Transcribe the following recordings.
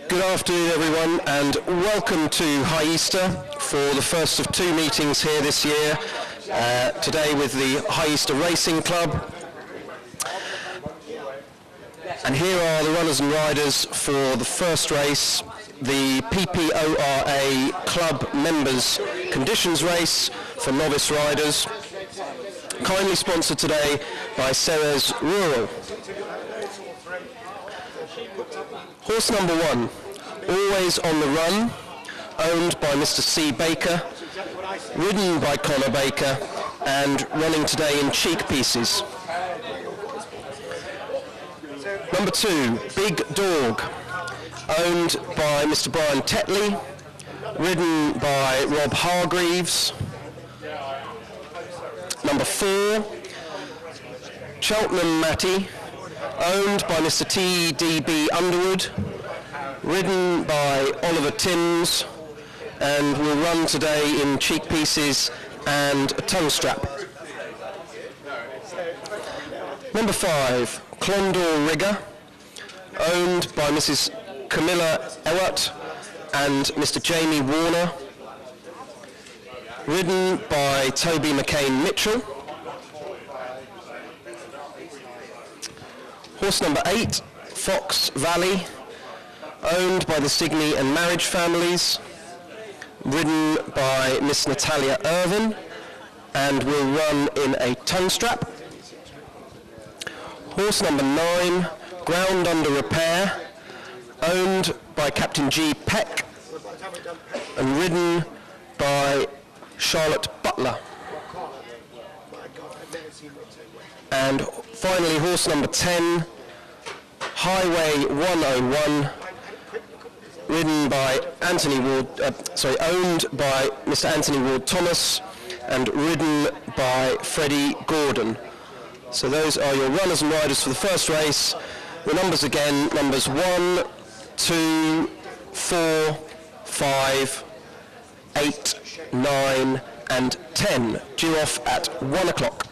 Good afternoon everyone, and welcome to High Easter for the first of two meetings here this year, today with the High Easter Racing Club. And here are the runners and riders for the first race, the PPORA Club Members Conditions Race for Novice Riders, kindly sponsored today by Ceres Rural. Horse number 1, Always on the Run, owned by Mr. C. Baker, ridden by Connor Baker, and running today in cheek pieces. Number 2, Big Dog, owned by Mr. Brian Tetley, ridden by Rob Hargreaves. Number 4, Cheltenham Matty, owned by Mr. T.D.B. Underwood, ridden by Oliver Timms, and will run today in cheek pieces and a tongue strap. Number 5, Clondor Rigger, owned by Mrs. Camilla Ewart and Mr. Jamie Warner, ridden by Toby McCain Mitchell. Horse number 8, Fox Valley, owned by the Signey and Marriage families, ridden by Miss Natalia Irvin, and will run in a tongue strap. Horse number 9, Ground Under Repair, owned by Captain G. Peck, and ridden by Charlotte Butler. And finally, horse number 10, Highway 101, ridden by owned by Mr. Anthony Ward Thomas and ridden by Freddie Gordon. So those are your runners and riders for the first race. The numbers again, numbers 1, 2, 4, 5, 8, 9 and 10, due off at 1 o'clock.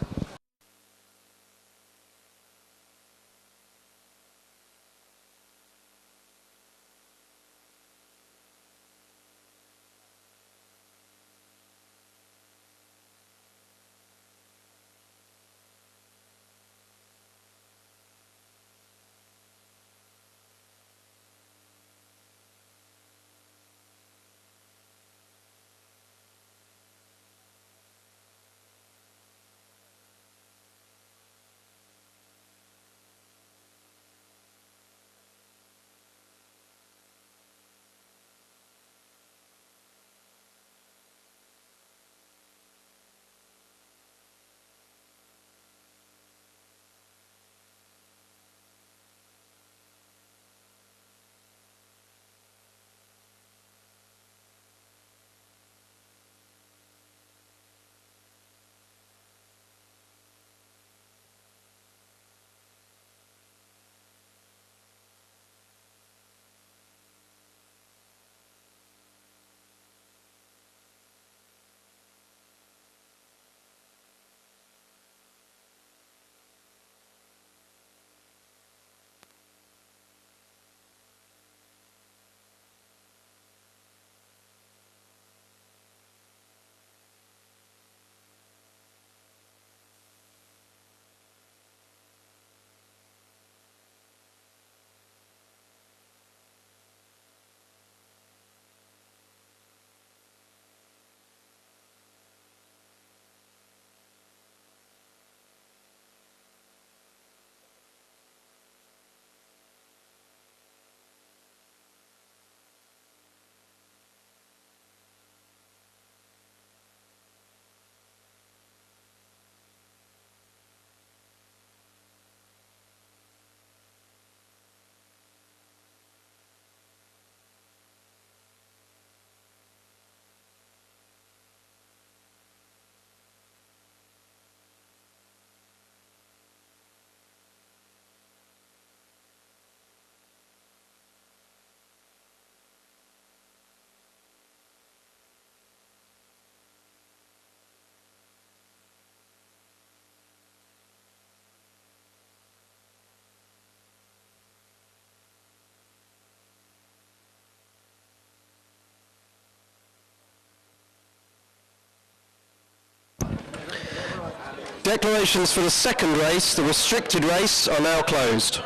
Declarations for the second race, the restricted race, are now closed.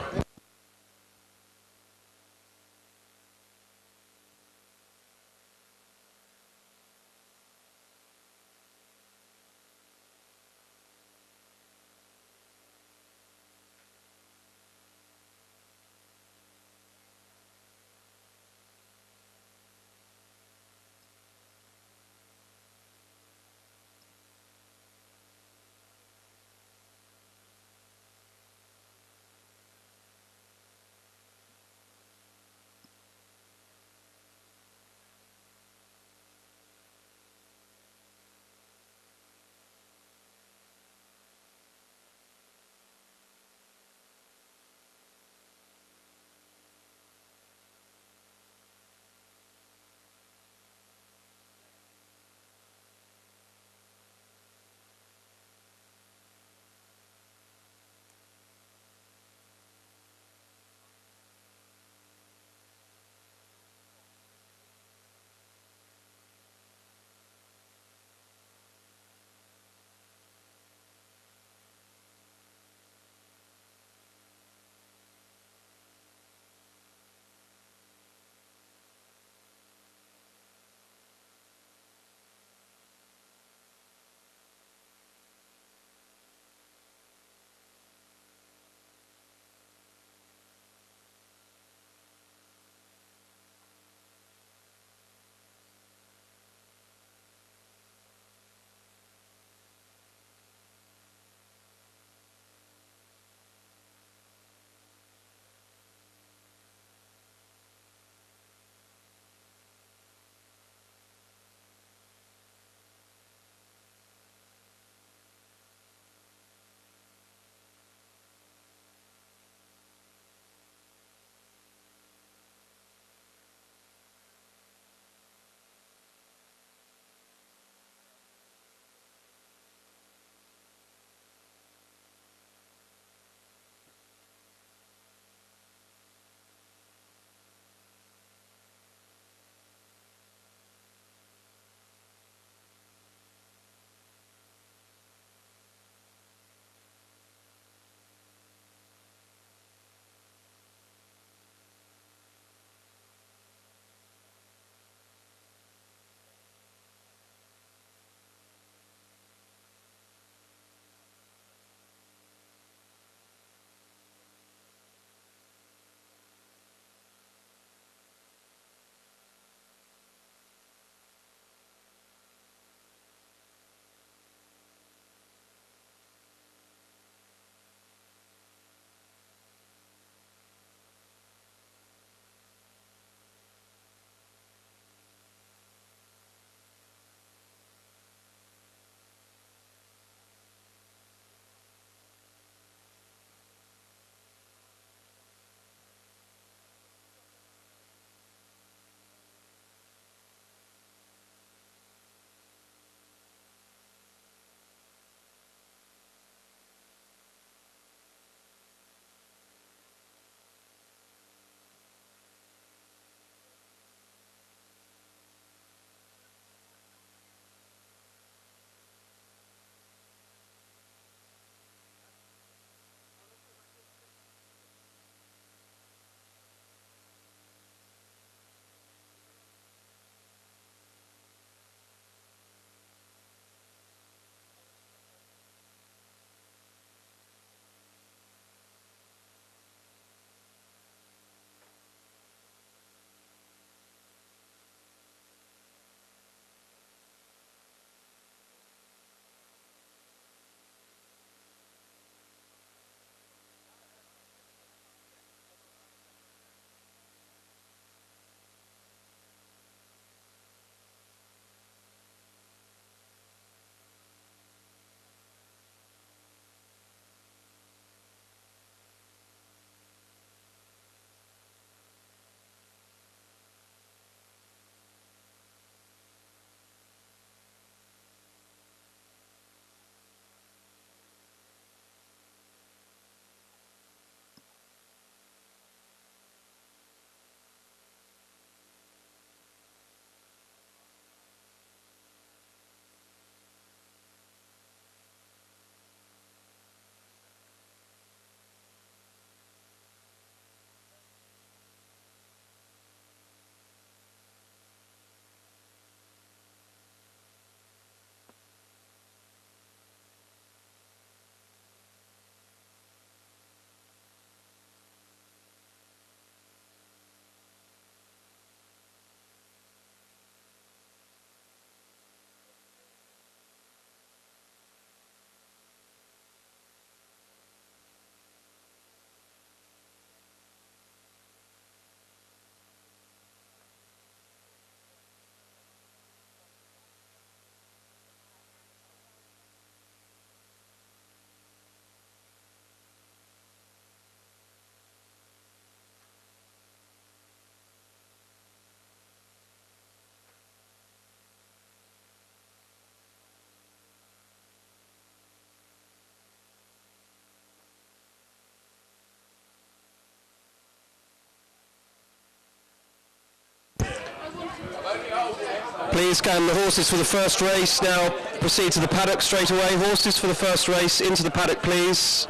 Please can the horses for the first race now proceed to the paddock straight away. Horses for the first race into the paddock, please.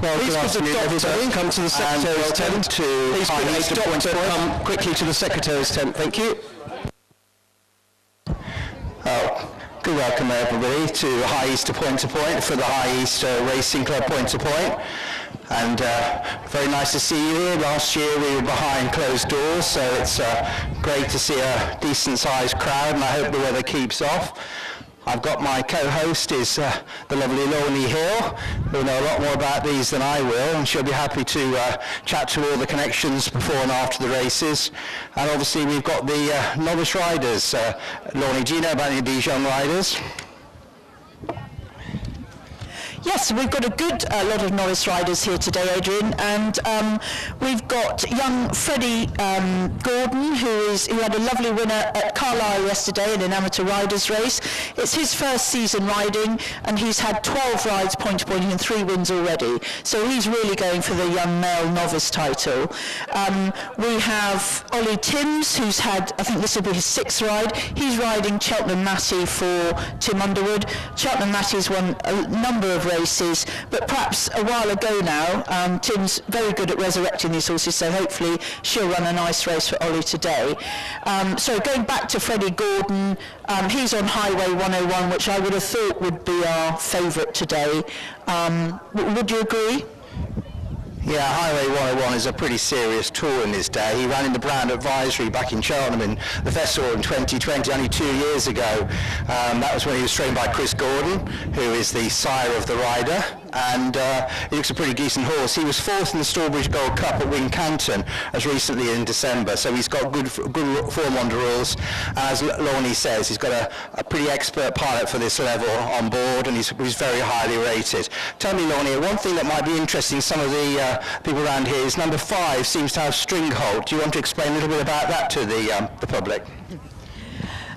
Well, please could the doctor come to the secretary's tent. Please could the doctor come quickly to the secretary's tent. Thank you. Good welcome everybody to High Easter Point to Point for the High Easter Racing Club Point to Point. And very nice to see you here. Last year we were behind closed doors, so it's great to see a decent sized crowd, and I hope the weather keeps off. I've got my co-host is the lovely Lornie Hill, who will know a lot more about these than I will, and she'll be happy to chat to all the connections before and after the races. And obviously we've got the Novice Riders. Lornie, do you know about any of these young riders? Yes, we've got a good lot of novice riders here today, Adrian, and we've got young Freddie Gordon, who had a lovely winner at Carlisle yesterday in an amateur riders race. It's his first season riding, and he's had 12 rides point to point and 3 wins already. So he's really going for the young male novice title. We have Ollie Timms, who's had, I think this will be his 6th ride. He's riding Cheltenham Matty for Tim Underwood. Cheltenham Matty's won a number of races, but perhaps a while ago now. Tim's very good at resurrecting these horses, so hopefully she'll run a nice race for Ollie today. So going back to Freddie Gordon, he's on Highway 101, which I would have thought would be our favourite today. Would you agree? Yeah, Highway 101 is a pretty serious tour in his day. He ran in the Brand Advisory back in Cheltenham in the festival in 2020, only 2 years ago. That was when he was trained by Chris Gordon, who is the sire of the rider, and he looks a pretty decent horse. He was 4th in the Strawbridge Gold Cup at Wincanton as recently in December, so he's got good form under rules. As Lornie says, he's got a pretty expert pilot for this level on board, and he's very highly rated. Tell me, Lornie, one thing that might be interesting, some of the people around here, is number 5 seems to have Stringholt. Do you want to explain a little bit about that to the public?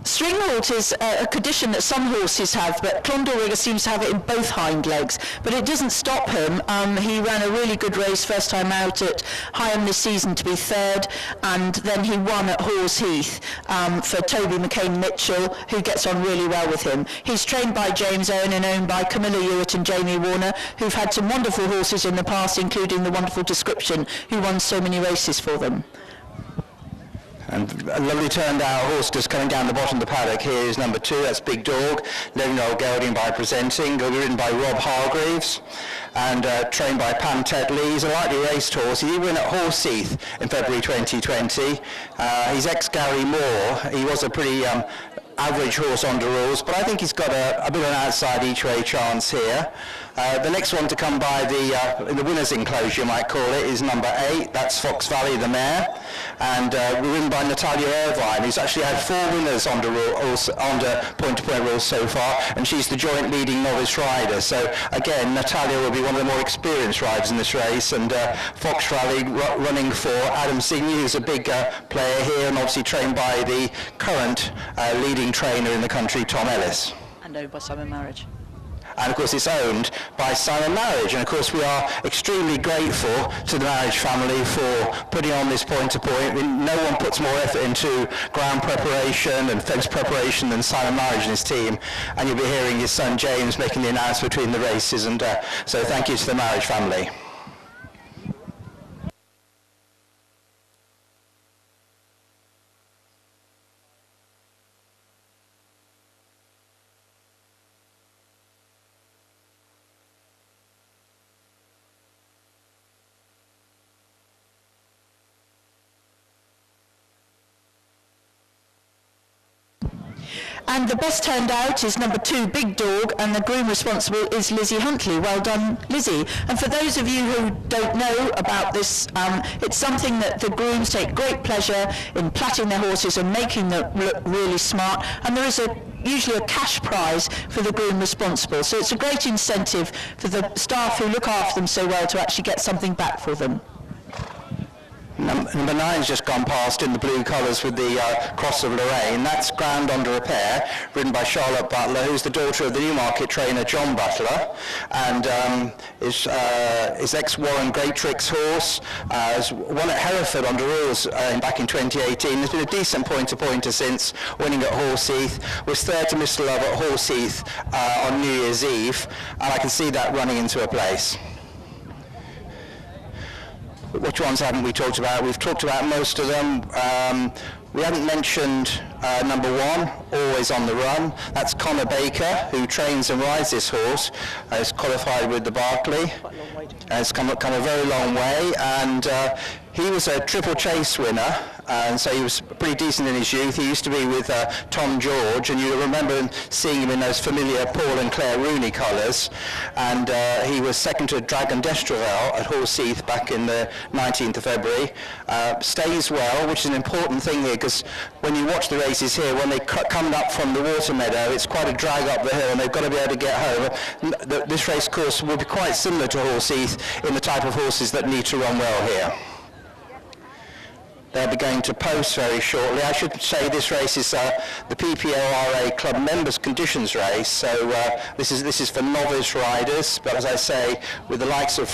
Stringholt is a condition that some horses have, but Clondalriga seems to have it in both hind legs, but it doesn't stop him. He ran a really good race first time out at Higham this season to be 3rd, and then he won at Hawes Heath for Toby McCain-Mitchell, who gets on really well with him. He's trained by James Owen and owned by Camilla Hewitt and Jamie Warner, who've had some wonderful horses in the past, including the wonderful Description, who won so many races for them. And a lovely turned out horse just coming down the bottom of the paddock here is number 2, that's Big Dog, 11-year-old gelding by Presenting. He'll be ridden by Rob Hargreaves and trained by Pam Tetley. He's a lightly raced horse. He did win at Hawes Heath in February 2020. He's ex-Gary Moore. He was a pretty average horse on the rules, but I think he's got a bit of an outside each way chance here. The next one to come by in the winner's enclosure, you might call it, is number 8. That's Fox Valley, the mare, and we're ridden by Natalia Irvine, who's actually had 4 winners under point-to-point rules so far, and she's the joint leading novice rider. So again, Natalia will be one of the more experienced riders in this race, and Fox Valley running for Adam Signey, who's a big player here, and obviously trained by the current leading trainer in the country, Tom Ellis. And owned by Simon Marriage. And of course it's owned by Simon Marriage, and of course we are extremely grateful to the Marriage family for putting on this point-to-point. No one puts more effort into ground preparation and fence preparation than Simon Marriage and his team, and you'll be hearing his son James making the announcement between the races, and so thank you to the Marriage family. And the best turned out is number 2, Big Dog, and the groom responsible is Lizzie Huntley. Well done, Lizzie. And for those of you who don't know about this, it's something that the grooms take great pleasure in platting their horses and making them look really smart, and there is usually a cash prize for the groom responsible. So it's a great incentive for the staff who look after them so well to actually get something back for them. Number 9's just gone past in the blue colours with the Cross of Lorraine. That's Ground Under Repair, ridden by Charlotte Butler, who's the daughter of the Newmarket trainer John Butler, and is ex-Warren Greatrix horse. Won at Hereford under rules back in 2018. There's been a decent point-to-pointer since, winning at Hawes Heath. Was 3rd to Mr Love at Hawes Heath on New Year's Eve, and I can see that running into a place. which ones haven't we talked about? We've talked about most of them. We haven't mentioned number 1, Always on the Run. That's Connor Baker, who trains and rides this horse. He's qualified with the Berkeley. Has come a very long way, and he was a Triple Chase winner, and so he was pretty decent in his youth. He used to be with Tom George, and you remember seeing him in those familiar Paul and Claire Rooney colours, and he was second to Dragon d'Estreville at Horseheath back in the 19th of February. Stays well, which is an important thing here, because when you watch the races here, when they come up from the water meadow, it's quite a drag up the hill, and they've got to be able to get home. This race course will be quite similar to Horseheath in the type of horses that need to run well here. They'll be going to post very shortly. I should say this race is the PPORA Club Members Conditions race, so this is for novice riders, but as I say, with the likes of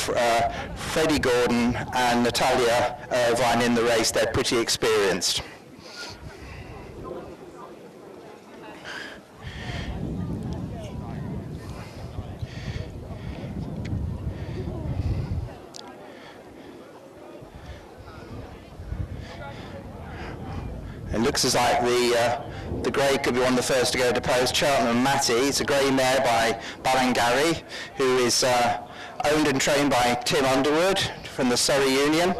Freddie Gordon and Natalia Irvine in the race, they're pretty experienced. It looks as like the grey could be one of the first to go to post. Cheltenham Matty, it's a grey mare by Balangari, who is owned and trained by Tim Underwood from the Surrey Union.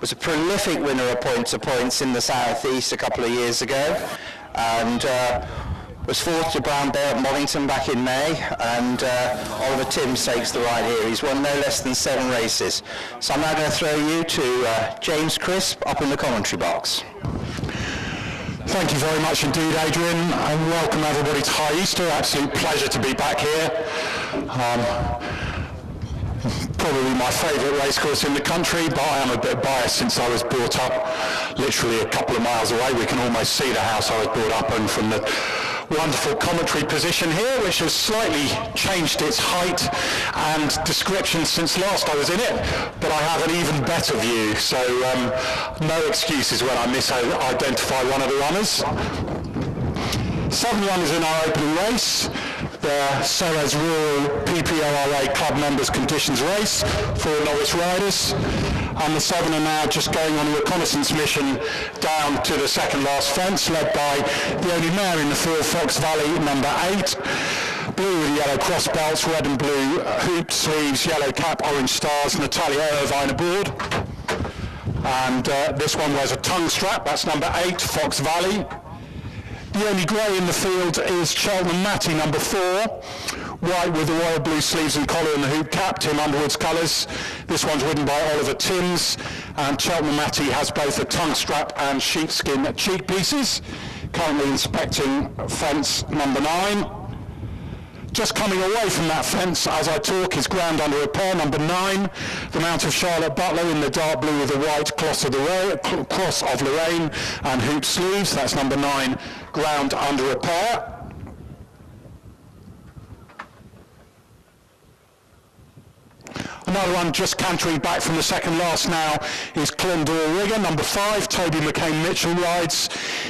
Was a prolific winner of points in the South East a couple of years ago, and was fourth to Brown Bear at Mollington back in May, and Oliver Timms takes the ride here. He's won no less than 7 races. So I'm now going to throw you to James Crisp up in the commentary box. Thank you very much indeed, Adrian, and welcome everybody to High Easter. Absolute pleasure to be back here. Probably my favourite racecourse in the country, but I am a bit biased since I was brought up literally a couple of miles away. We can almost see the house I was brought up in from the wonderful commentary position here, which has slightly changed its height and description since last I was in it, but I have an even better view, so no excuses when I misidentify one of the runners. 7 runners in our opening race. The Ceres Rural PPORA Club Members Conditions race for Novice Riders, and the 7 are now just going on a reconnaissance mission down to the second last fence, led by the only mare in the field, Fox Valley, number 8. Blue with yellow cross belts, red and blue hoop sleeves, yellow cap, orange stars, Natalia Irvine aboard. And this one wears a tongue strap, that's number 8, Fox Valley. The only grey in the field is Cheltenham Matty, number 4. White with the royal blue sleeves and collar and the hoop cap, Tim Underwood's colours. This one's ridden by Oliver Timms, and Cheltenham Matty has both a tongue strap and sheepskin cheek pieces. Currently inspecting fence number 9. Just coming away from that fence as I talk is ground under repair, number 9, the mount of Charlotte Butler in the dark blue with the white cross of Lorraine and hoop sleeves. That's number 9, ground under repair. Another one just cantering back from the second last now is Clondor Rigger, number 5. Toby McCain-Mitchell rides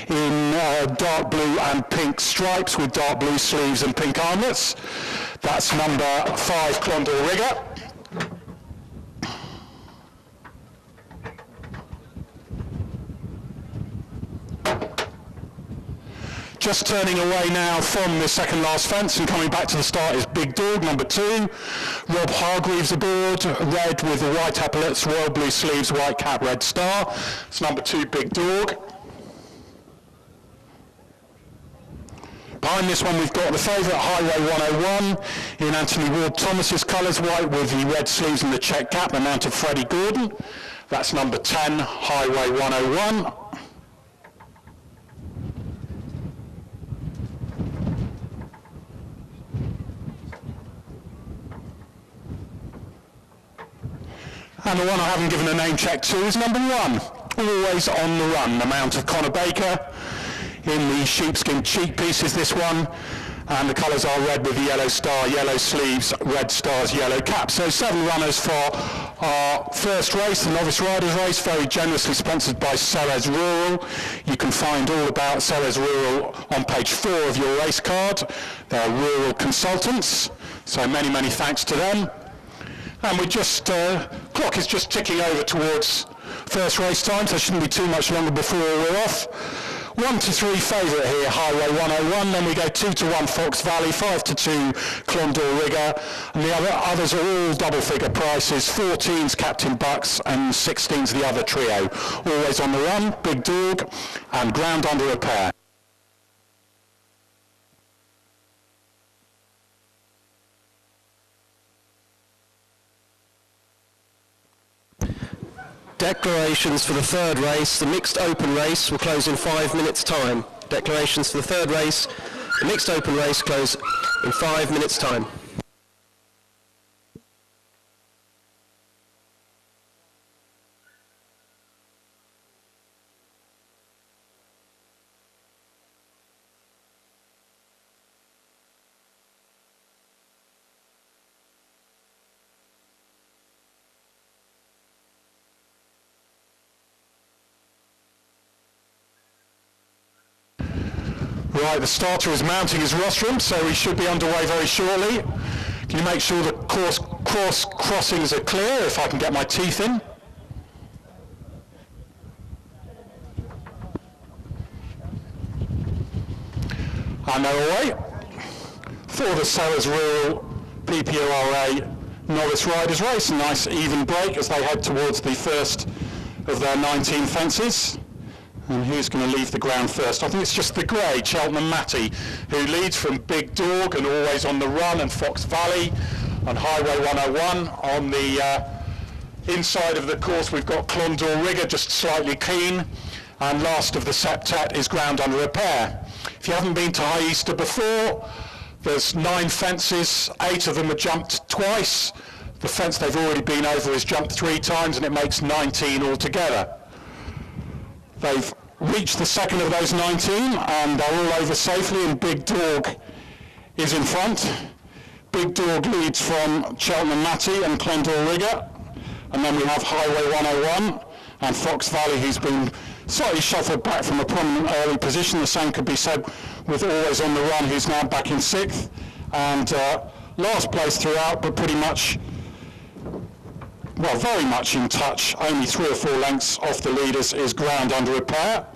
in dark blue and pink stripes with dark blue sleeves and pink armlets. That's number 5, Clondor Rigger. Just turning away now from the second last fence and coming back to the start is Big Dog, number 2. Rob Hargreaves aboard, red with the white epaulets, royal blue sleeves, white cap, red star. It's number 2, Big Dog. Behind this one we've got the favourite Highway 101 in Anthony Ward Thomas's colours, white with the red sleeves and the check cap, the mount of Freddie Gordon. That's number 10, Highway 101. And the one I haven't given a name check to is number 1, Always on the Run, the mount of Connor Baker in the sheepskin cheek pieces, this one, and the colours are red with the yellow star, yellow sleeves, red stars, yellow cap. So 7 runners for our first race, the Novice Riders race, very generously sponsored by Ceres Rural. You can find all about Ceres Rural on page 4 of your race card. They're rural consultants, so many, many thanks to them. And we're just Clock is just ticking over towards first race time, so it shouldn't be too much longer before we're off. 1 to 3 favourite here, Highway 101, then we go 2 to 1 Fox Valley, 5 to 2 Clondor Rigger, and the others are all double figure prices, 14's Captain Bucks and 16's the other trio. Always on the run, Big Dog and Ground Under Repair. Declarations for the third race. The mixed open race will close in 5 minutes' time. Declarations for the third race. The mixed open race close in 5 minutes' time. Right, the starter is mounting his rostrum, so we should be underway very shortly. Can you make sure the crossings are clear, if I can get my teeth in? And they're away. For the Sellers Rural PPORA Novice Riders race, a nice even break as they head towards the first of their 19 fences. And who's going to leave the ground first? I think it's just the grey, Cheltenham Matty, who leads from Big Dog and Always on the Run and Fox Valley on Highway 101. On the inside of the course we've got Clondor Rigger just slightly clean, and last of the septet is Ground Under Repair. If you haven't been to High Easter before, there's 9 fences, 8 of them are jumped twice. The fence they've already been over is jumped 3 times, and it makes 19 altogether. They've reached the second of those 19 and they're all over safely, and Big Dog is in front. Big Dog leads from Cheltenham Matty and Clondor Rigger, and then we have Highway 101 and Fox Valley, who's been slightly shuffled back from a prominent early position. The same could be said with Always on the Run, who's now back in 6th and last place throughout, but pretty much, well, very much in touch, only 3 or 4 lengths off the leaders is Ground Under Repair.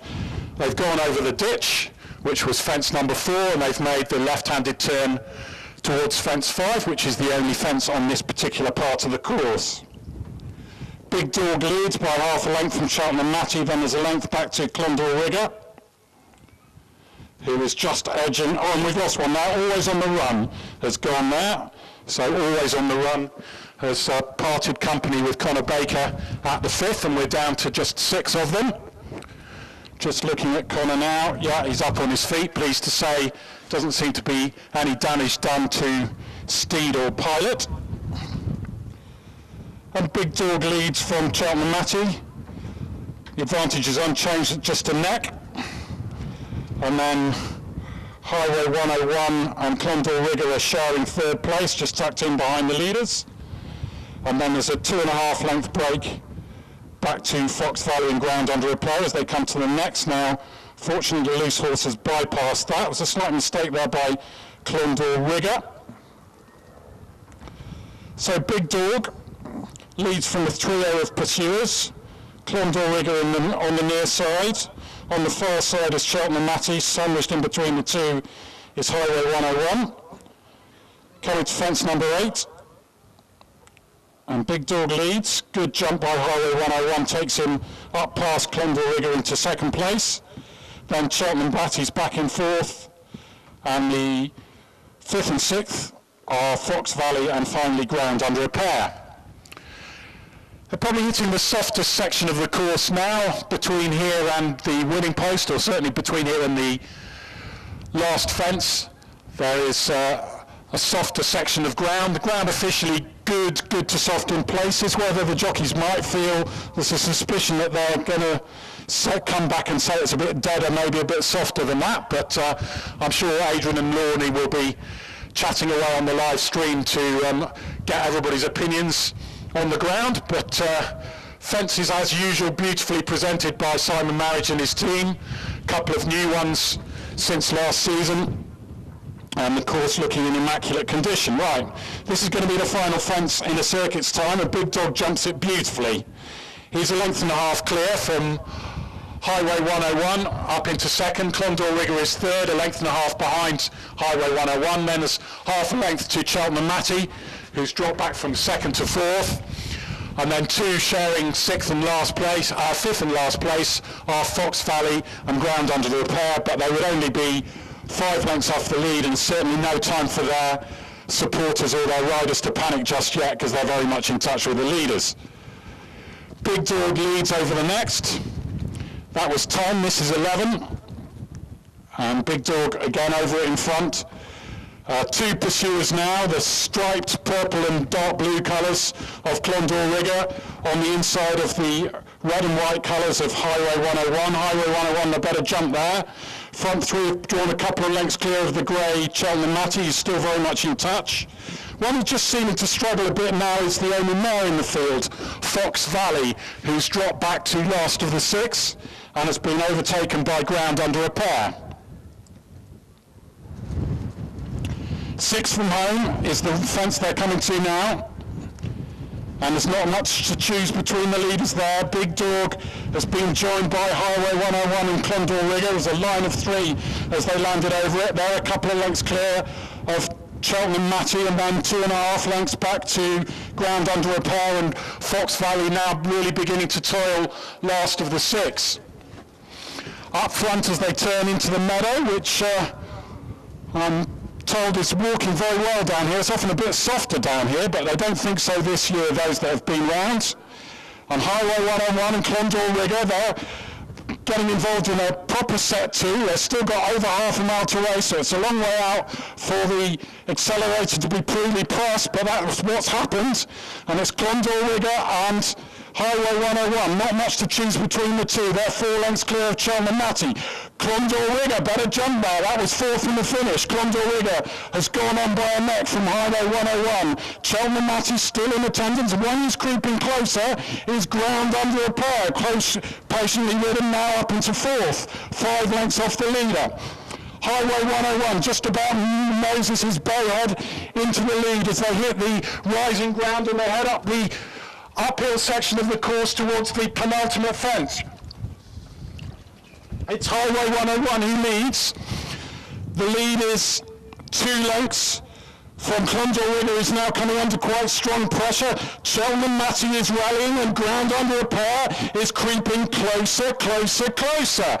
They've gone over the ditch, which was fence number 4, and they've made the left-handed turn towards fence 5, which is the only fence on this particular part of the course. Big Dog leads by half a length from Cheltenham Matty, then there's a length back to Clondor Rigger, who is just edging, oh, and we've lost one now. Always on the Run has gone there, so Always on the Run has parted company with Connor Baker at the 5th, and we're down to just 6 of them. Just looking at Connor now, yeah, he's up on his feet, pleased to say. Doesn't seem to be any damage done to steed or pilot. And Big Dog leads from Cheltenham Matty. The advantage is unchanged at just a neck. And then Highway 101 and Clondor Rigger are sharing 3rd place, just tucked in behind the leaders. And then there's a 2.5 length break back to Fox Valley and Ground Under Repair as they come to the next. Now, fortunately, Loose Horse has bypassed that. It was a slight mistake there by Clondor Rigger. So Big Dog leads from a trio of pursuers. Clondor Rigger on the near side. On the far side is Cheltenham Matty. Sandwiched in between the two is Highway 101. Coming to fence number 8. And Big Dog leads. Good jump by Highway 101, takes him up past Clondor Rigger into 2nd place. Then Cheltenham Matty's back in 4th. And the 5th and 6th are Fox Valley and finally Ground Under Repair. They're probably hitting the softest section of the course now, between here and the winning post, or certainly between here and the last fence. There is a softer section of ground. The ground officially good to soft in places. Whether the jockeys might feel there's a suspicion that they're going to come back and say it's a bit deader, maybe a bit softer than that, but I'm sure Adrian and Lorne will be chatting away on the live stream to get everybody's opinions on the ground. But fences, as usual, beautifully presented by Simon Marriage and his team. A couple of new ones since last season. and the course looking in immaculate condition. Right, this is going to be the final fence in a circuit's time. A big dog jumps it beautifully. He's a length and a half clear from Highway 101 up into second. Clondor Rigger is third, a length and a half behind Highway 101. Then there's half a length to Cheltenham Matty, who's dropped back from second to fourth. And then two sharing fifth and last place are Fox Valley and Ground Under the Repair, but they would only be 5 lengths off the lead, and certainly no time for their supporters or their riders to panic just yet, because they're very much in touch with the leaders. Big Dog leads over the next. That was 10, this is 11. And Big Dog again over it in front. Two pursuers now, the striped purple and dark blue colours of Clondor Rigger on the inside of the red and white colours of Highway 101. Highway 101, the better jump there. Front three have drawn a couple of lengths clear of the grey Cheltenham Matty, who's still very much in touch. One who's just seeming to struggle a bit now is the only mare in the field, Fox Valley, who's dropped back to last of the 6 and has been overtaken by Ground Under Repair. 6 from home is the fence they're coming to now, and there's not much to choose between the leaders there. Big Dog has been joined by Highway 101 and Clondor Rigger as a line of 3 as they landed over it. They're a couple of lengths clear of Cheltenham Matty, and then 2.5 lengths back to Ground Under Repair, and Fox Valley now really beginning to toil last of the 6. Up front as they turn into the meadow, which I'm told is walking very well down here. It's often a bit softer down here, but I don't think so this year, those that have been round. On Highway 101 and Clondor Rigger, they're getting involved in a proper set 2. They've still got over half a mile to race, so it's a long way out for the accelerator to be poorly pressed, but that's what's happened. And it's Clondor Rigger and Highway 101, not much to choose between the two. They're 4 lengths clear of Cheltenham Matty. Clondor Rigger, better jump there. That was 4th in the finish. Clondor Rigger has gone on by a neck from Highway 101. Cheltenham Matty still in attendance. One who's creeping closer is Ground Under Repair. Close, patiently ridden now up into 4th. 5 lengths off the leader. Highway 101 just about noses his bayhead into the lead as they hit the rising ground and they head up the uphill section of the course towards the penultimate fence. It's Highway 101 who leads. The lead is 2 lengths from Clondor Rigger, who's now coming under quite strong pressure. Cheltenham Matty is rallying and Ground Under Repair is creeping closer, closer, closer.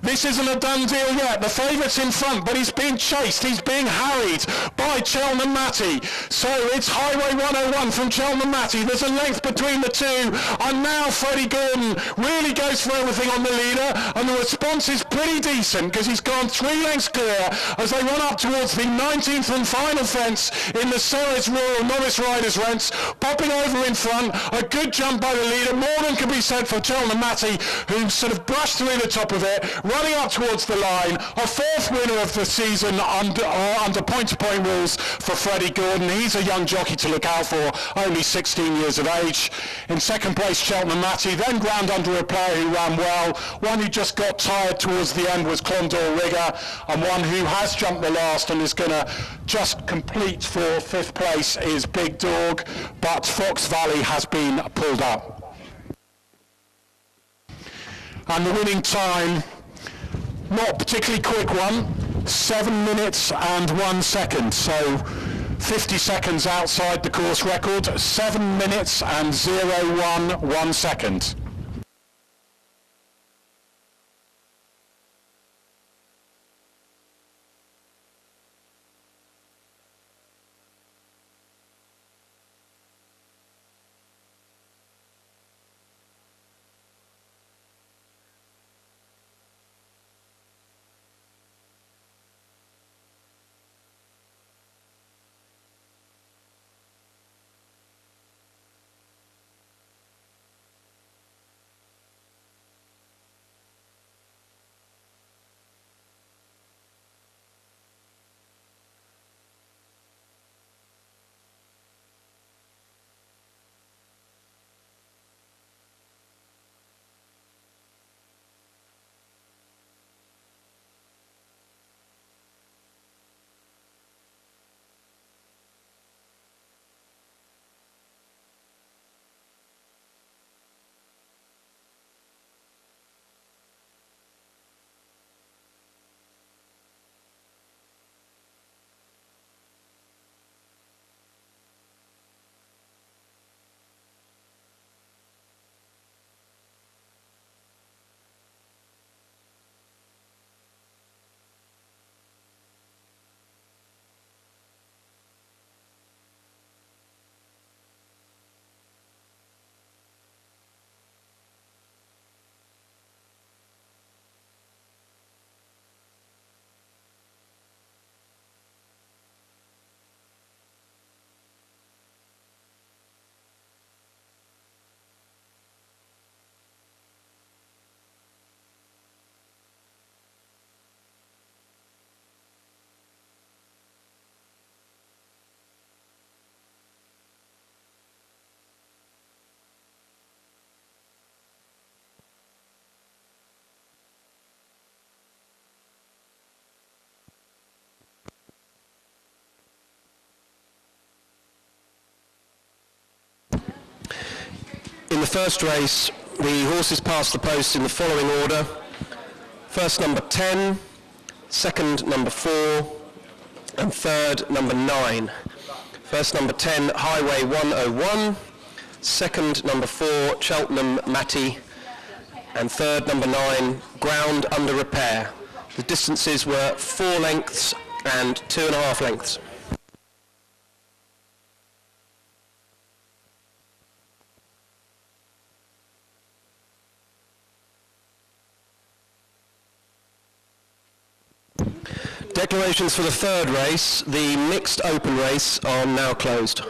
This isn't a done deal yet. The favourite's in front, but he's being chased. He's being harried by Cheltenham Matty. So it's Highway 101 from Cheltenham Matty. There's a length between the two. And now Freddie Gordon really goes for everything on the leader. And the response is pretty decent because he's gone 3 lengths clear as they run up towards the 19th and final fence in the Ceres Royal Novice Riders rents, popping over in front. A good jump by the leader. More than can be said for Cheltenham Matty, who sort of brushed through the top of it, running up towards the line. A 4th winner of the season under point-to-point rules for Freddie Gordon. He's a young jockey to look out for, only 16 years of age. In second place, Cheltenham Matty, then Ground Under Repair, who ran well. One who just got tired towards the end was Clondor Rigger, and one who has jumped the last and is going to just complete for 5th place is Big Dog, but Fox Valley has been pulled up. And the winning time, not particularly quick one, 7 minutes and 1 second, so 50 seconds outside the course record, 7 minutes and 0.1 second. In the first race, the horses passed the post in the following order. First, number 10, second, number 4, and third, number 9. First, number 10, Highway 101, second, number 4, Cheltenham Matty, and third, number 9, Ground Under Repair. The distances were 4 lengths and 2.5 lengths. Declarations for the third race. The mixed open race are now closed.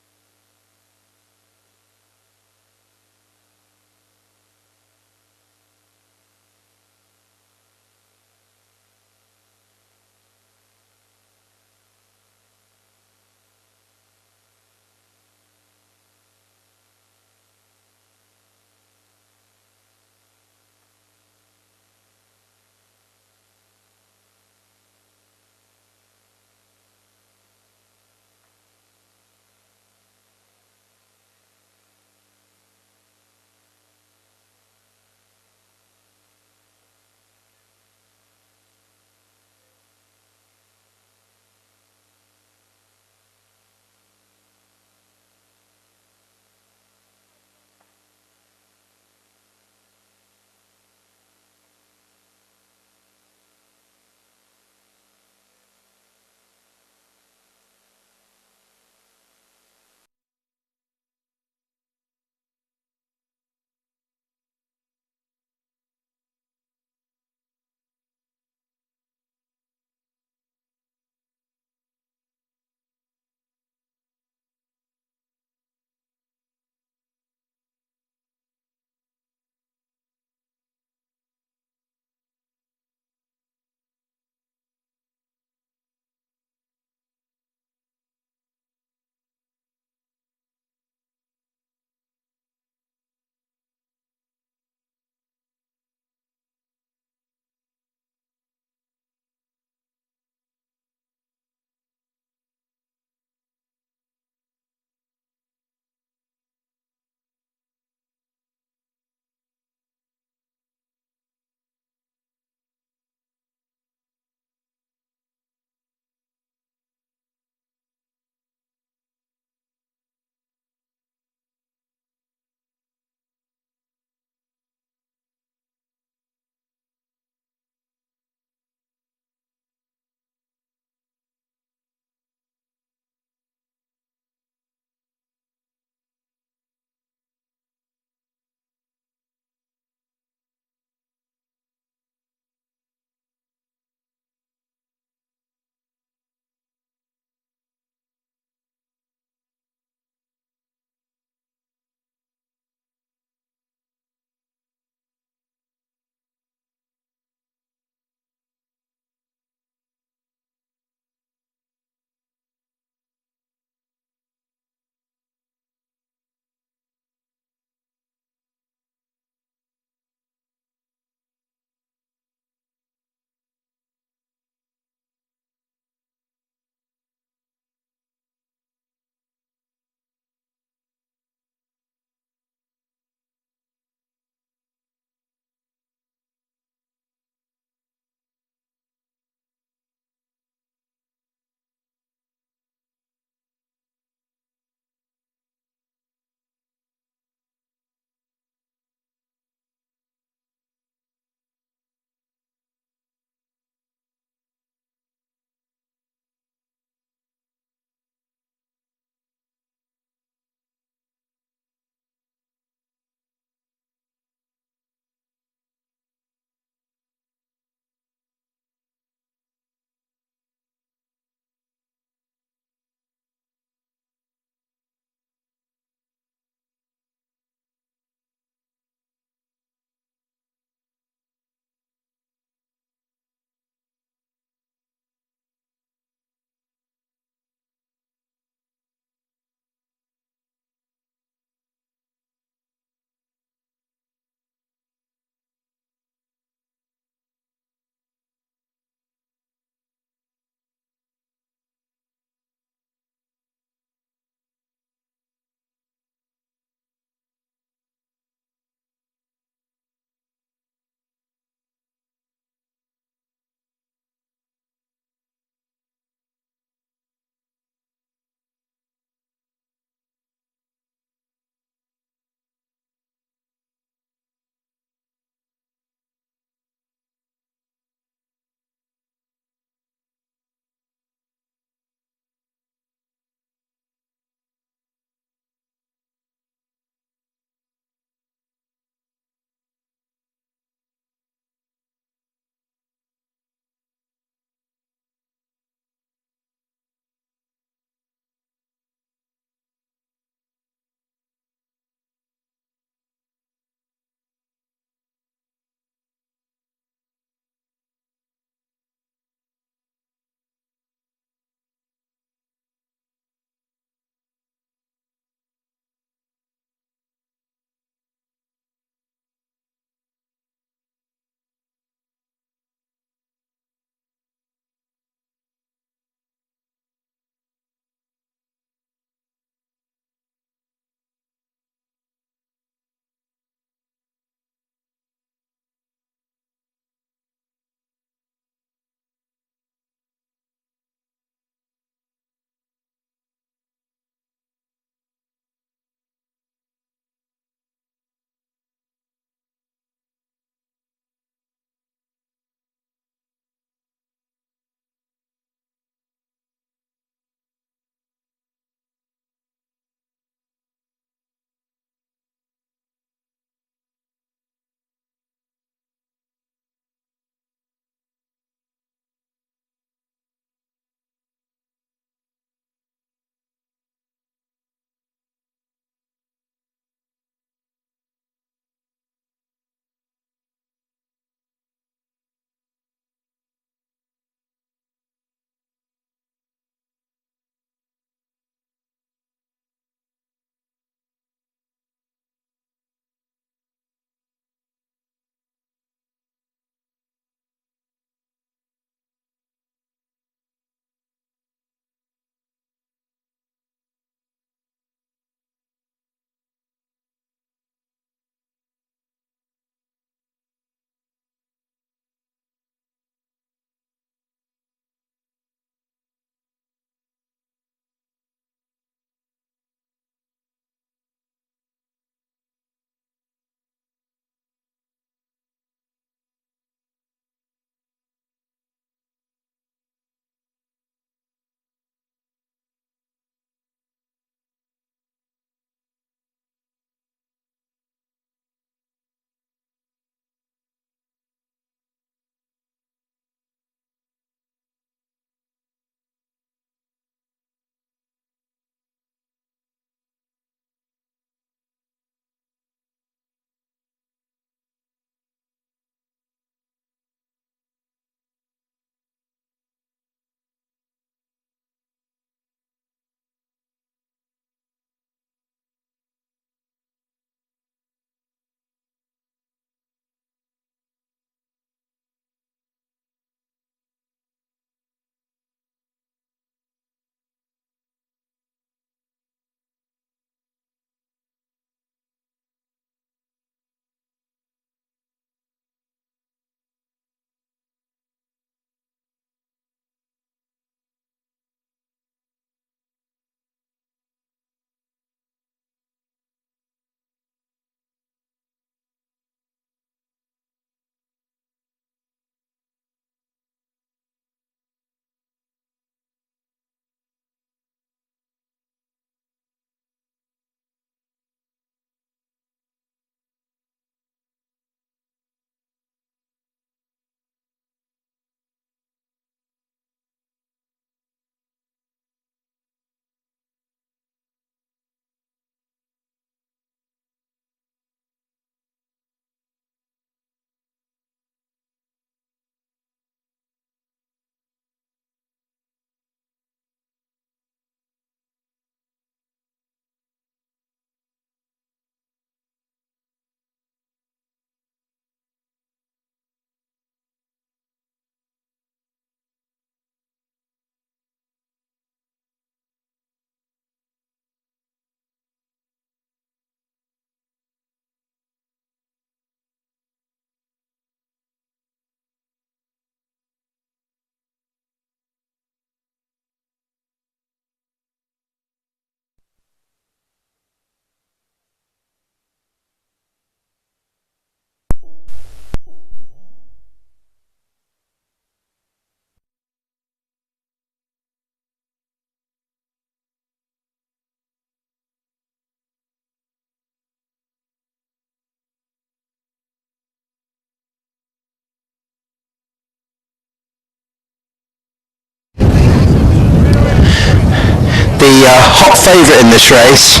hot favourite in this race,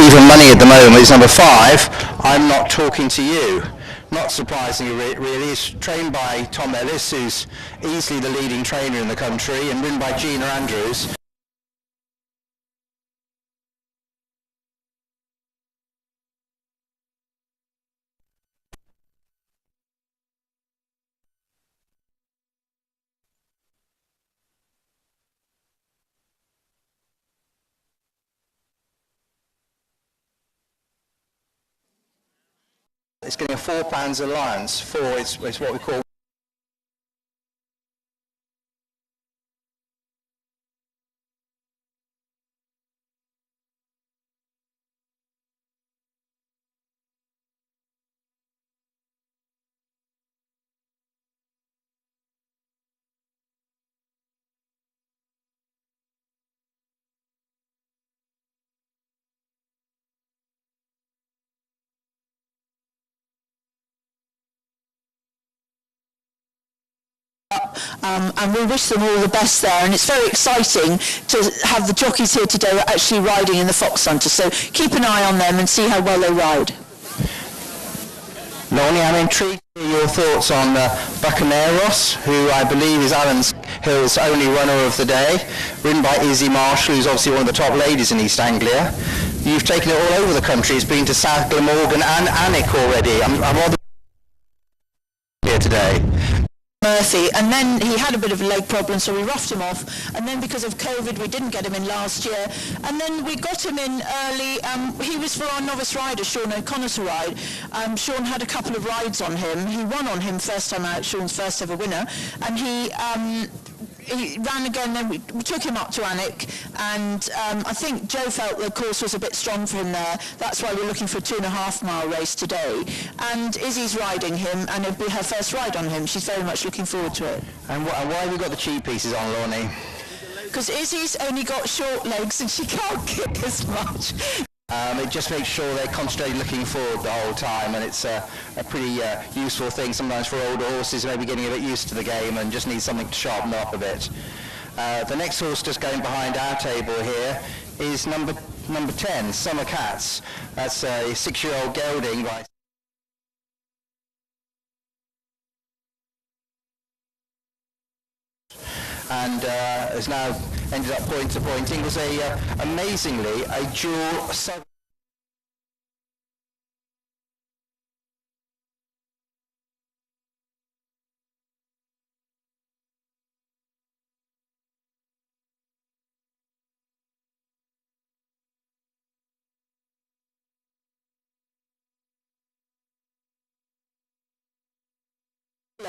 even money at the moment, is number 5, I'm Not Talking to You. Not surprisingly, really, it's trained by Tom Ellis, who's easily the leading trainer in the country, and ridden by Gina Andrews. It's getting a £4 allowance for it's what we call and we wish them all the best there, and it's very exciting to have the jockeys here today who are actually riding in the Fox Hunter, so keep an eye on them and see how well they ride. Lonnie, I'm intrigued to hear your thoughts on Buccaneros, who I believe is Alan Hill's only runner of the day, ridden by Izzy Marshall, who's obviously one of the top ladies in East Anglia. You've taken it all over the country. It's been to South Glamorgan and Alnwick already. I'm rather here today. Murphy, and then he had a bit of a leg problem, so we roughed him off, and then because of COVID we didn't get him in last year, and then we got him in early. He was for our Novice Riders, Sean O'Connor to ride. Sean had a couple of rides on him. He won on him first time out, Sean's first ever winner, and he ran again. Then we took him up to Alnwick, and I think Joe felt the course was a bit strong for him there. That's why we're looking for a 2.5 mile race today, and Izzy's riding him, and it'll be her first ride on him. She's very much looking forward to it. And why have you got the cheap pieces on, Lonnie? Because Izzy's only got short legs and she can't kick as much. It just makes sure they're concentrated looking forward the whole time, and it's a pretty useful thing sometimes for older horses maybe getting a bit used to the game and just need something to sharpen up a bit. The next horse just going behind our table here is number 10, Summer Cats. That's a 6-year-old gelding by and has now ended up point to pointing. It was amazingly a dual sub.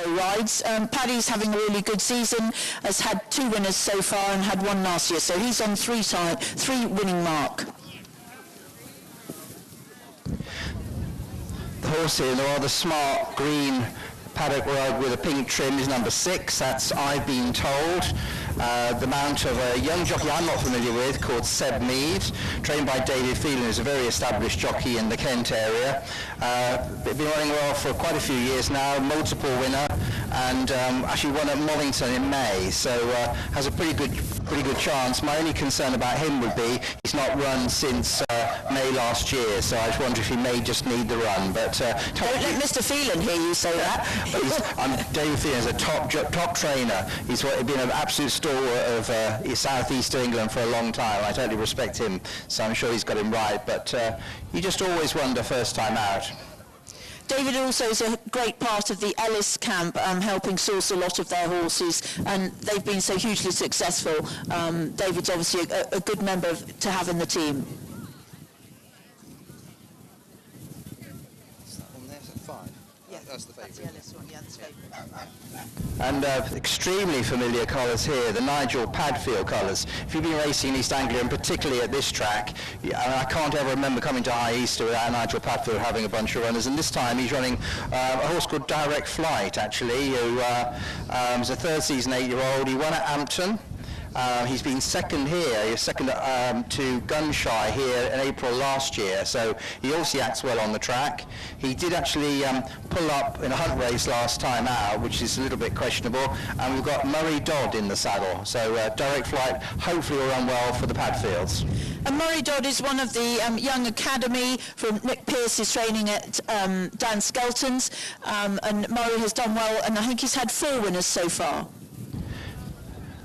Rides. Paddy's having a really good season, has had 2 winners so far and had 1 last year, so he's on 3 winning mark. The horse here, the rather smart green paddock rug with a pink trim, is number 6. That's I've Been Told. The mount of a young jockey I'm not familiar with called Seb Mead, trained by David Phelan, who's a very established jockey in the Kent area. Been running well for quite a few years now, multiple winner, and actually won at Mollington in May, so has a pretty good chance. My only concern about him would be he's not run since May last year, so I just wonder if he may just need the run. But don't let Mr. Phelan hear you say that. But David Phelan is a top trainer. He's been an absolute stalwart of South East England for a long time. I totally respect him, so I'm sure he's got him right. But you just always wonder first time out. David also is a great part of the Ellis camp, helping source a lot of their horses, and they've been so hugely successful. David's obviously a good member to have in the team. That's the favourite. That's the Ellis one, yeah, that's the favourite. And extremely familiar colours here, the Nigel Padfield colours. If you've been racing in East Anglia, and particularly at this track, I can't ever remember coming to High Easter without Nigel Padfield having a bunch of runners, and this time he's running a horse called Direct Flight, actually, who is a third season 8-year-old. He won at Ampton. He's been second here. He was second to Gunshy here in April last year, so he obviously acts well on the track. He did actually pull up in a hunt race last time out, which is a little bit questionable, and we've got Murray Dodd in the saddle, so Direct Flight hopefully will run well for the Padfields. And Murray Dodd is one of the young academy from Nick Pearce's training at Dan Skelton's, and Murray has done well, and I think he's had 4 winners so far.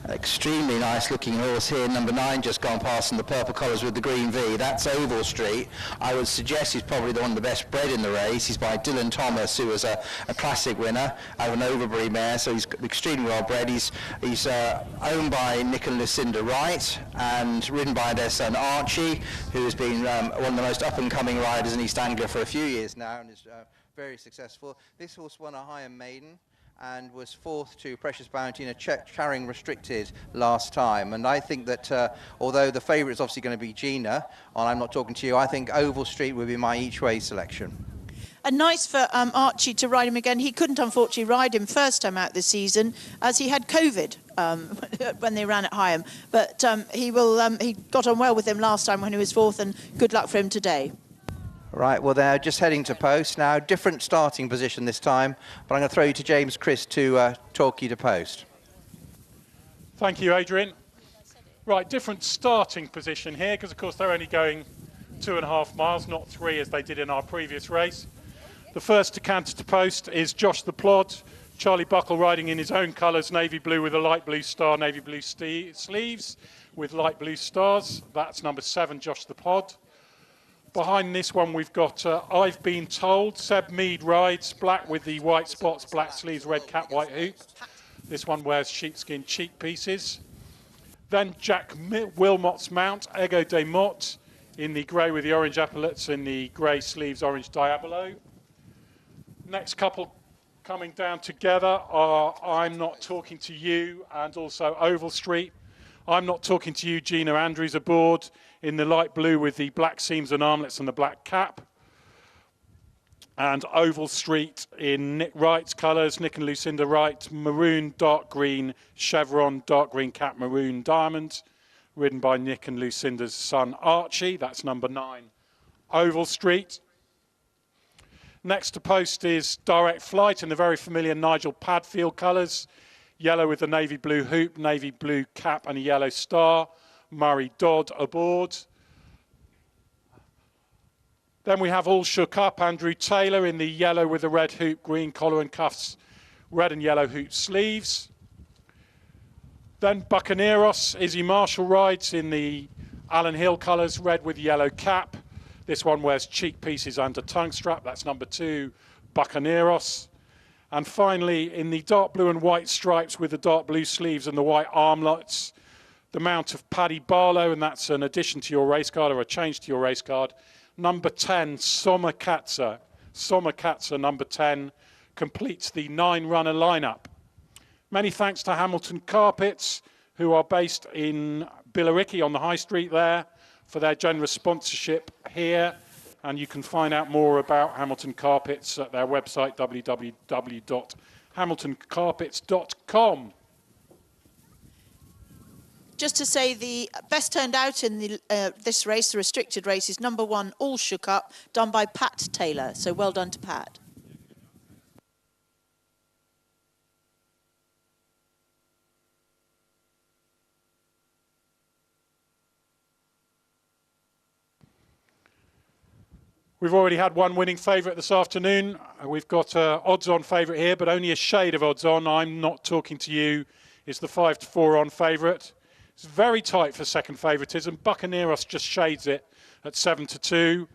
Extremely nice looking horse here, number 9, just gone past in the purple colours with the green V. That's Oval Street. I would suggest he's probably the one of the best bred in the race. He's by Dylan Thomas, who was a classic winner out of an Overbury mare, so he's extremely well bred. He's owned by Nick and Lucinda Wright and ridden by their son Archie, who has been one of the most up-and-coming riders in East Anglia for a few years now and is very successful. This horse won a Higham Maiden and was 4th to Precious Bounty in a Charing Restricted last time. And I think that although the favourite is obviously going to be Gina, and I'm not talking to you, I think Oval Street would be my each-way selection. And nice for Archie to ride him again. He couldn't unfortunately ride him first time out this season as he had COVID when they ran at Higham. But he got on well with him last time when he was 4th, and good luck for him today. Right, well, they're just heading to post now. Different starting position this time, but I'm going to throw you to James Chris to talk you to post. Thank you, Adrian. Right, different starting position here, because, of course, they're only going 2.5 miles, not 3 as they did in our previous race. The first to canter to post is Josh the Plod. Charlie Buckle riding in his own colours, navy blue with a light blue star, navy blue sleeves with light blue stars. That's number 7, Josh the Plod. Behind this one, we've got I've Been Told. Seb Mead rides, black with the white spots, black sleeves, red cap, white hoop. This one wears sheepskin cheek pieces. Then Jack Wilmot's mount, Ego de Mott, in the grey with the orange epaulets and the grey sleeves, orange Diabolo. Next couple coming down together are I'm Not Talking to You and also Oval Street. I'm Not Talking to You, Gina Andrews aboard in the light blue with the black seams and armlets and the black cap. And Oval Street in Nick Wright's colours, Nick and Lucinda Wright, maroon, dark green, chevron, dark green cap, maroon diamond, ridden by Nick and Lucinda's son Archie. That's number 9, Oval Street. Next to post is Direct Flight in the very familiar Nigel Padfield colours, yellow with the navy blue hoop, navy blue cap and a yellow star. Murray Dodd aboard. Then we have All Shook Up, Andrew Taylor in the yellow with the red hoop, green collar and cuffs, red and yellow hoop sleeves. Then Buccaneros, Izzy Marshall rides in the Alan Hill colours, red with yellow cap. This one wears cheek pieces and a tongue strap. That's number 2, Buccaneros. And finally, in the dark blue and white stripes with the dark blue sleeves and the white armlets, the mount of Paddy Barlow, and that's an addition to your race card or a change to your race card. Number 10, Somakatsa. Somakatsa, number 10, completes the 9-runner lineup. Many thanks to Hamilton Carpets, who are based in Billericay on the High Street there, for their generous sponsorship here. And you can find out more about Hamilton Carpets at their website, www.hamiltoncarpets.com. Just to say, the best turned out in this race, the restricted race, is number 1, All Shook Up, done by Pat Taylor. So well done to Pat. We've already had one winning favourite this afternoon. We've got odds-on favourite here, but only a shade of odds-on. I'm Not Talking to You is the 5-4 on favourite. It's very tight for second favouritism. Buccaneros just shades it at 7-2.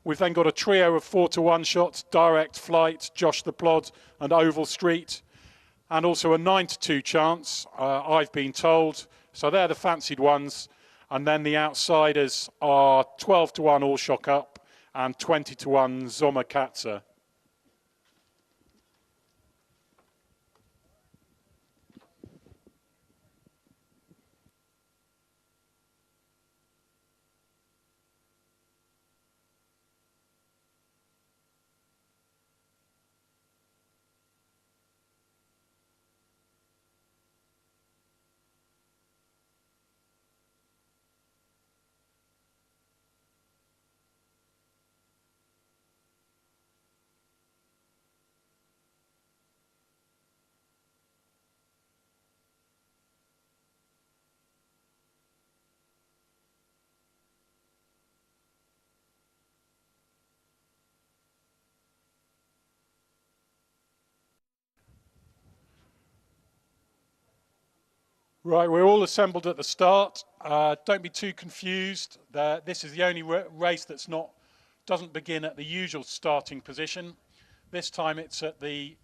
We've then got a trio of 4-1 shots, Direct Flight, Josh the Plod and Oval Street. And also a 9-2 chance, I've Been Told. So they're the fancied ones. And then the outsiders are 12-1 All Shock Up and 20-1 Zomakatsa. Right, we're all assembled at the start. Don't be too confused. This is the only race doesn't begin at the usual starting position. This time it's at the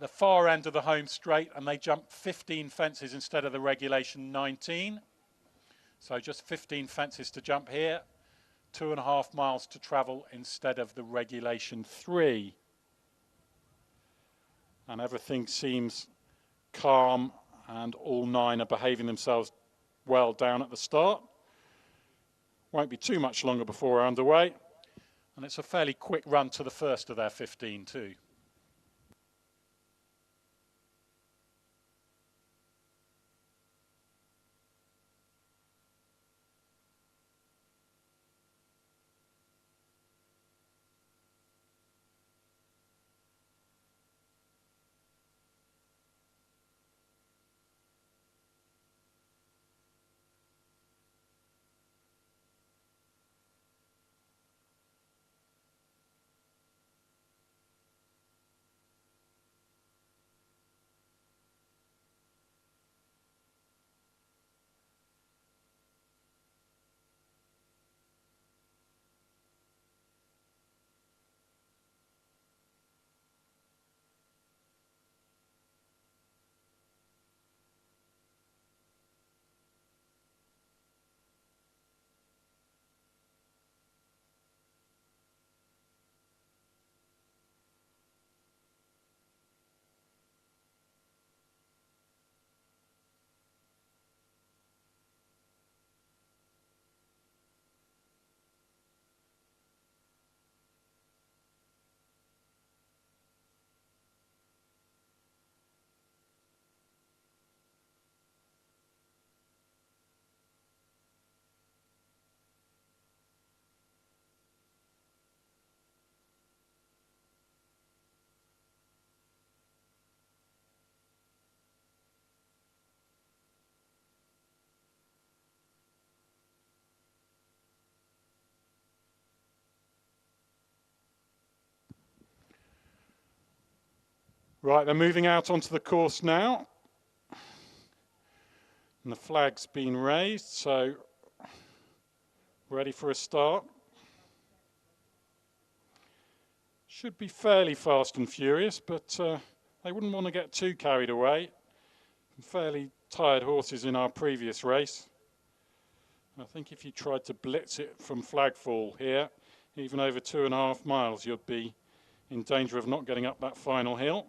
far end of the home straight, and they jump 15 fences instead of the regulation 19. So just 15 fences to jump here, 2.5 miles to travel instead of the regulation 3. And everything seems calm, and all 9 are behaving themselves well down at the start. Won't be too much longer before we're underway, and it's a fairly quick run to the first of their 15 too. Right, they're moving out onto the course now. And the flag's been raised, so ready for a start. Should be fairly fast and furious, but they wouldn't want to get too carried away. Fairly tired horses in our previous race. I think if you tried to blitz it from flagfall here, even over 2.5 miles, you'd be in danger of not getting up that final hill.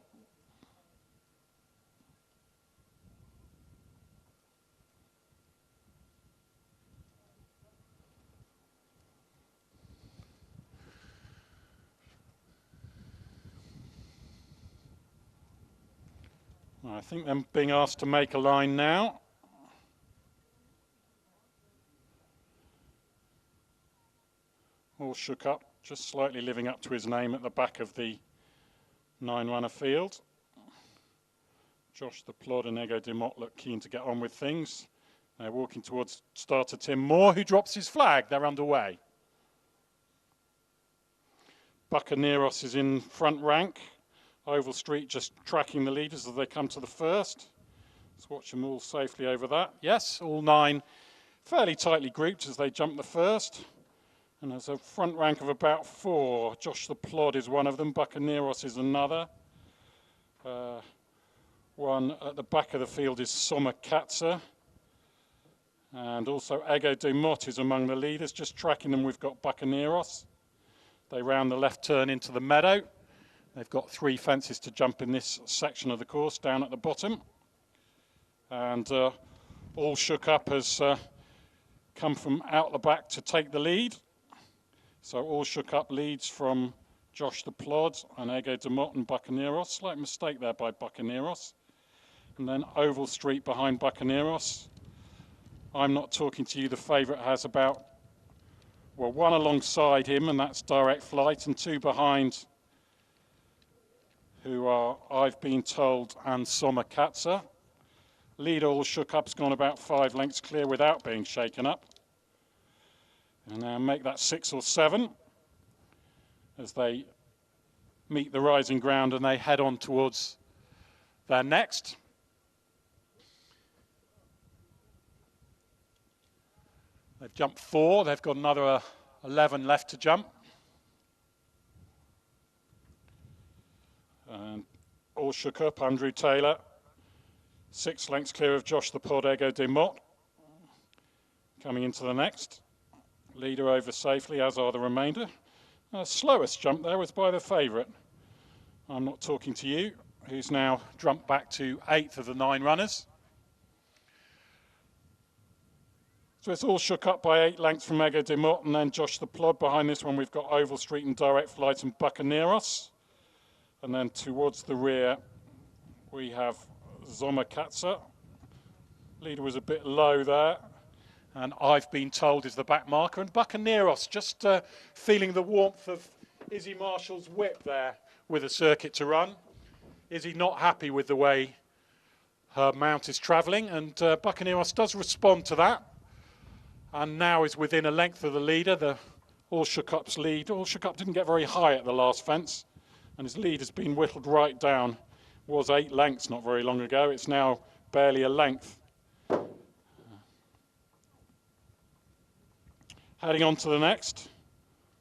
I think they're being asked to make a line now. All shook up, just slightly living up to his name at the back of the 9-runner field. Josh the Plod and Ego de Mott look keen to get on with things. They're walking towards starter Tim Moore, who drops his flag. They're underway. Buccaneros is in front rank. Oval Street just tracking the leaders as they come to the first. Let's watch them all safely over that. Yes, all 9 fairly tightly grouped as they jump the first. And there's a front rank of about 4. Josh the Plod is one of them. Buccaneros is another. One at the back of the field is Soma Katza. And also Ego de Mott is among the leaders. Just tracking them, we've got Buccaneros. They round the left turn into the meadow. They've got 3 fences to jump in this section of the course down at the bottom. And All Shook Up has come from out the back to take the lead. So All Shook Up leads from Josh the Plod and Ego de Mott and Buccaneros. Slight mistake there by Buccaneros. And then Oval Street behind Buccaneros. I'm Not Talking to You, the favourite, has about, well, 1 alongside him, and that's Direct Flight, and 2 behind, who are, I've been told, and Soma Katza. Lead All Shook Up's gone about 5 lengths clear without being shaken up. And now make that 6 or 7 as they meet the rising ground and they head on towards their next. They've jumped 4. They've got another 11 left to jump. And all shook up. Andrew Taylor, 6 lengths clear of Josh the Pod, Ego de Mott. Coming into the next. Leader over safely, as are the remainder. Slowest jump there was by the favourite. I'm Not Talking to You, who's now jumped back to 8th of the 9 runners. So it's all shook up by 8 lengths from Ego de Mott, and then Josh the Plod. Behind this one we've got Oval Street and Direct Flight and Buccaneros. And then towards the rear we have Zomakatsa. Leader was a bit low there, and I've Been Told is the back marker. And Buccaneros just feeling the warmth of Izzy Marshall's whip there with a circuit to run. Izzy not happy with the way her mount is travelling, and Buccaneros does respond to that. And now is within a length of the leader, the All Shook Up's lead. All Shook Up didn't get very high at the last fence, and his lead has been whittled right down. It was 8 lengths not very long ago. It's now barely a length. Heading on to the next.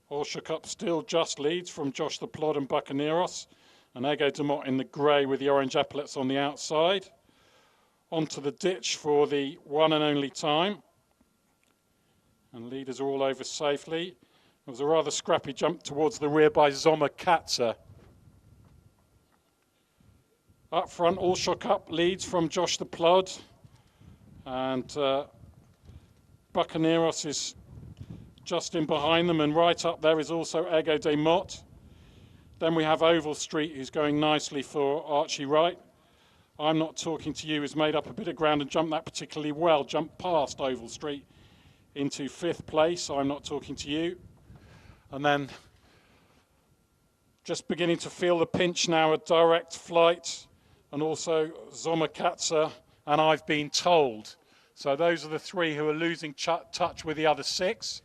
All Shook Up still just leads from Josh the Plod and Buccaneros, and Ego de Mott in the grey with the orange epaulets on the outside. Onto the ditch for the one and only time. And leaders are all over safely. There was a rather scrappy jump towards the rear by Zomakatsa. Up front, All Shook Up leads from Josh the Plod, and Buccaneros is just in behind them, and right up there is also Ego de Mott. Then we have Oval Street, who's going nicely for Archie Wright. I'm Not Talking to You has made up a bit of ground and jumped that particularly well, jumped past Oval Street into 5th place. I'm Not Talking to You. And then just beginning to feel the pinch now at Direct Flight, and also Zomakatsa and I've Been Told. So those are the 3 who are losing touch with the other 6.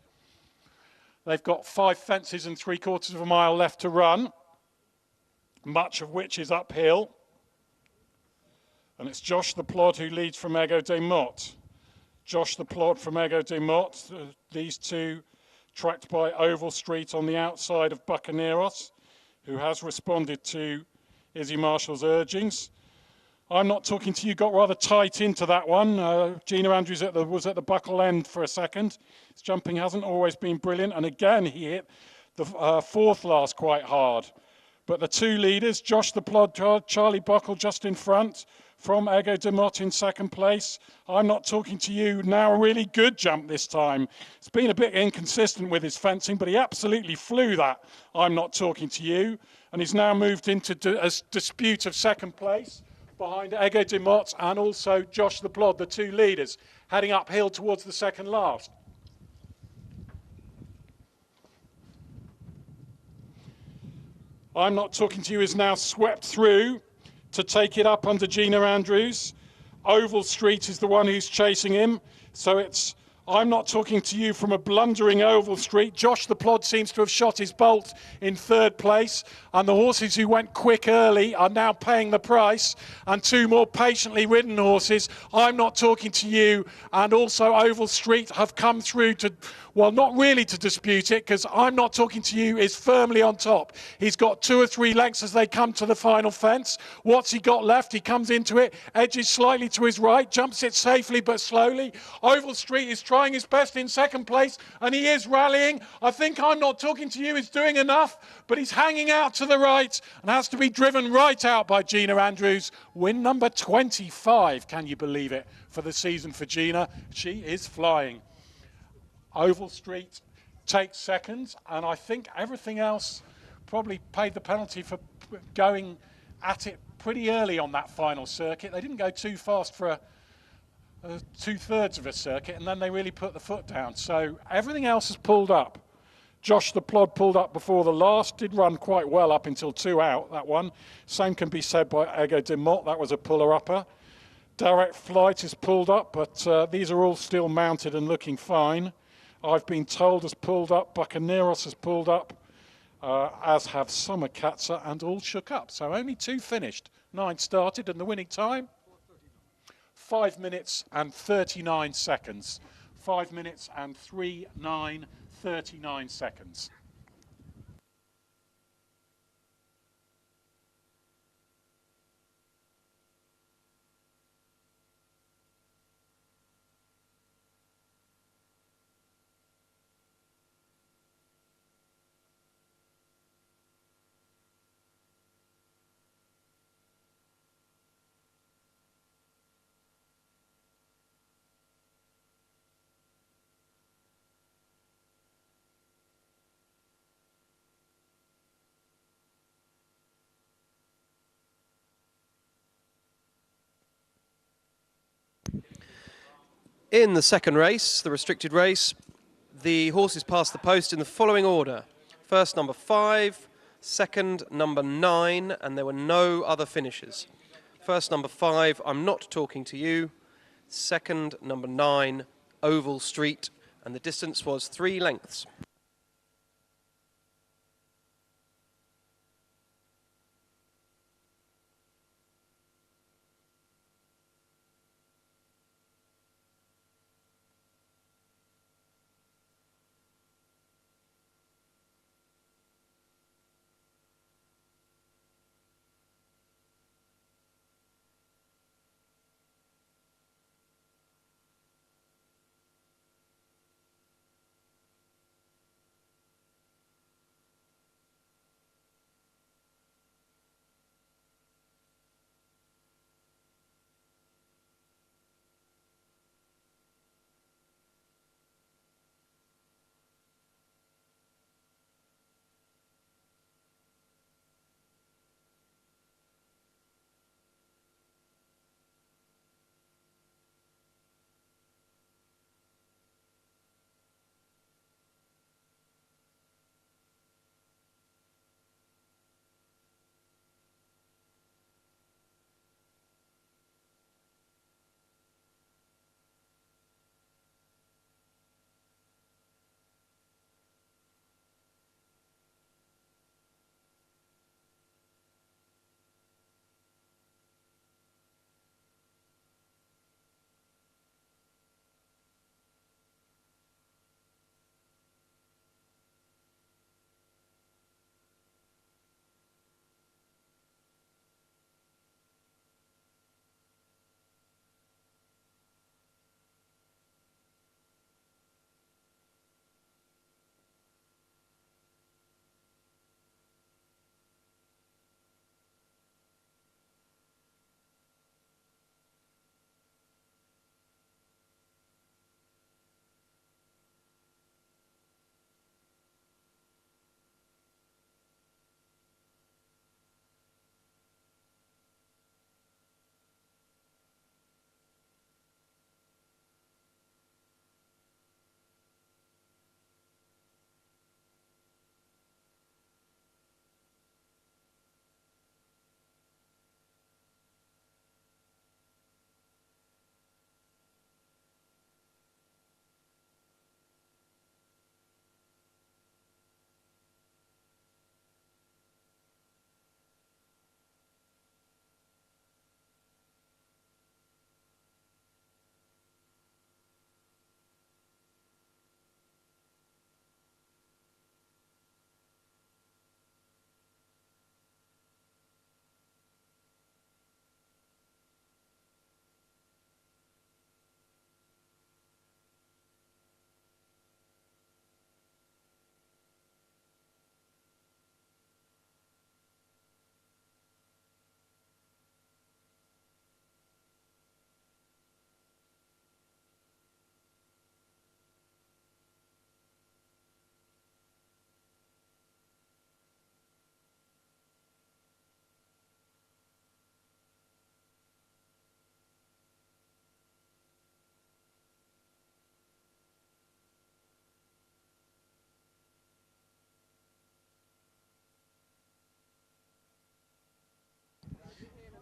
They've got 5 fences and 3/4 of a mile left to run, much of which is uphill. And it's Josh the Plod who leads from Ego de Mott. Josh the Plod from Ego de Mott. These 2 tracked by Oval Street on the outside of Buccaneros, who has responded to Izzy Marshall's urgings. I'm Not Talking to You got rather tight into that one. Gina Andrews was at the buckle end for a second. His jumping hasn't always been brilliant, and again he hit the 4th last quite hard. But the 2 leaders, Josh the Plod, Charlie Buckle just in front, from Ego de Mott in 2nd place. I'm Not Talking to You, now a really good jump this time. It's been a bit inconsistent with his fencing, but he absolutely flew that I'm Not Talking to You, and he's now moved into a dispute of 2nd place behind Ego de Mott and also Josh the Plod, the 2 leaders, heading uphill towards the 2nd last. I'm Not Talking to You is now swept through to take it up under Gina Andrews. Oval Street is the one who's chasing him. So it's I'm Not Talking to You from a blundering Oval Street. Josh the Plod seems to have shot his bolt in 3rd place. And the horses who went quick early are now paying the price. And 2 more patiently ridden horses, I'm Not Talking to You and also Oval Street, have come through to, well, not really to dispute it, because I'm Not Talking to You is firmly on top. He's got 2 or 3 lengths as they come to the final fence. What's he got left? He comes into it, edges slightly to his right, jumps it safely but slowly. Oval Street is trying his best in 2nd place, and he is rallying. I think I'm Not Talking to You is doing enough, but he's hanging out to the right and has to be driven right out by Gina Andrews. Win number 25, can you believe it, for the season for Gina. She is flying. Oval Street takes 2nd, and I think everything else probably paid the penalty for going at it pretty early on that final circuit. They didn't go too fast for 2/3 of a circuit, and then they really put the foot down. So everything else has pulled up. Josh the Plod pulled up before the last, did run quite well up until 2 out, that one. Same can be said by Ego de Mott, that was a puller-upper. Direct Flight is pulled up, but these are all still mounted and looking fine. I've Been Told has pulled up, Buccaneros has pulled up, as have Zomakatsa and All Shook Up. So only 2 finished, 9 started, and the winning time? 5 minutes and 39 seconds 5 minutes and 39 seconds. In the second race, the restricted race, the horses passed the post in the following order. First, number 5, second, number 9, and there were no other finishers. First, number 5, I'm Not Talking to You. Second, number 9, Oval Street, and the distance was 3 lengths.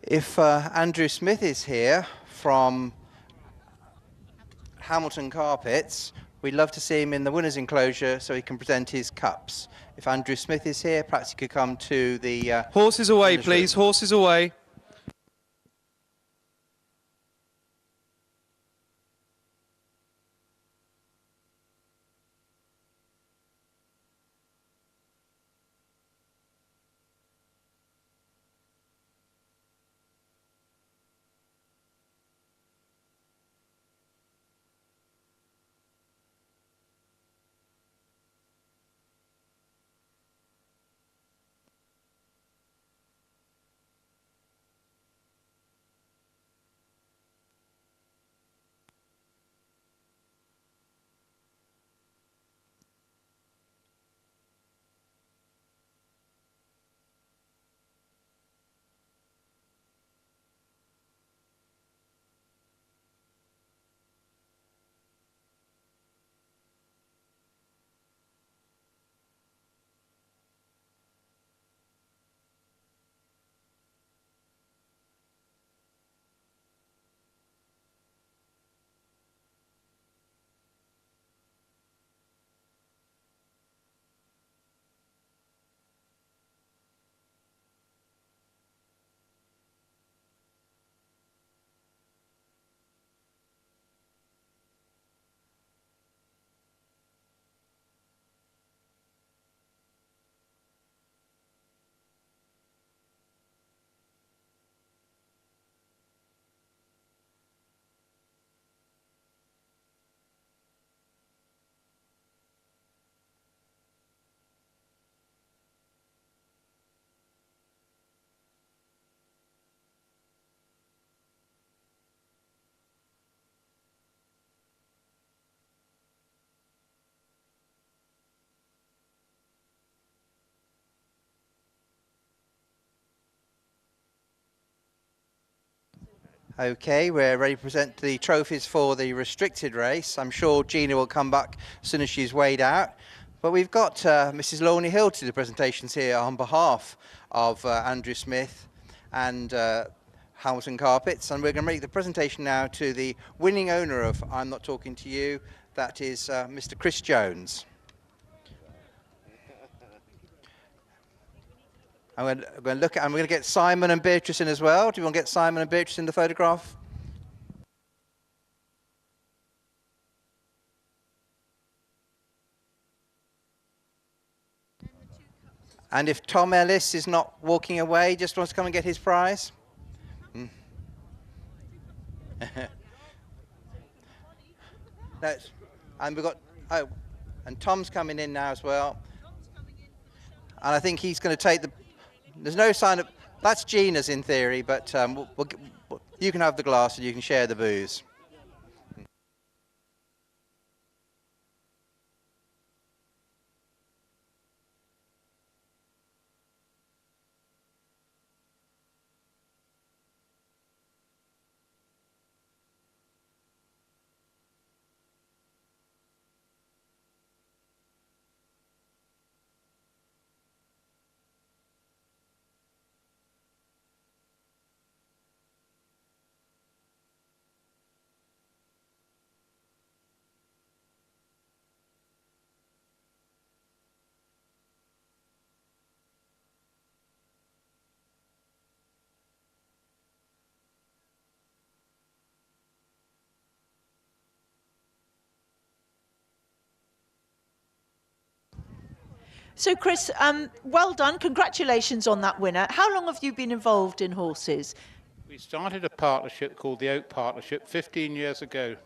If Andrew Smith is here from Hamilton Carpets, we'd love to see him in the winner's enclosure so he can present his cups. If Andrew Smith is here, perhaps he could come to the... Horses away, please. Room. Horses away. Okay, we're ready to present the trophies for the restricted race. I'm sure Gina will come back as soon as she's weighed out. But we've got Mrs. Lawney Hill to do the presentations here on behalf of Andrew Smith and Hamilton Carpets. And we're going to make the presentation now to the winning owner of I'm Not Talking to You. That is Mr. Chris Jones. I'm going to get Simon and Beatrice in as well. Do you want to get Simon and Beatrice in the photograph? And if Tom Ellis is not walking away, just wants to come and get his prize. And we've got, and Tom's coming in now as well. And I think he's going to take the, there's no sign of, that's Gina's in theory, but you can have the glass and you can share the booze. So Chris, well done, congratulations on that winner. How long have you been involved in horses? We started a partnership called the Oak Partnership 15 years ago,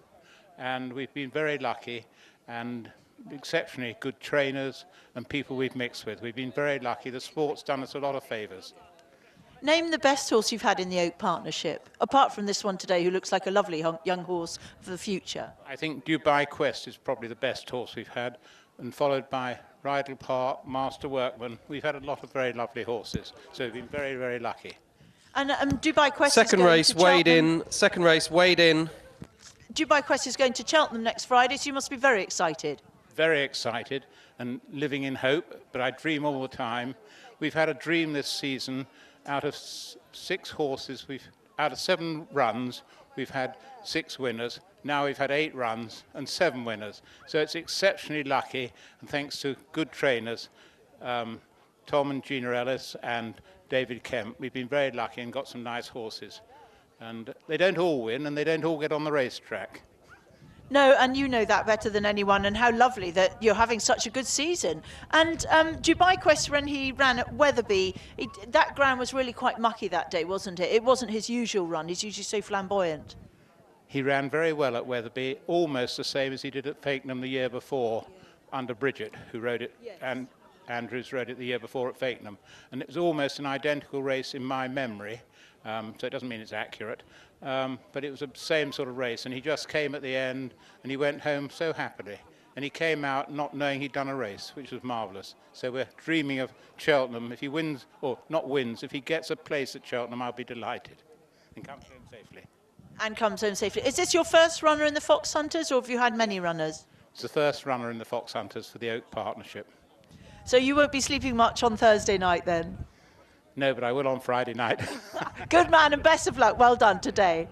and we've been very lucky and exceptionally good trainers and people we've mixed with. We've been very lucky. The sport's done us a lot of favours. Name the best horse you've had in the Oak Partnership, apart from this one today who looks like a lovely young horse for the future. I think Dubai Quest is probably the best horse we've had, and followed by Rydal Park, Master Workman. We've had a lot of very lovely horses, so we've been very, very lucky. And Dubai Quest Second is going race to weighed Cheltenham. in. Second race weighed in. Dubai Quest is going to Cheltenham next Friday, so you must be very excited. Very excited and living in hope, but I dream all the time. We've had a dream this season. Out of 6 horses, out of 7 runs, we've had 6 winners. Now we've had 8 runs and 7 winners. So it's exceptionally lucky, and thanks to good trainers, Tom and Gina Ellis and David Kemp, we've been very lucky and got some nice horses. And they don't all win, and they don't all get on the racetrack. No, and you know that better than anyone, and how lovely that you're having such a good season. And Dubai Quest, when he ran at Wetherby, that ground was really quite mucky that day, wasn't it? It wasn't his usual run. He's usually so flamboyant. He ran very well at Wetherby, almost the same as he did at Fakenham the year before, under Bridget, who rode it, yes. And Andrews rode it the year before at Fakenham. And it was almost an identical race in my memory, so it doesn't mean it's accurate. But it was the same sort of race, and he just came at the end, and he went home so happily. And he came out not knowing he'd done a race, which was marvellous. So we're dreaming of Cheltenham. If he wins, or not wins, if he gets a place at Cheltenham, I'll be delighted. And comes home safely. And comes home safely. Is this your first runner in the Fox Hunters, or have you had many runners? It's the first runner in the Fox Hunters for the Oak Partnership. So you won't be sleeping much on Thursday night then? No, but I will on Friday night. Good man, and best of luck. Well done today.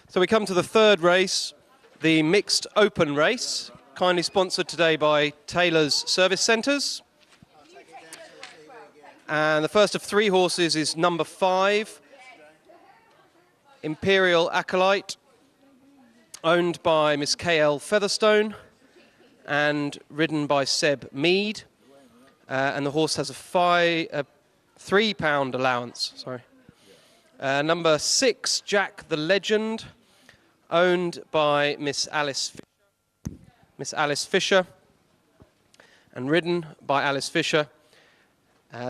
So we come to the third race, the mixed open race, kindly sponsored today by Taylor's Service Centres. And the first of three horses is number 5, Imperial Acolyte, owned by Miss K.L. Featherstone and ridden by Seb Mead. And the horse has a £3 allowance. Sorry. Number 6, Jack the Legend, owned by Miss Alice Fisher, and ridden by Alice Fisher.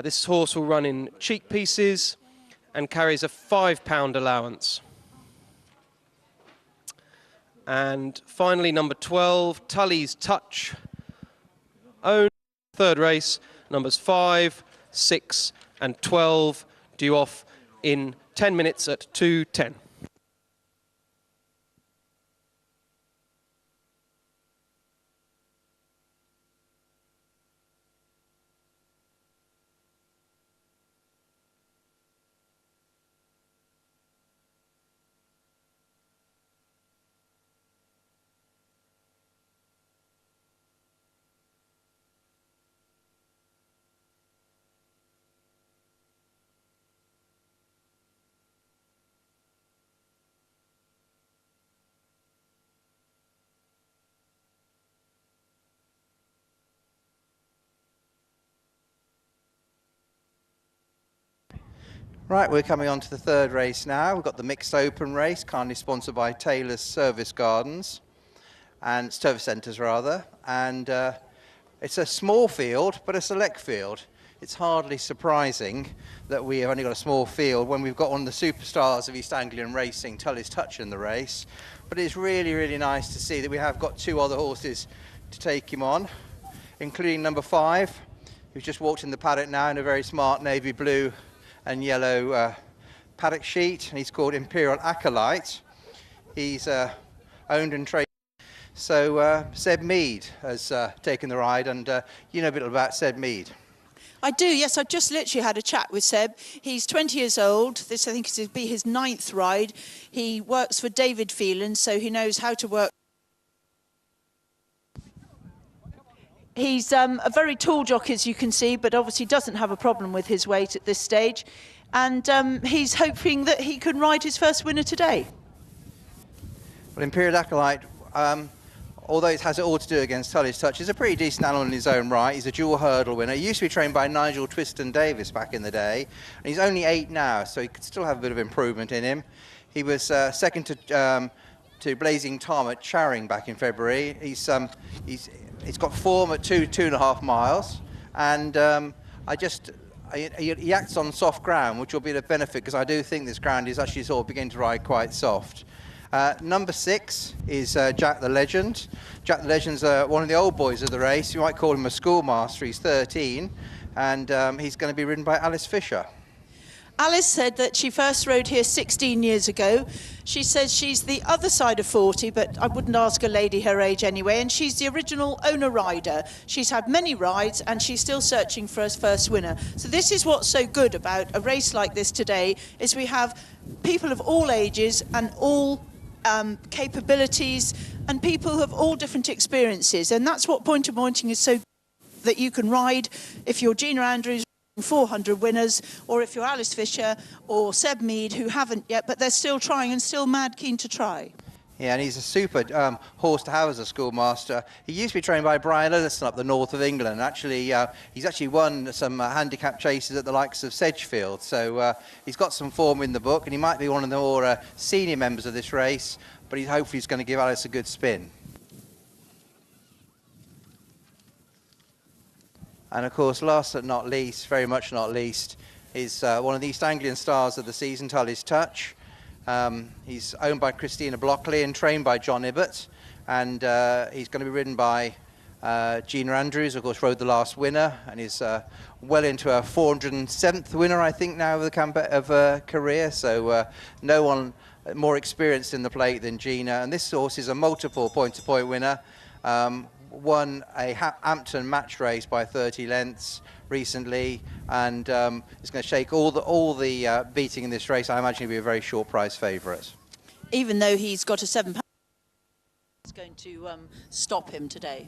This horse will run in cheek pieces and carries a £5 allowance. And finally, number 12, Tully's Touch, owned third race, numbers 5, 6 and 12, due off in 10 minutes at 2:10. Right, we're coming on to the third race now. We've got the mixed open race, kindly sponsored by Taylor's Service Gardens, and Service Centres rather. And it's a small field, but a select field. It's hardly surprising that we have only got a small field when we've got one of the superstars of East Anglian racing, Tully's Touch, in the race. But it's really, really nice to see that we have got 2 other horses to take him on, including number 5, who's just walked in the paddock now in a very smart navy blue and yellow paddock sheet, and he's called Imperial Acolyte. He's owned and traded. So Seb Mead has taken the ride, and you know a bit about Seb Mead. I do, yes. I just literally had a chat with Seb. He's 20 years old. This, I think, is to be his 9th ride. He works for David Phelan, so he knows how to work. He's a very tall jockey, as you can see, but obviously doesn't have a problem with his weight at this stage. And he's hoping that he can ride his first winner today. Well, Imperial Acolyte, although it has it all to do against Tully's Touch, is a pretty decent animal in his own right. He's a dual hurdle winner. He used to be trained by Nigel Twiston Davis back in the day. And he's only 8 now, so he could still have a bit of improvement in him. He was second to Blazing Tom at Charing back in February. He's got form at 2.5 miles, and he acts on soft ground, which will be a benefit because I do think this ground is actually sort of beginning to ride quite soft. Number 6 is Jack the Legend. Jack the Legend's one of the old boys of the race. You might call him a schoolmaster. He's 13, and he's going to be ridden by Alice Fisher. Alice said that she first rode here 16 years ago. She says she's the other side of 40, but I wouldn't ask a lady her age anyway, and she's the original owner rider. She's had many rides, and she's still searching for her first winner. So this is what's so good about a race like this today, is we have people of all ages and all capabilities, and people of all different experiences. And that's what Point of Pointing is so good, that you can ride if you're Gina Andrews, 400 winners, or if you're Alice Fisher or Seb Mead, who haven't yet, but they're still trying and still mad keen to try. Yeah, and he's a super horse to have as a schoolmaster. He used to be trained by Brian Ellison up the north of England. Actually, he's actually won some handicap chases at the likes of Sedgefield. So he's got some form in the book, and he might be one of the more senior members of this race, but hopefully he's going to give Alice a good spin. And of course, last but not least, very much not least, is one of the East Anglian stars of the season, Tully's Touch. He's owned by Christina Blockley and trained by John Ibbott. And he's going to be ridden by Gina Andrews, of course, rode the last winner, and is well into her 407th winner, I think, now of her career. So no one more experienced in the plate than Gina. And this horse is a multiple point-to-point winner. Won a Hampton match race by 30 lengths recently, and is going to shake all the beating in this race. I imagine he'll be a very short price favourite. even though he's got a £7, it's going to stop him today.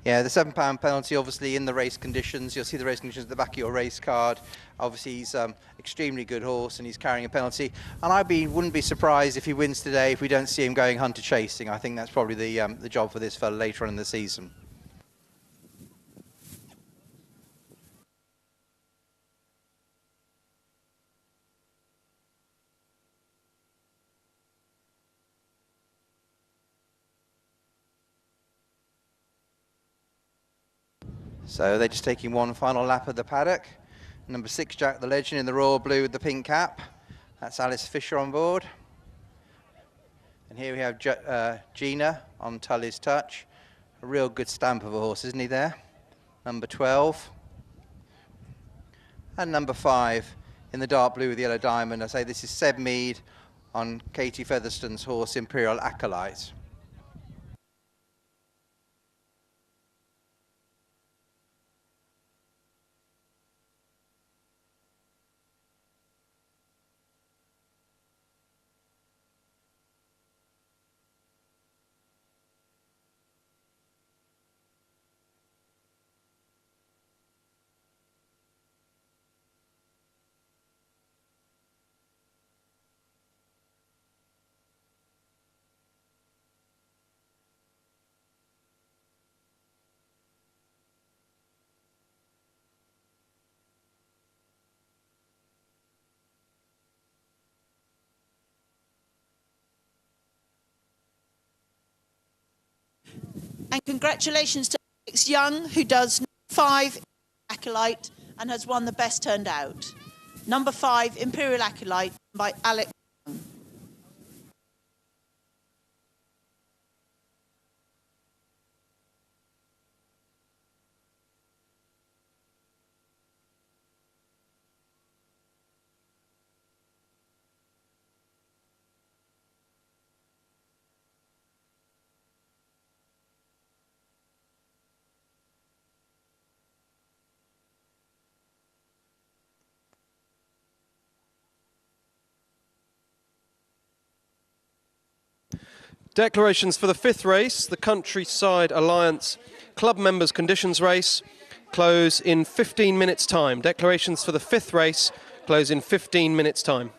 Yeah, the £7 penalty, obviously, in the race conditions. You'll see the race conditions at the back of your race card. Obviously, he's extremely good horse and he's carrying a penalty. And wouldn't be surprised if he wins today if we don't see him going hunter chasing. I think that's probably the job for this fella later on in the season. So they're just taking one final lap of the paddock. Number 6, Jack the Legend in the royal blue with the pink cap. That's Alice Fisher on board. And here we have Gina on Tully's Touch. A real good stamp of a horse, isn't he there? Number 12. And number 5 in the dark blue with the yellow diamond. I say this is Seb Mead on Katie Featherstone's horse, Imperial Acolyte. And congratulations to Alex Young, who does 5 Acolyte and has won the best turned out. Number 5, Imperial Acolyte by Alex Young. Declarations for the 5th race, the Countryside Alliance Club Members Conditions Race, close in 15 minutes' time. Declarations for the 5th race close in 15 minutes' time.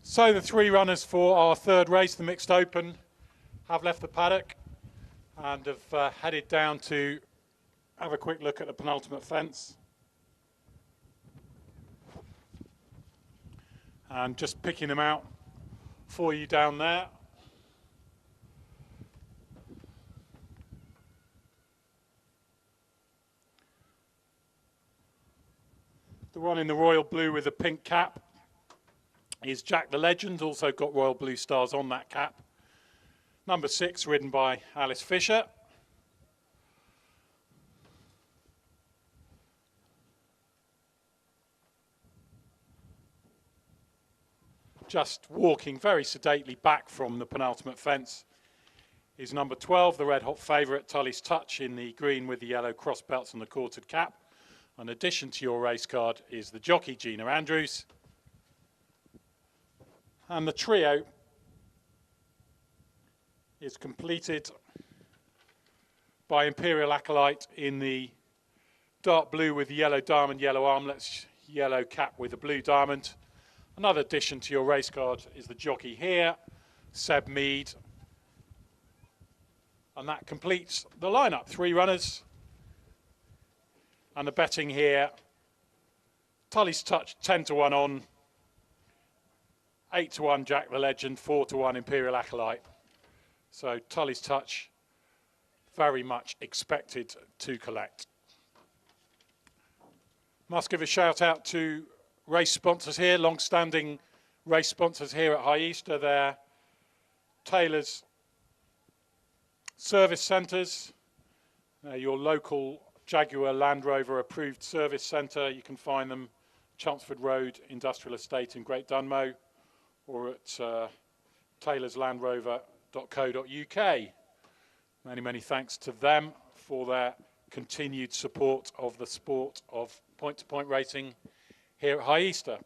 So the 3 runners for our 3rd race, the Mixed Open, have left the paddock and have headed down to have a quick look at the penultimate fence. And just picking them out for you down there. The one in the royal blue with the pink cap is Jack the Legend, also got royal blue stars on that cap. Number 6, ridden by Alice Fisher. Just walking very sedately back from the penultimate fence is number 12, the red hot favourite, Tully's Touch, in the green with the yellow cross belts and the quartered cap. In addition to your race card is the jockey Gina Andrews. And the trio is completed by Imperial Acolyte in the dark blue with the yellow diamond, yellow armlets, yellow cap with a blue diamond. Another addition to your race card is the jockey here, Seb Mead. And that completes the lineup. 3 runners. And the betting here, Tully's Touch 10-1 on. 8-1 Jack the Legend, 4-1 Imperial Acolyte. So Tully's Touch very much expected to collect. Must give a shout out to race sponsors here, long-standing race sponsors here at High Easter. They're Taylor's Service Centres, your local Jaguar Land Rover approved service centre. You can find them Chelmsford Road Industrial Estate in Great Dunmow, or at taylorslandrover.co.uk. Many, many thanks to them for their continued support of the sport of point-to-point racing here at High Easter.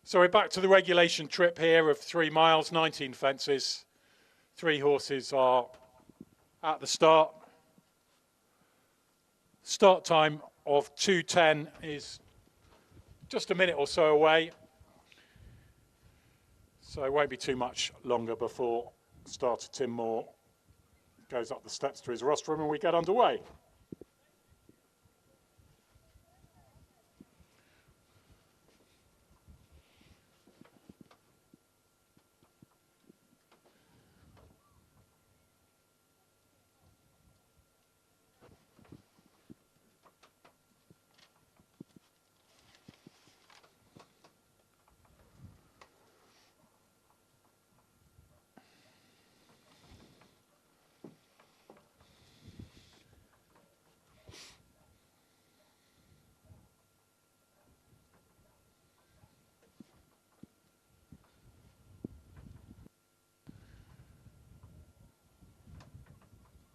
So we're back to the regulation trip here of 3 miles, 19 fences. 3 horses are at the start. Start time of 2:10 is just a minute or so away. So it won't be too much longer before starter Tim Moore goes up the steps to his rostrum and we get underway.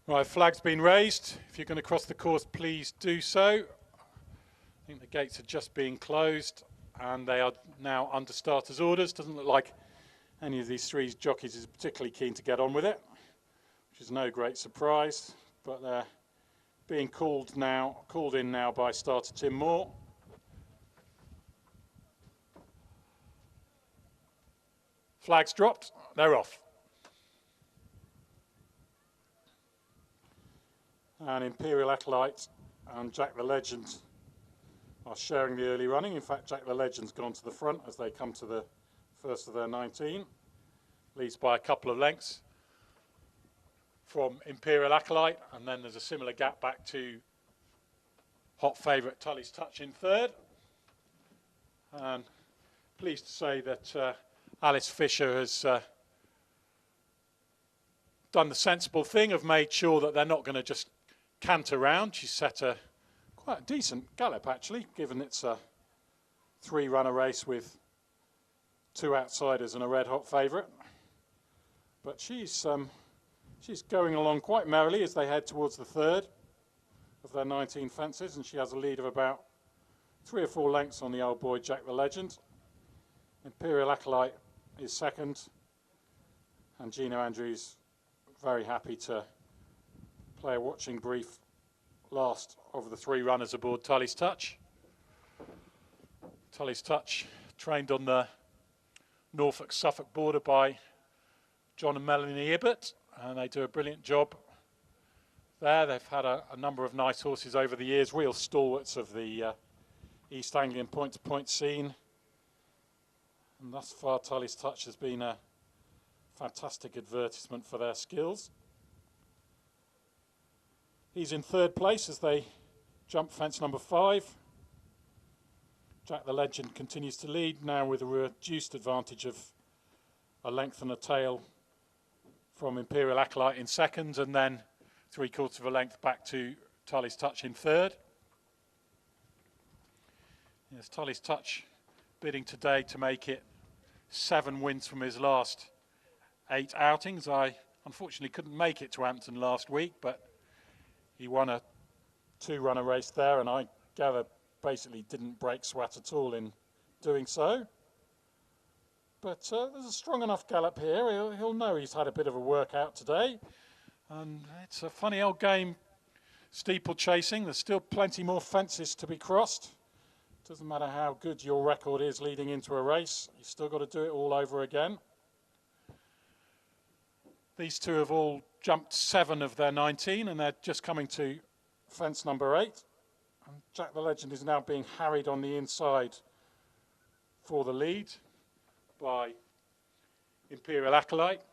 Right, flag's been raised. If you're going to cross the course, please do so. I think the gates are just being closed and they are now under starters' orders. Doesn't look like any of these 3 jockeys is particularly keen to get on with it, which is no great surprise, but they're being called in now by starter Tim Moore. Flag's dropped, they're off. And Imperial Acolyte and Jack the Legend are sharing the early running. In fact, Jack the Legend's gone to the front as they come to the first of their 19. Leads by a couple of lengths from Imperial Acolyte, and then there's a similar gap back to hot favourite Tully's Touch in third. And pleased to say that Alice Fisher has done the sensible thing, have made sure that they're not going to just cant around. She's set a quite a decent gallop actually, given it's a 3-runner race with 2 outsiders and a red hot favourite. But she's going along quite merrily as they head towards the third of their 19 fences, and she has a lead of about 3 or 4 lengths on the old boy Jack the Legend. Imperial Acolyte is second, and Gino Andrews very happy to play a watching brief last of the 3 runners aboard Tully's Touch. Tully's Touch trained on the Norfolk-Suffolk border by John and Melanie Ibbott, and they do a brilliant job there. They've had a number of nice horses over the years, real stalwarts of the East Anglian point-to-point scene. And thus far, Tully's Touch has been a fantastic advertisement for their skills. He's in third place as they jump fence number 5. Jack the Legend continues to lead, now with a reduced advantage of a length and a tail from Imperial Acolyte in second, and then 3/4 of a length back to Tully's Touch in third. Yes, Tully's Touch bidding today to make it 7 wins from his last 8 outings. I unfortunately couldn't make it to Hampton last week, but he won a 2-runner race there, and I gather basically didn't break sweat at all in doing so. But there's a strong enough gallop here. He'll know he's had a bit of a workout today. And it's a funny old game, steeplechasing. There's still plenty more fences to be crossed. Doesn't matter how good your record is leading into a race, you've still got to do it all over again. These 2 have all jumped 7 of their 19, and they're just coming to fence number 8. And Jack the Legend is now being harried on the inside for the lead by Imperial Acolyte,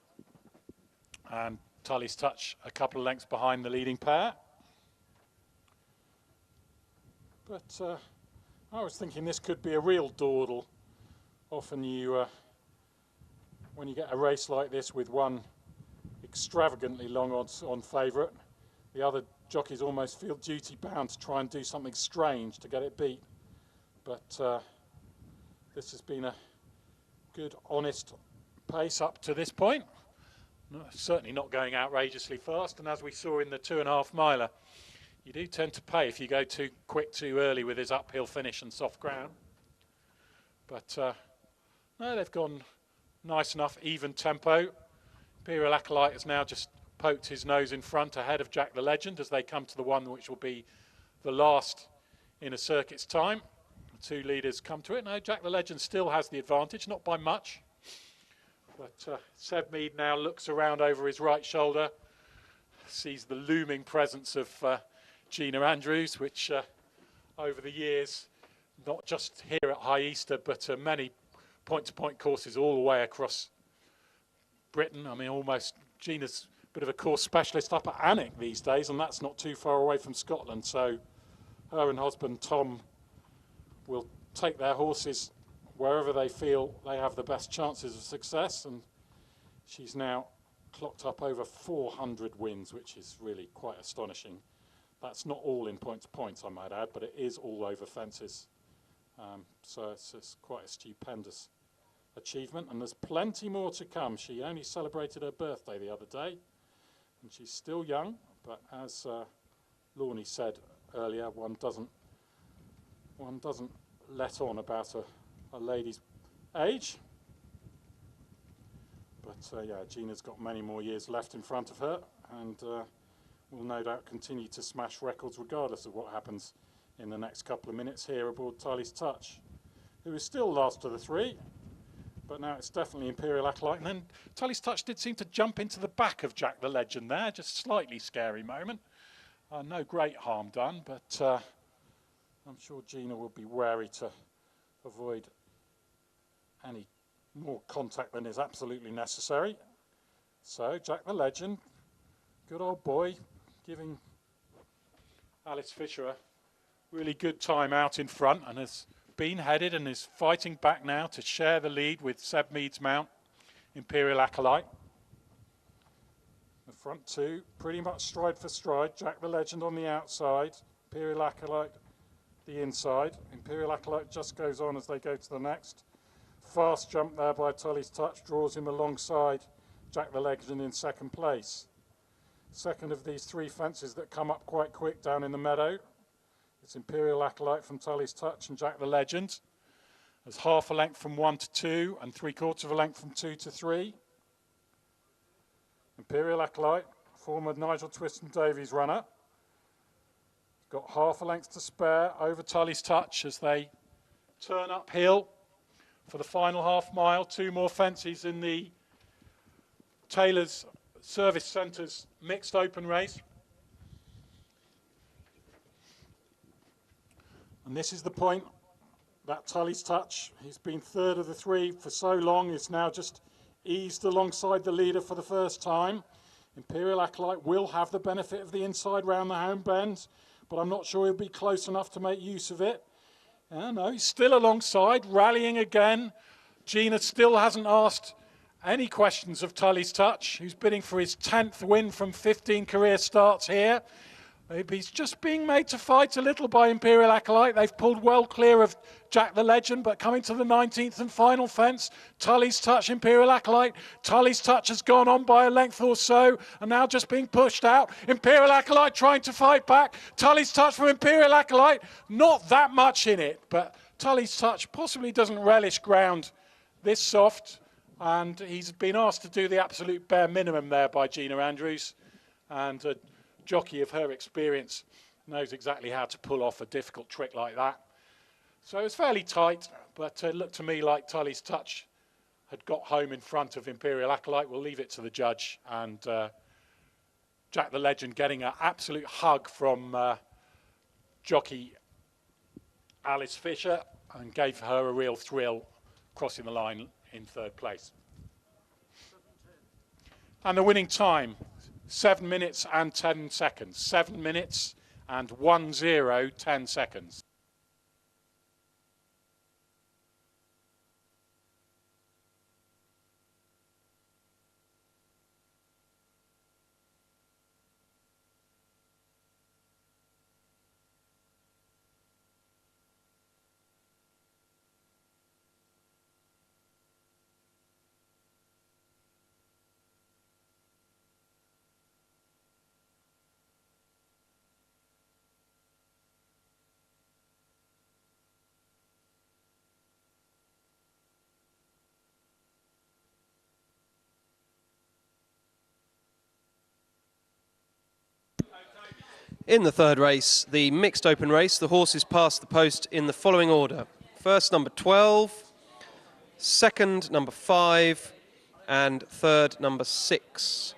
and Tully's Touch a couple of lengths behind the leading pair. But I was thinking this could be a real dawdle. Often when you get a race like this with one extravagantly long odds on favourite, the other jockeys almost feel duty bound to try and do something strange to get it beat. But this has been a good, honest pace up to this point. No, certainly not going outrageously fast, and as we saw in the 2.5 miler, you do tend to pay if you go too quick too early with his uphill finish and soft ground. But no, they've gone nice enough, even tempo. Imperial Acolyte has now just poked his nose in front ahead of Jack the Legend as they come to the one which will be the last in a circuit's time. The two leaders come to it. No, Jack the Legend still has the advantage, not by much. But Seb Mead now looks around over his right shoulder, sees the looming presence of Gina Andrews, which over the years, not just here at High Easter, but many point-to-point courses all the way across Britain. I mean, almost Gina's a bit of a course specialist up at Alnwick these days, and that's not too far away from Scotland. So her and husband Tom will take their horses wherever they feel they have the best chances of success, and she's now clocked up over 400 wins, which is really quite astonishing. That's not all in point-to-points, I might add, but it is all over fences. So it's quite a stupendous achievement, and there's plenty more to come. She only celebrated her birthday the other day, and she's still young, but as Lorne said earlier, one doesn't let on about a lady's age. But yeah, Gina's got many more years left in front of her, and will no doubt continue to smash records regardless of what happens in the next couple of minutes here aboard Tully's Touch, who is still last of the three, but now it's definitely Imperial Acolyte. And then Tully's Touch did seem to jump into the back of Jack the Legend there, just slightly scary moment. No great harm done, but I'm sure Gina will be wary to avoid any more contact than is absolutely necessary. So Jack the Legend, good old boy, giving Alice Fisher a really good time out in front, and has been headed and is fighting back now to share the lead with Seb Mead's mount, Imperial Acolyte. The front two pretty much stride for stride. Jack the Legend on the outside, Imperial Acolyte the inside. Imperial Acolyte just goes on as they go to the next. Fast jump there by Tully's Touch, draws him alongside Jack the Legend in second place. Second of these three fences that come up quite quick down in the meadow. It's Imperial Acolyte from Tully's Touch and Jack the Legend. There's half a length from 1 to 2 and 3/4 of a length from 2 to 3. Imperial Acolyte, former Nigel Twiston Davies runner. Got half a length to spare over Tully's Touch as they turn uphill for the final half mile. Two more fences in the Taylor's Service Centre's mixed open race. And this is the point that Tully's Touch, he's been third of the three for so long, is now just eased alongside the leader for the first time. Imperial Acolyte will have the benefit of the inside round the home bend, but I'm not sure he'll be close enough to make use of it. No, he's still alongside, rallying again. Gina still hasn't asked any questions of Tully's Touch, who's bidding for his 10th win from 15 career starts here. Maybe he's just being made to fight a little by Imperial Acolyte. They've pulled well clear of Jack the Legend, but coming to the 19th and final fence, Tully's Touch, Imperial Acolyte. Tully's Touch has gone on by a length or so, and now just being pushed out. Imperial Acolyte trying to fight back. Tully's Touch from Imperial Acolyte. Not that much in it, but Tully's Touch possibly doesn't relish ground this soft, and he's been asked to do the absolute bare minimum there by Gina Andrews, and a jockey of her experience knows exactly how to pull off a difficult trick like that. So it was fairly tight, but it looked to me like Tully's Touch had got home in front of Imperial Acolyte. We'll leave it to the judge, and Jack the Legend getting an absolute hug from jockey Alice Fisher, and gave her a real thrill crossing the line in third place. And the winning time, 7 minutes and 10 seconds. 7 minutes and 10 seconds. In the third race, the mixed open race, the horses passed the post in the following order. First, number 12, second, number 5, and third, number 6.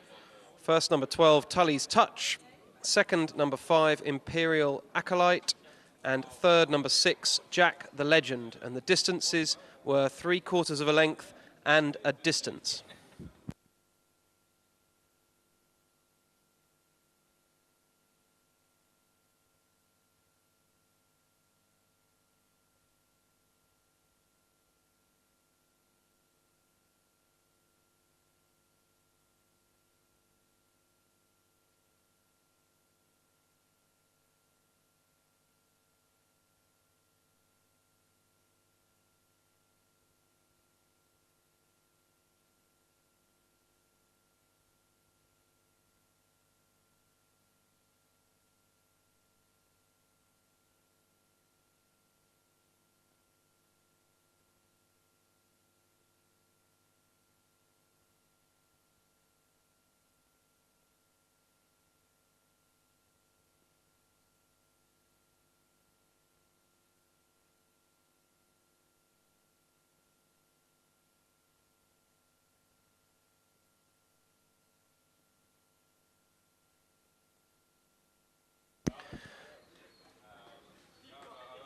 First, number 12, Tully's Touch. Second, number 5, Imperial Acolyte. And third, number 6, Jack the Legend. And the distances were 3/4 of a length and a distance.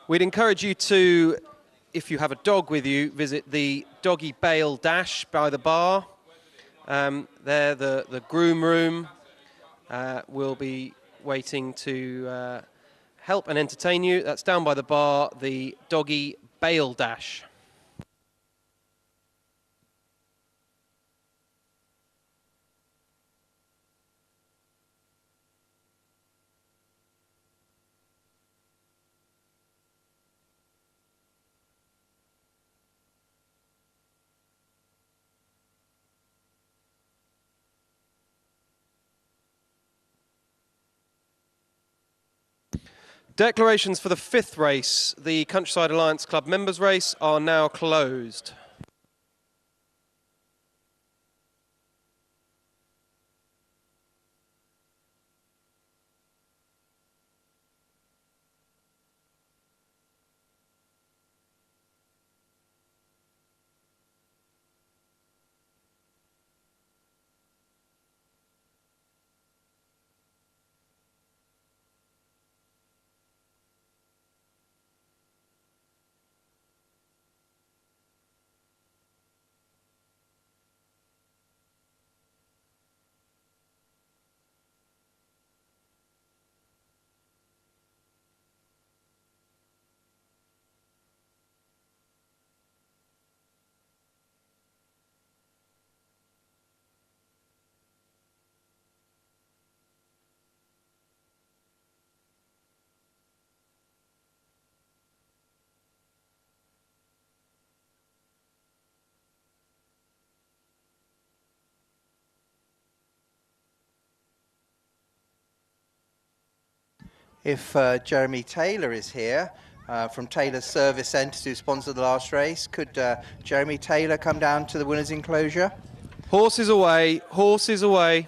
We'd encourage you to, if you have a dog with you, visit the doggy bail dash by the bar. There, the groom room will be waiting to help and entertain you. That's down by the bar, the doggy bail dash. Declarations for the fifth race, the Countryside Alliance Club members race, are now closed. If Jeremy Taylor is here from Taylor's Service Centre to sponsor the last race, could Jeremy Taylor come down to the winner's enclosure? Horses away, horses away.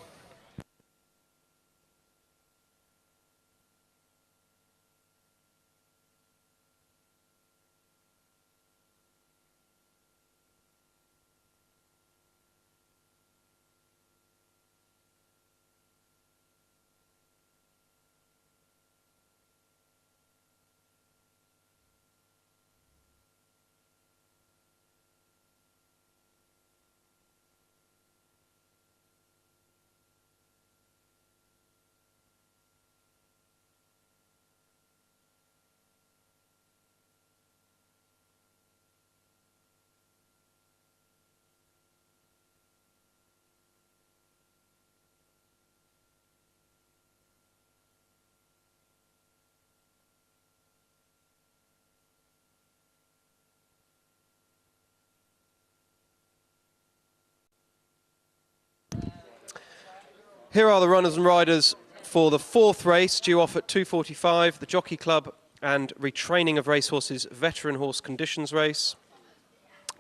Here are the runners and riders for the fourth race, due off at 2:45, the Jockey Club and Retraining of Racehorses Veteran Horse Conditions Race.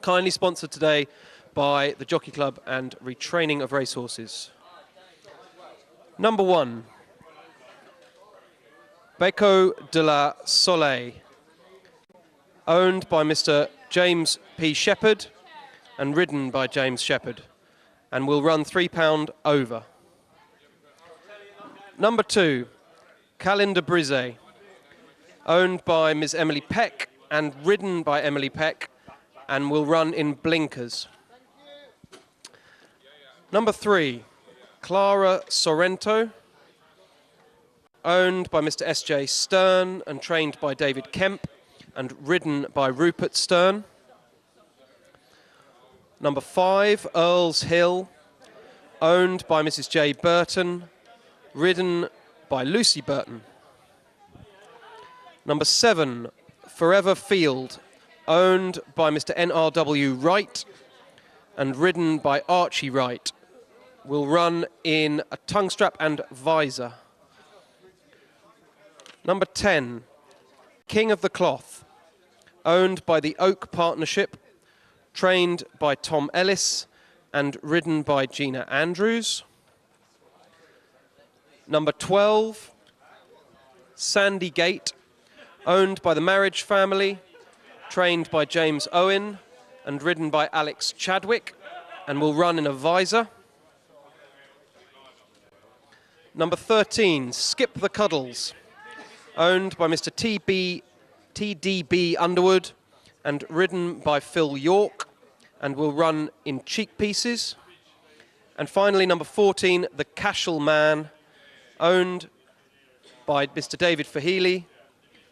Kindly sponsored today by the Jockey Club and Retraining of Racehorses. Number 1, Beco de la Soleil, owned by Mr. James P. Shepherd and ridden by James Shepherd, and will run £3 over. Number 2, Calendar Brise, owned by Ms. Emily Peck and ridden by Emily Peck, and will run in blinkers. Number 3, Clara Sorrento, owned by Mr. S.J. Stern and trained by David Kemp and ridden by Rupert Stern. Number 5, Earl's Hill, owned by Mrs. J. Burton, ridden by Lucy Burton. Number 7, Forever Field, owned by Mr. N.R.W. Wright and ridden by Archie Wright, will run in a tongue strap and visor. Number 10, King of the Cloth, owned by the Oak Partnership, trained by Tom Ellis and ridden by Gina Andrews. Number 12, Sandy Gate, owned by the Marriage Family, trained by James Owen and ridden by Alex Chadwick, and will run in a visor. Number 13, Skip the Cuddles, owned by Mr. T.D.B. Underwood and ridden by Phil York, and will run in cheek pieces. And finally, number 14, The Cashel Man, owned by Mr. David Fahili,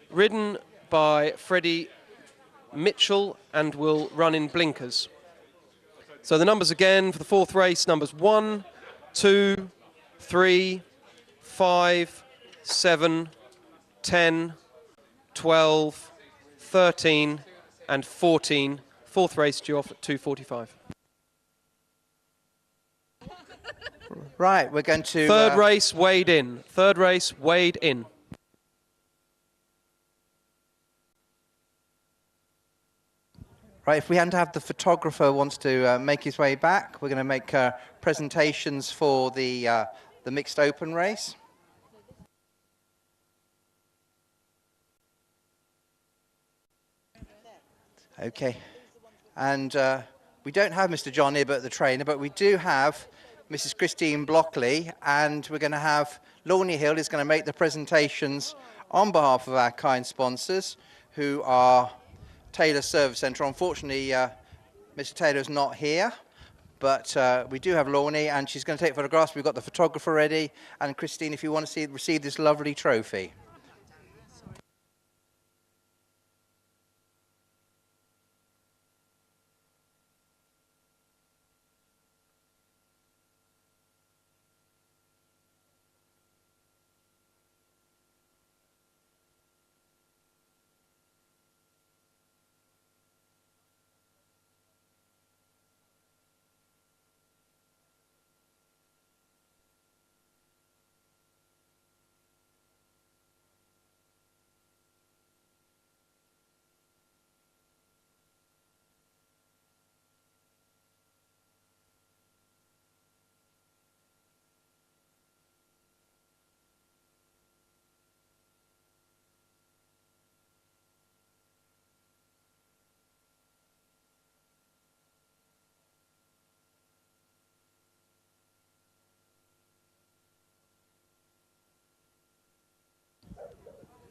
ridden by Freddie Mitchell, and will run in blinkers. So the numbers again for the fourth race, numbers 1, 2, 3, 5, 7, 10, 12, 13, and 14. Fourth race due off at 2:45. Right, we're going to... Third race, weighed in. Third race, weighed in. Right, if we hadn't have the photographer wants to make his way back, we're going to make presentations for the mixed open race. Okay, and we don't have Mr. John Ibbott, the trainer, but we do have Mrs. Christine Blockley, and we're going to have Lawney Hill is going to make the presentations on behalf of our kind sponsors, who are Taylor Service Centre. Unfortunately, Mr. Taylor's not here, but we do have Lawney, and she's going to take photographs. We've got the photographer ready, and Christine, if you want to receive this lovely trophy.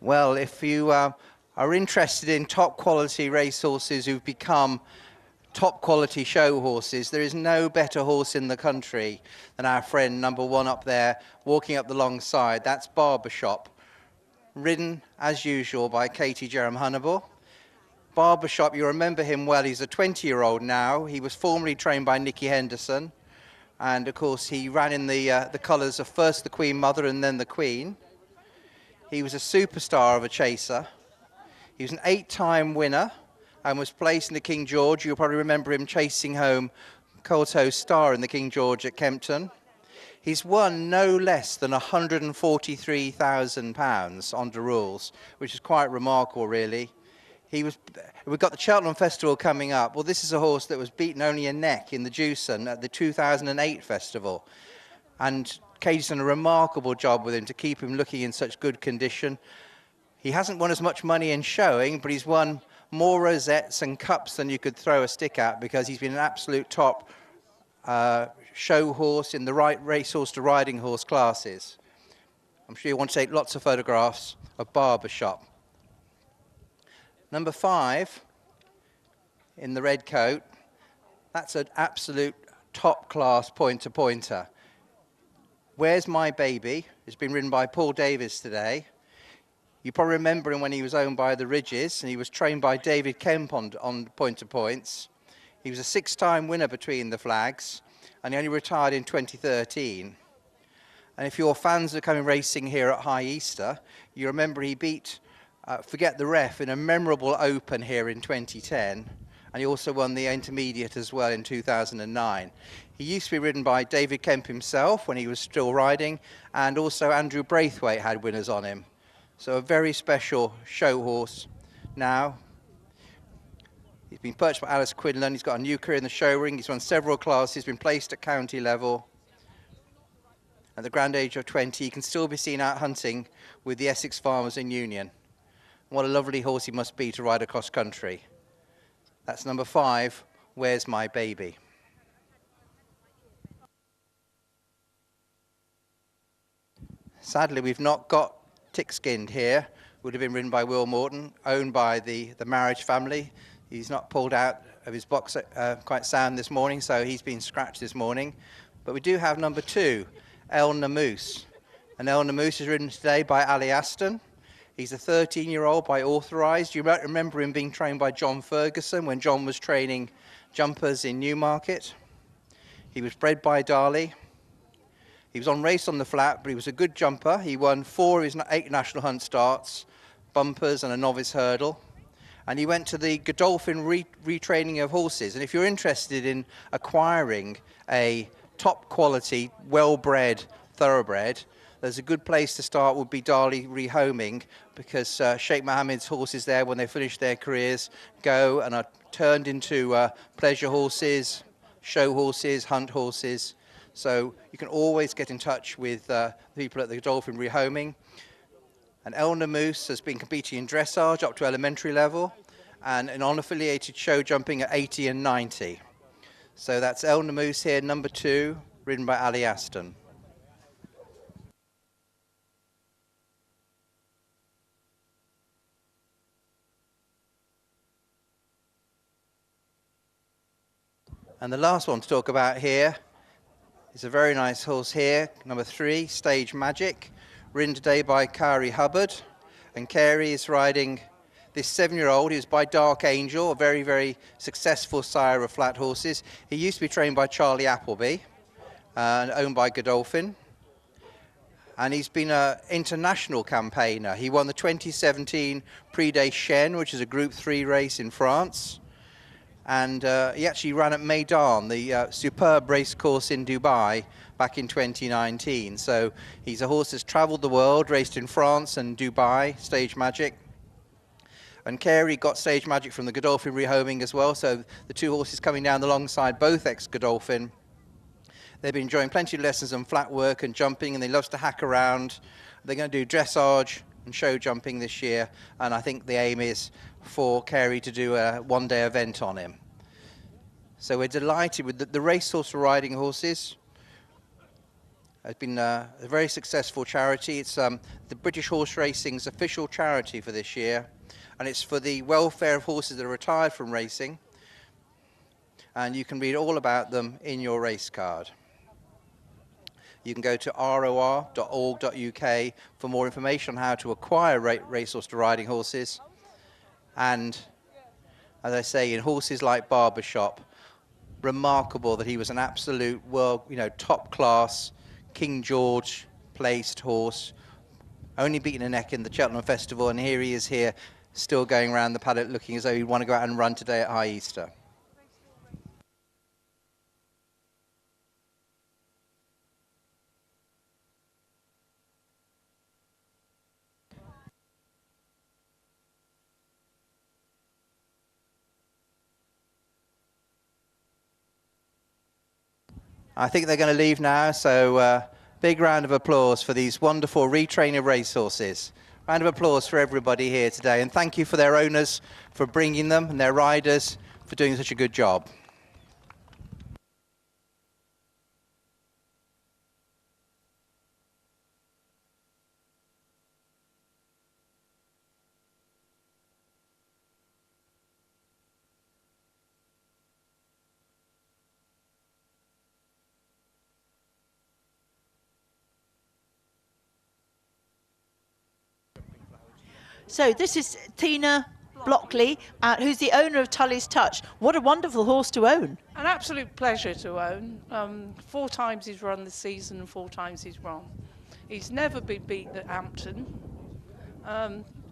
Well, if you are interested in top quality racehorses who've become top quality show horses, there is no better horse in the country than our friend number 1 up there, walking up the long side. That's Barbershop, ridden as usual by Katie Jerram-Hunnable. Barbershop, you remember him well. He's a 20-year-old now. He was formerly trained by Nicky Henderson, and of course he ran in the colours of first the Queen Mother and then the Queen. He was a superstar of a chaser. He was an 8-time winner and was placed in the King George. You'll probably remember him chasing home Colto's Star in the King George at Kempton. He's won no less than £143,000 under rules, which is quite remarkable, really. We've got the Cheltenham Festival coming up. Well, this is a horse that was beaten only a neck in the Jewson at the 2008 festival. And Katie's done a remarkable job with him to keep him looking in such good condition. He hasn't won as much money in showing, but he's won more rosettes and cups than you could throw a stick at, because he's been an absolute top show horse in the right racehorse to riding horse classes. I'm sure you want to take lots of photographs of Barbershop. Number 5 in the red coat, that's an absolute top-class pointer. Where's My Baby? It's been ridden by Paul Davies today. You probably remember him when he was owned by the Ridges, and he was trained by David Kemp on pointer points. He was a 6-time winner between the flags, and he only retired in 2013. And if you're fans of coming racing here at High Easter, you remember he beat Forget the Ref in a memorable Open here in 2010. And he also won the Intermediate as well in 2009. He used to be ridden by David Kemp himself when he was still riding, and also Andrew Braithwaite had winners on him. So a very special show horse now. He's been purchased by Alice Quinlan. He's got a new career in the show ring. He's won several classes, been placed at county level. At the grand age of 20, he can still be seen out hunting with the Essex Farmers in Union. What a lovely horse he must be to ride across country. That's number 5, Where's My Baby? Sadly, we've not got Tick-Skinned here. Would have been ridden by Will Morton, owned by the marriage family. He's not pulled out of his box quite sound this morning, so he's been scratched this morning. But we do have number 2, El Namoose. And El Namoose is ridden today by Ali Aston. He's a 13-year-old by Authorised. You might remember him being trained by John Ferguson when John was training jumpers in Newmarket. He was bred by Darley. He was on race on the flat, but he was a good jumper. He won 4 of his 8 national hunt starts, bumpers and a novice hurdle. And he went to the Godolphin retraining of horses. And if you're interested in acquiring a top quality, well-bred thoroughbred, there's a good place to start would be Darley Rehoming, because Sheikh Mohammed's horses there, when they finish their careers, go and are turned into pleasure horses, show horses, hunt horses. So you can always get in touch with the people at the Godolphin Rehoming. And El Namoose has been competing in dressage up to elementary level, and in unaffiliated show jumping at 80 and 90. So that's El Namoose here, number 2, ridden by Ali Aston. And the last one to talk about here is a very nice horse here, number 3, Stage Magic, ridden today by Kari Hubbard. And Kari is riding this 7-year-old who's by Dark Angel, a very, very successful sire of flat horses. He used to be trained by Charlie Appleby and owned by Godolphin. And he's been an international campaigner. He won the 2017 Prix des Chênes, which is a Group 3 race in France. And he actually ran at Meydan, the superb race course in Dubai, back in 2019. So he's a horse that's travelled the world, raced in France and Dubai, Stage Magic. And Carey got Stage Magic from the Godolphin Rehoming as well, so the 2 horses coming down alongside, both ex-Godolphin. They've been enjoying plenty of lessons on flat work and jumping, and they love to hack around. They're going to do dressage and show jumping this year, and I think the aim is for Carey to do a one-day event on him. So we're delighted with the racehorse for riding horses. It's been a very successful charity. It's the British Horse Racing's official charity for this year, and it's for the welfare of horses that are retired from racing. And you can read all about them in your race card. You can go to ror.org.uk for more information on how to acquire racehorse to riding horses. And as I say, in horses like Barbershop, remarkable that he was an absolute world, top class, King George placed horse, only beaten a neck in the Cheltenham Festival, and here he is here, still going around the paddock looking as though he'd want to go out and run today at High Easter. I think they're going to leave now, so big round of applause for these wonderful retrainer racehorses Round of applause for everybody here today, and thank you for their owners for bringing them and their riders for doing such a good job. So this is Tina Blockley, who's the owner of Tully's Touch. What a wonderful horse to own. An absolute pleasure to own. 4 times he's run this season and 4 times he's run. He's never been beaten at Hampton.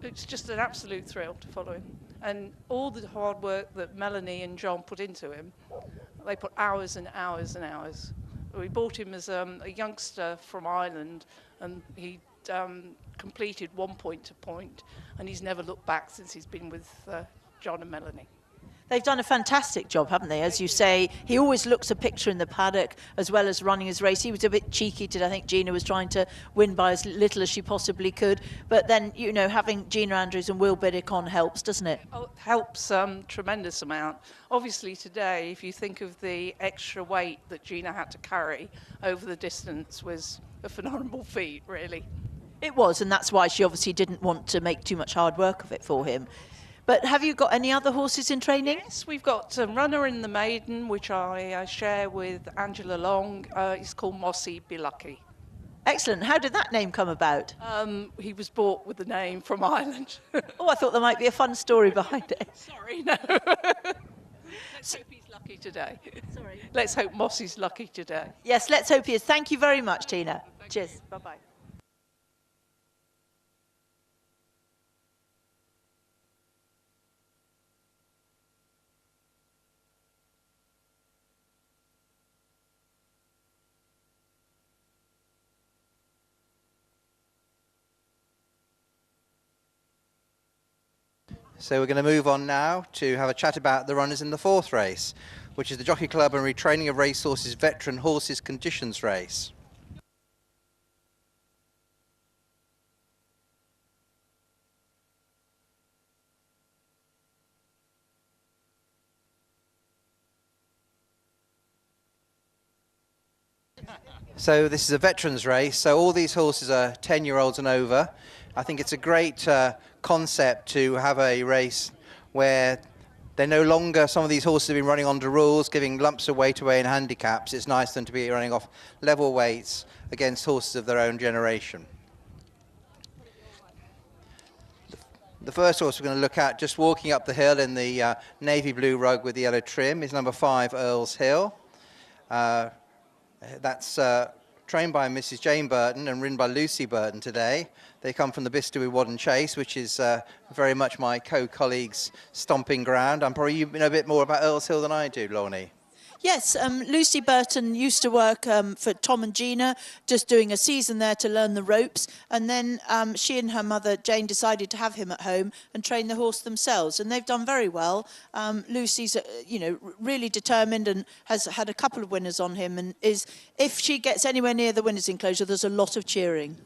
It's just an absolute thrill to follow him. And all the hard work that Melanie and John put into him, they put hours and hours and hours. We bought him as a youngster from Ireland, and he completed 1 point to point, and he's never looked back since he's been with John and Melanie. They've done a fantastic job, haven't they? As you say, he always looks a picture in the paddock as well as running his race. He was a bit cheeky today. I think Gina was trying to win by as little as she possibly could. But then, you know, having Gina Andrews and Will Biddick on helps, doesn't it? Oh, it helps tremendous amount. Obviously today, if you think of the extra weight that Gina had to carry over the distance, was a phenomenal feat, really. It was, and that's why she obviously didn't want to make too much hard work of it for him. But have you got any other horses in training? Yes, we've got Runner in the Maiden, which I share with Angela Long. He's called Mossy Be Lucky. Excellent. How did that name come about? He was bought with the name from Ireland. Oh, I thought there might be a fun story behind it. Sorry, no. Let's hope he's lucky today. Sorry. Let's hope Mossy's lucky today. Yes, let's hope he is. Thank you very much, Tina. Cheers. Bye-bye. So we're going to move on now to have a chat about the runners in the 4th race, which is the Jockey Club and Retraining of Racehorses Veteran Horses Conditions Race. So this is a veterans race, so all these horses are 10-year-olds and over. I think it's a great concept to have a race where they're no longer, some of these horses have been running under rules, giving lumps of weight away in handicaps. It's nice for them to be running off level weights against horses of their own generation. The first horse we're going to look at, just walking up the hill in the navy blue rug with the yellow trim, is number 5, Earl's Hill. That's trained by Mrs. Jane Burton and ridden by Lucy Burton today. They come from the Bicester Wadden Chase, which is very much my co-colleague's stomping ground. I'm probably, you know a bit more about Earl's Hill than I do, Lorne. Yes, Lucy Burton used to work for Tom and Gina, just doing a season there to learn the ropes. And then she and her mother, Jane, decided to have him at home and train the horse themselves. And they've done very well. Lucy's, really determined and has had a couple of winners on him. And if she gets anywhere near the winners' enclosure, there's a lot of cheering.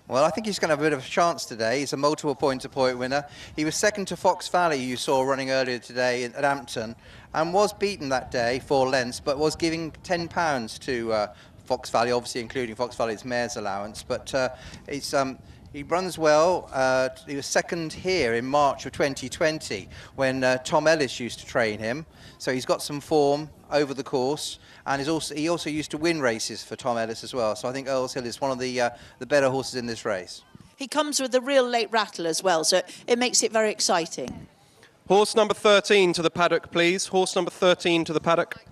Well, I think he's going to have a bit of a chance today. He's a multiple point-to-point winner. He was second to Fox Valley, you saw running earlier today at Hampton, and was beaten that day 4 lengths, but was giving £10 to Fox Valley, obviously including Fox Valley's mare's allowance. But he runs well. He was second here in March of 2020 when Tom Ellis used to train him. So he's got some form over the course, and he also used to win races for Tom Ellis as well. So I think Earl's Hill is one of the better horses in this race. He comes with a real late rattle as well, so it makes it very exciting. Horse number 13 to the paddock, please. Horse number 13 to the paddock.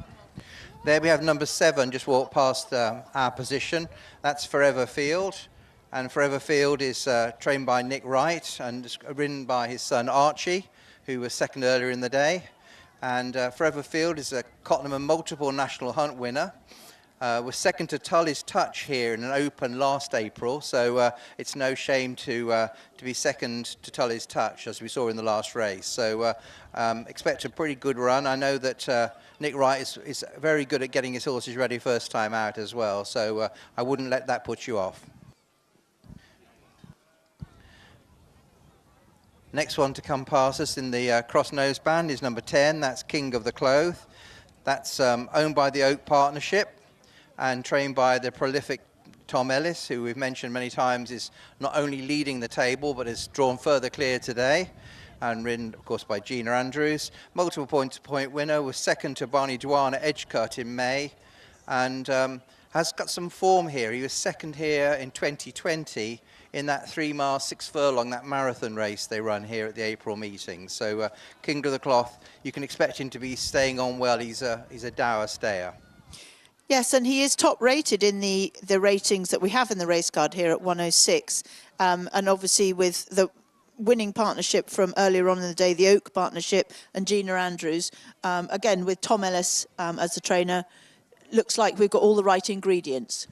There we have number 7, just walked past our position. That's Forever Field. And Forever Field is trained by Nick Wright and ridden by his son Archie, who was second earlier in the day. And Forever Field is a Cheltenham and multiple national hunt winner. Was second to Tully's Touch here in an open last April, so it's no shame to be second to Tully's Touch, as we saw in the last race. So expect a pretty good run. I know that Nick Wright is very good at getting his horses ready first time out as well, so I wouldn't let that put you off. Next one to come past us in the cross nose band is number 10. That's King of the Cloth. That's owned by the Oak Partnership and trained by the prolific Tom Ellis, who we've mentioned many times is not only leading the table but has drawn further clear today, and ridden of course by Gina Andrews. Multiple point-to-point winner, was second to Barney Dwan at Edgecut in May, and has got some form here. He was second here in 2020 in that 3 mile 6 furlong, that marathon race they run here at the April meeting. So King of the Cloth, you can expect him to be staying on well. He's a dour stayer. Yes, and he is top rated in the ratings that we have in the race card here at 106. And obviously with the winning partnership from earlier on in the day, the Oak Partnership and Gina Andrews, again with Tom Ellis as the trainer, looks like we've got all the right ingredients.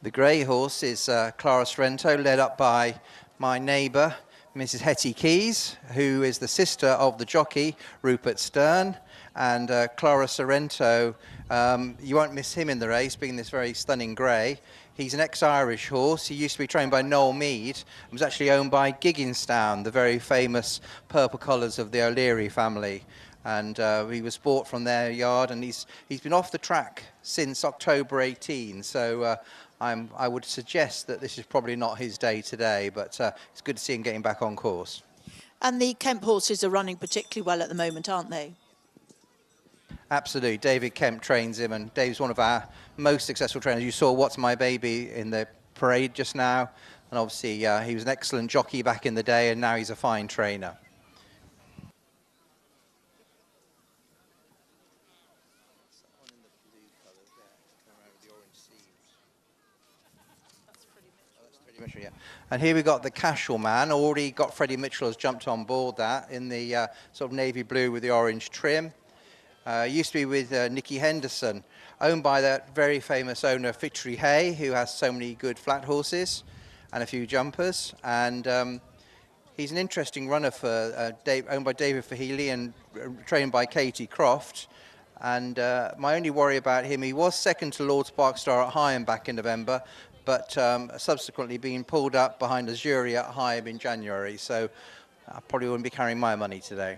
The grey horse is Clara Sorrento, led up by my neighbour, Mrs. Hetty Keys, who is the sister of the jockey, Rupert Stern. And Clara Sorrento, you won't miss him in the race, being this very stunning grey. He's an ex-Irish horse. He used to be trained by Noel Mead and was actually owned by Gigginstown, the very famous purple colours of the O'Leary family. And he was bought from their yard, and he's been off the track since October 18. So I would suggest that this is probably not his day today, but it's good to see him getting back on course. And the Kemp horses are running particularly well at the moment, aren't they? Absolutely. David Kemp trains him, and Dave's one of our most successful trainers. You saw What's My Baby in the parade just now, and obviously he was an excellent jockey back in the day, and now he's a fine trainer. And here we got the Casual Man. Already got Freddie Mitchell has jumped on board that in the sort of navy blue with the orange trim. Used to be with Nicky Henderson, owned by that very famous owner Fitri Hay, who has so many good flat horses and a few jumpers. And he's an interesting runner for owned by David Fahili and trained by Katie Croft. And my only worry about him, he was second to Lord Sparkstar at Hyam back in November, but subsequently being pulled up behind a jury at Hyam in January. So I probably wouldn't be carrying my money today.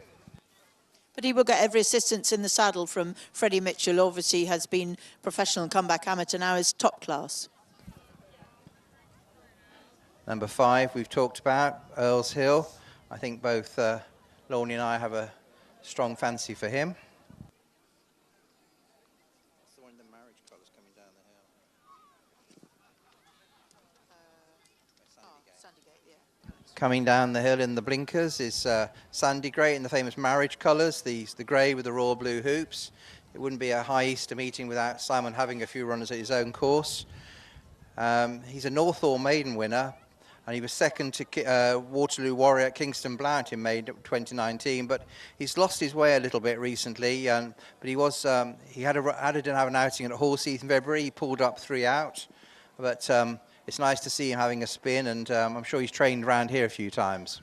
But he will get every assistance in the saddle from Freddie Mitchell. Obviously has been professional and come back amateur, now is top class. Number 5 we've talked about, Earl's Hill. I think both Lorne and I have a strong fancy for him. That's the one in the marriage colours coming down the hill. Coming down the hill in the blinkers is Sandy Grey in the famous marriage colours, the grey with the royal blue hoops. It wouldn't be a high Easter meeting without Simon having a few runners at his own course. He's a Northall maiden winner, and he was second to Waterloo Warrior at Kingston Blount in May 2019, but he's lost his way a little bit recently. But he had an outing at Horseheath in February. He pulled up 3 out, but it's nice to see him having a spin, and I'm sure he's trained around here a few times.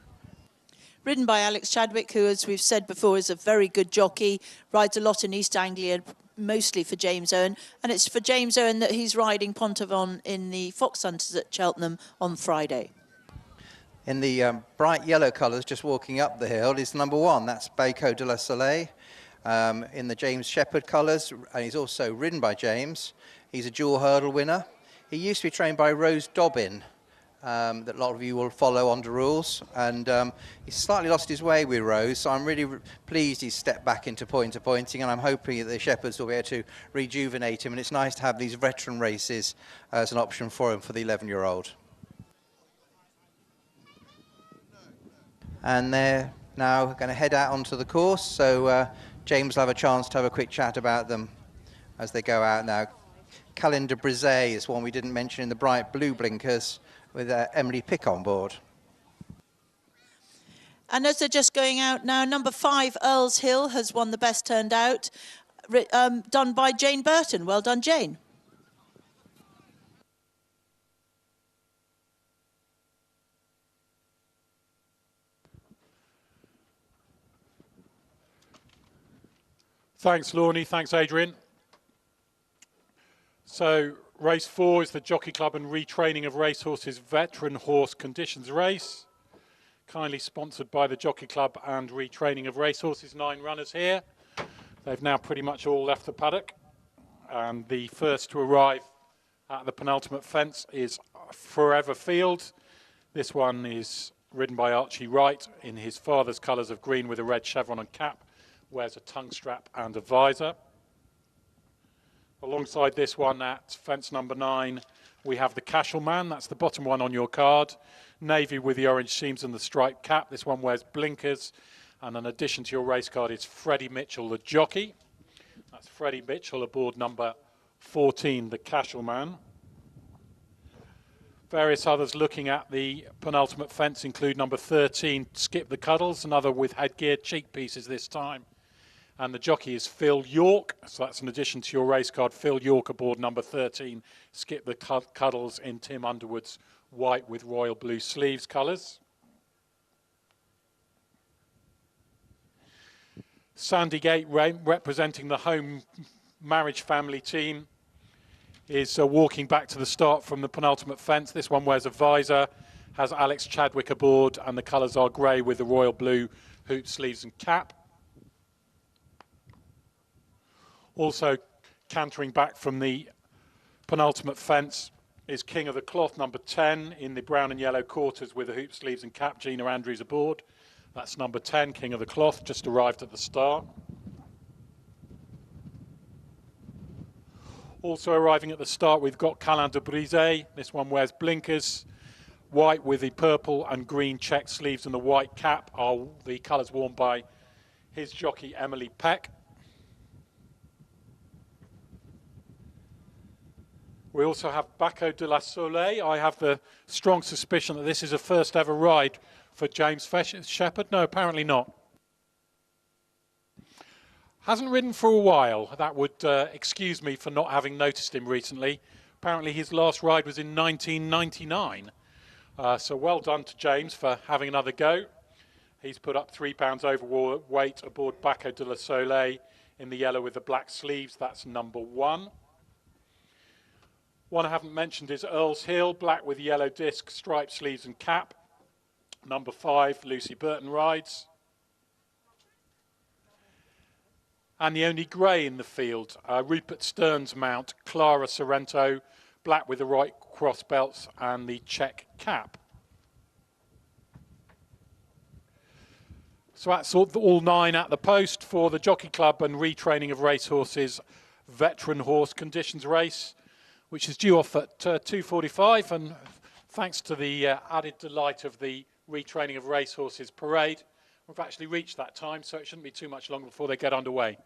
Ridden by Alex Chadwick, who, as we've said before, is a very good jockey, rides a lot in East Anglia, mostly for James Owen, and it's for James Owen that he's riding Pontavon in the Fox Hunters at Cheltenham on Friday. In the bright yellow colours, just walking up the hill, is number 1. That's Baco de la Soleil. In the James Shepherd colours, and he's also ridden by James. He's a dual hurdle winner. He used to be trained by Rose Dobbin, that a lot of you will follow under rules, and he's slightly lost his way with Rose, so I'm really pleased he's stepped back into pointing, and I'm hoping that the Shepherds will be able to rejuvenate him, and it's nice to have these veteran races as an option for him for the 11-year-old. And they're now going to head out onto the course, so James will have a chance to have a quick chat about them as they go out now. Calendar Brisé is one we didn't mention in the bright blue blinkers, with Emily Pick on board. And as they're just going out now, number 5, Earl's Hill, has won the best turned out, done by Jane Burton. Well done, Jane. Thanks, Lorne. Thanks, Adrian. So, race 4 is the Jockey Club and Retraining of Racehorses Veteran Horse Conditions Race. kindly sponsored by the Jockey Club and Retraining of Racehorses. 9 runners here. They've now pretty much all left the paddock. And the first to arrive at the penultimate fence is Forever Field. This one is ridden by Archie Wright in his father's colours of green with a red chevron and cap. Wears a tongue strap and a visor. Alongside this one at fence number 9, we have the Cashel Man. That's the bottom one on your card. Navy with the orange seams and the striped cap. This one wears blinkers. And in addition to your race card is Freddie Mitchell, the jockey. That's Freddie Mitchell aboard number 14, the Cashel Man. Various others looking at the penultimate fence include number 13, Skip the Cuddles, another with headgear, cheek pieces this time. And the jockey is Phil York, so that's in addition to your race card, Phil York aboard number 13, Skip the Cuddles in Tim Underwood's white with royal blue sleeves colours. Sandygate, representing the home marriage family team, is walking back to the start from the penultimate fence. This one wears a visor, has Alex Chadwick aboard, and the colours are grey with the royal blue hoop sleeves and cap. Also cantering back from the penultimate fence is King of the Cloth, number 10, in the brown and yellow quarters with the hoop sleeves and cap. Gina Andrews aboard. That's number 10, King of the Cloth, just arrived at the start. Also arriving at the start, we've got Calin de Brise. This one wears blinkers, white with the purple and green check sleeves, and the white cap are the colours worn by his jockey, Emily Peck. We also have Baco de la Soleil. I have the strong suspicion that this is a first ever ride for James Shepherd. No, apparently not. Hasn't ridden for a while. That would excuse me for not having noticed him recently. Apparently his last ride was in 1999. So well done to James for having another go. He's put up 3 pounds overweight aboard Baco de la Soleil in the yellow with the black sleeves. That's number 1. One I haven't mentioned is Earl's Hill, black with yellow disc, striped sleeves and cap. Number 5, Lucy Burton rides. And the only grey in the field, Rupert Stern's mount, Clara Sorrento, black with the right cross belts and the check cap. So that's all 9 at the post for the Jockey Club and Retraining of Racehorses Veteran Horse Conditions race, which is due off at 2:45, and thanks to the added delight of the Retraining of Racehorses parade, we've actually reached that time, so it shouldn't be too much longer before they get underway.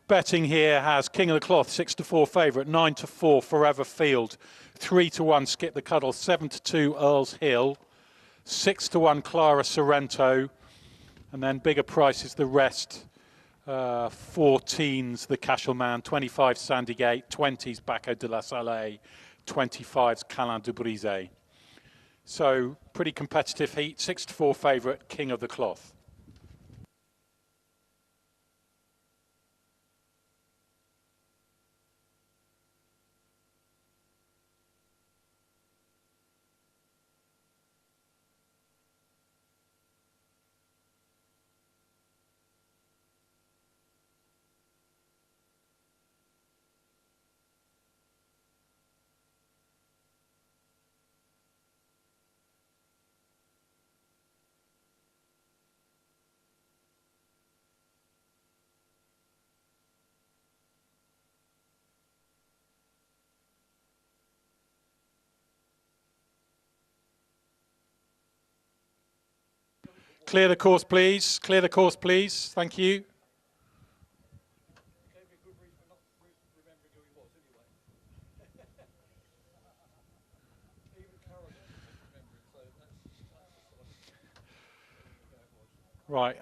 Betting here has King of the Cloth, 6-4 favourite, 9-4 Forever Field, 3-1 Skip the Cuddle, 7-2 Earl's Hill, 6-1 Clara Sorrento, and then bigger prices the rest. 14's the Cashel Man, 25 Sandygate, 20's Baco de la Soleil, 25's Calin de Brise. So pretty competitive heat, 6-4 favourite, King of the Cloth. Clear the course, please. Clear the course, please. Thank you. Right.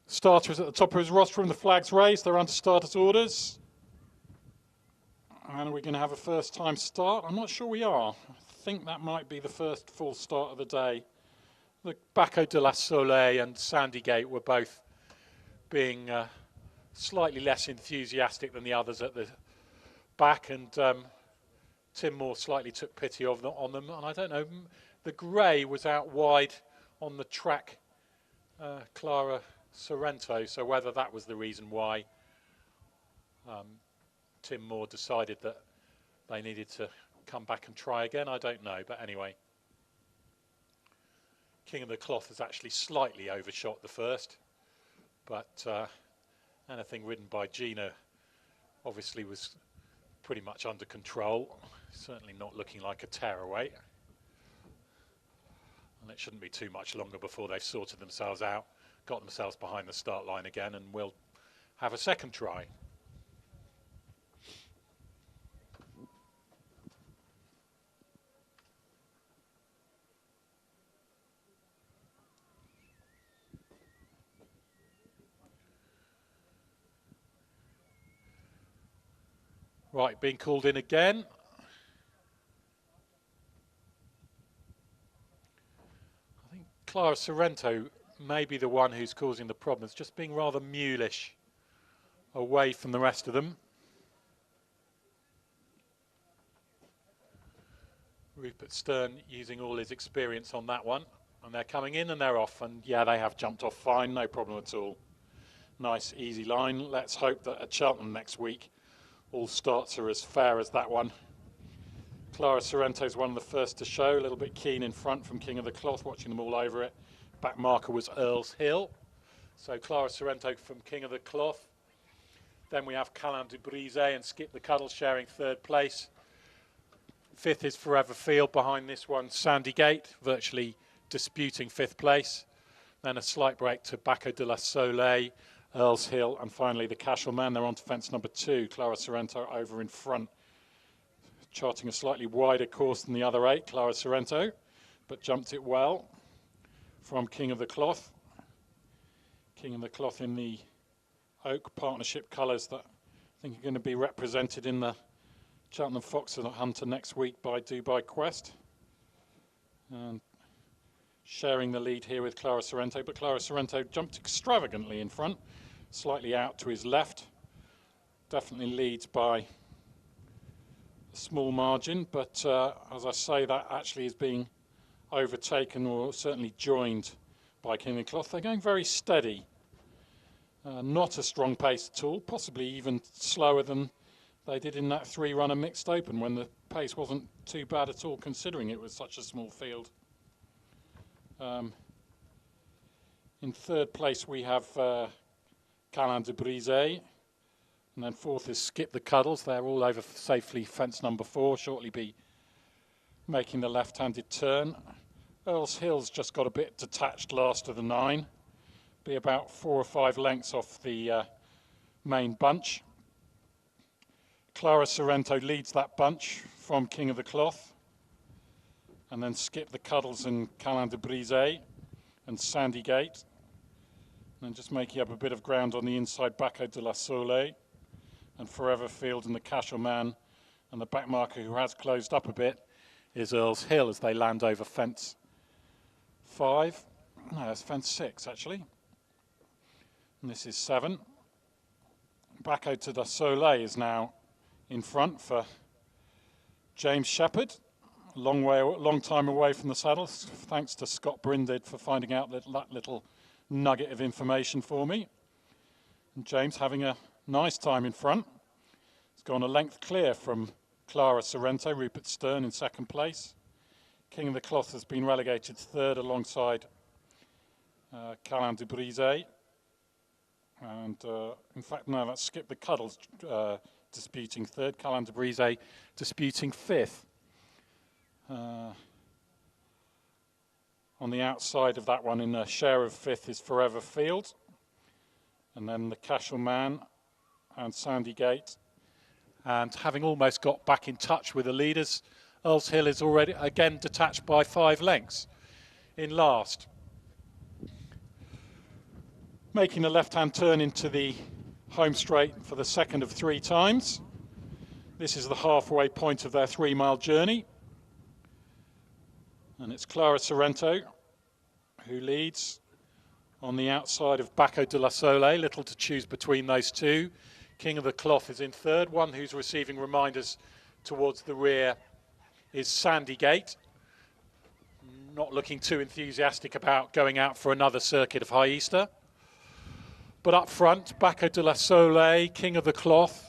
Starter is at the top of his rostrum. The flag's raised. They're under starter's orders. And are we going to have a first time start? I'm not sure we are. I think that might be the first full start of the day. The Baco de la Soleil and Sandygate were both being slightly less enthusiastic than the others at the back, and Tim Moore slightly took pity on them. And I don't know, the grey was out wide on the track, Clara Sorrento, so whether that was the reason why Tim Moore decided that they needed to come back and try again, I don't know. But anyway, King of the Cloth has actually slightly overshot the first, but anything ridden by Gina obviously was pretty much under control, certainly not looking like a tearaway. And it shouldn't be too much longer before they've sorted themselves out, got themselves behind the start line again, and we'll have a second try. Right, being called in again. I think Clara Sorrento may be the one who's causing the problems, just being rather mulish away from the rest of them. Rupert Stern using all his experience on that one. And they're coming in and they're off. And yeah, they have jumped off fine, no problem at all. Nice, easy line. Let's hope that at Cheltenham next week, all starts are as fair as that one. Clara Sorrento's one of the first to show, a little bit keen in front from King of the Cloth, watching them all over it. Back marker was Earl's Hill. So Clara Sorrento from King of the Cloth. Then we have Calin du Brise and Skip the Cuddle sharing third place. Fifth is Forever Field, behind this one Sandygate, virtually disputing fifth place. Then a slight break to Baco de la Soleil, Earl's Hill, and finally the Cashel-Man. They're on to fence number 2. Clara Sorrento over in front, charting a slightly wider course than the other 8, Clara Sorrento, but jumped it well from King of the Cloth. King of the Cloth in the Oak partnership colours that I think are going to be represented in the Cheltenham Fox Hunter next week by Dubai Quest. And sharing the lead here with Clara Sorrento, but Clara Sorrento jumped extravagantly in front, slightly out to his left. Definitely leads by a small margin, but as I say, that actually is being overtaken or certainly joined by King of the Cloth. They're going very steady, not a strong pace at all, possibly even slower than they did in that 3-runner mixed open when the pace wasn't too bad at all, considering it was such a small field. In third place we have Calin du Brise, and then fourth is Skip the Cuddles. They're all over safely fence number 4, shortly be making the left-handed turn. Earl's Hill's just got a bit detached last of the 9, be about 4 or 5 lengths off the main bunch. Clara Sorrento leads that bunch from King of the Cloth, and then Skip the Cuddles and Calin du Brise and Sandygate. And then just making up a bit of ground on the inside, Baco de la Soleil and Forever Field and the Cashel-Man. And the back marker who has closed up a bit is Earl's Hill as they land over fence 5. No, it's fence 6 actually. And this is 7. Baco de la Soleil is now in front for James Shepherd. Long time away from the saddles. Thanks to Scott Brinded for finding out that little nugget of information for me. And James having a nice time in front. He's gone a length clear from Clara Sorrento, Rupert Stern in second place. King of the Cloth has been relegated third alongside Calin du Brise. And in fact, no, that's Skip the Cuddles disputing third. Calin du Brise disputing fifth. On the outside of that one in a share of fifth is Forever Field, and then the Cashel-Man and Sandygate. And having almost got back in touch with the leaders, Earl's Hill is already again detached by 5 lengths in last. Making a left-hand turn into the home straight for the second of 3 times. This is the halfway point of their 3-mile journey. And it's Clara Sorrento who leads on the outside of Baco de la Sole. Little to choose between those two. King of the Cloth is in third. One who's receiving reminders towards the rear is Sandygate. Not looking too enthusiastic about going out for another circuit of High Easter. But up front, Baco de la Sole, King of the Cloth.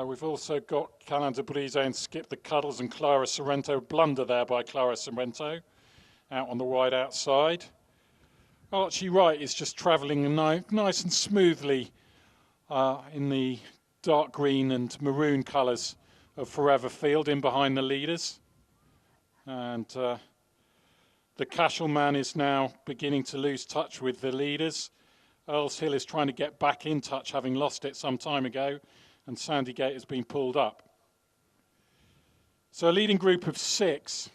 We've also got Calin de Brise and Skip the Cuddles and Clara Sorrento. Blunder there by Clara Sorrento out on the wide outside. Archie Wright is just travelling nice and smoothly in the dark green and maroon colours of Forever Field in behind the leaders. And the Cashel is now beginning to lose touch with the leaders. Earl's Hill is trying to get back in touch, having lost it some time ago, and Sandygate has been pulled up. So a leading group of 6,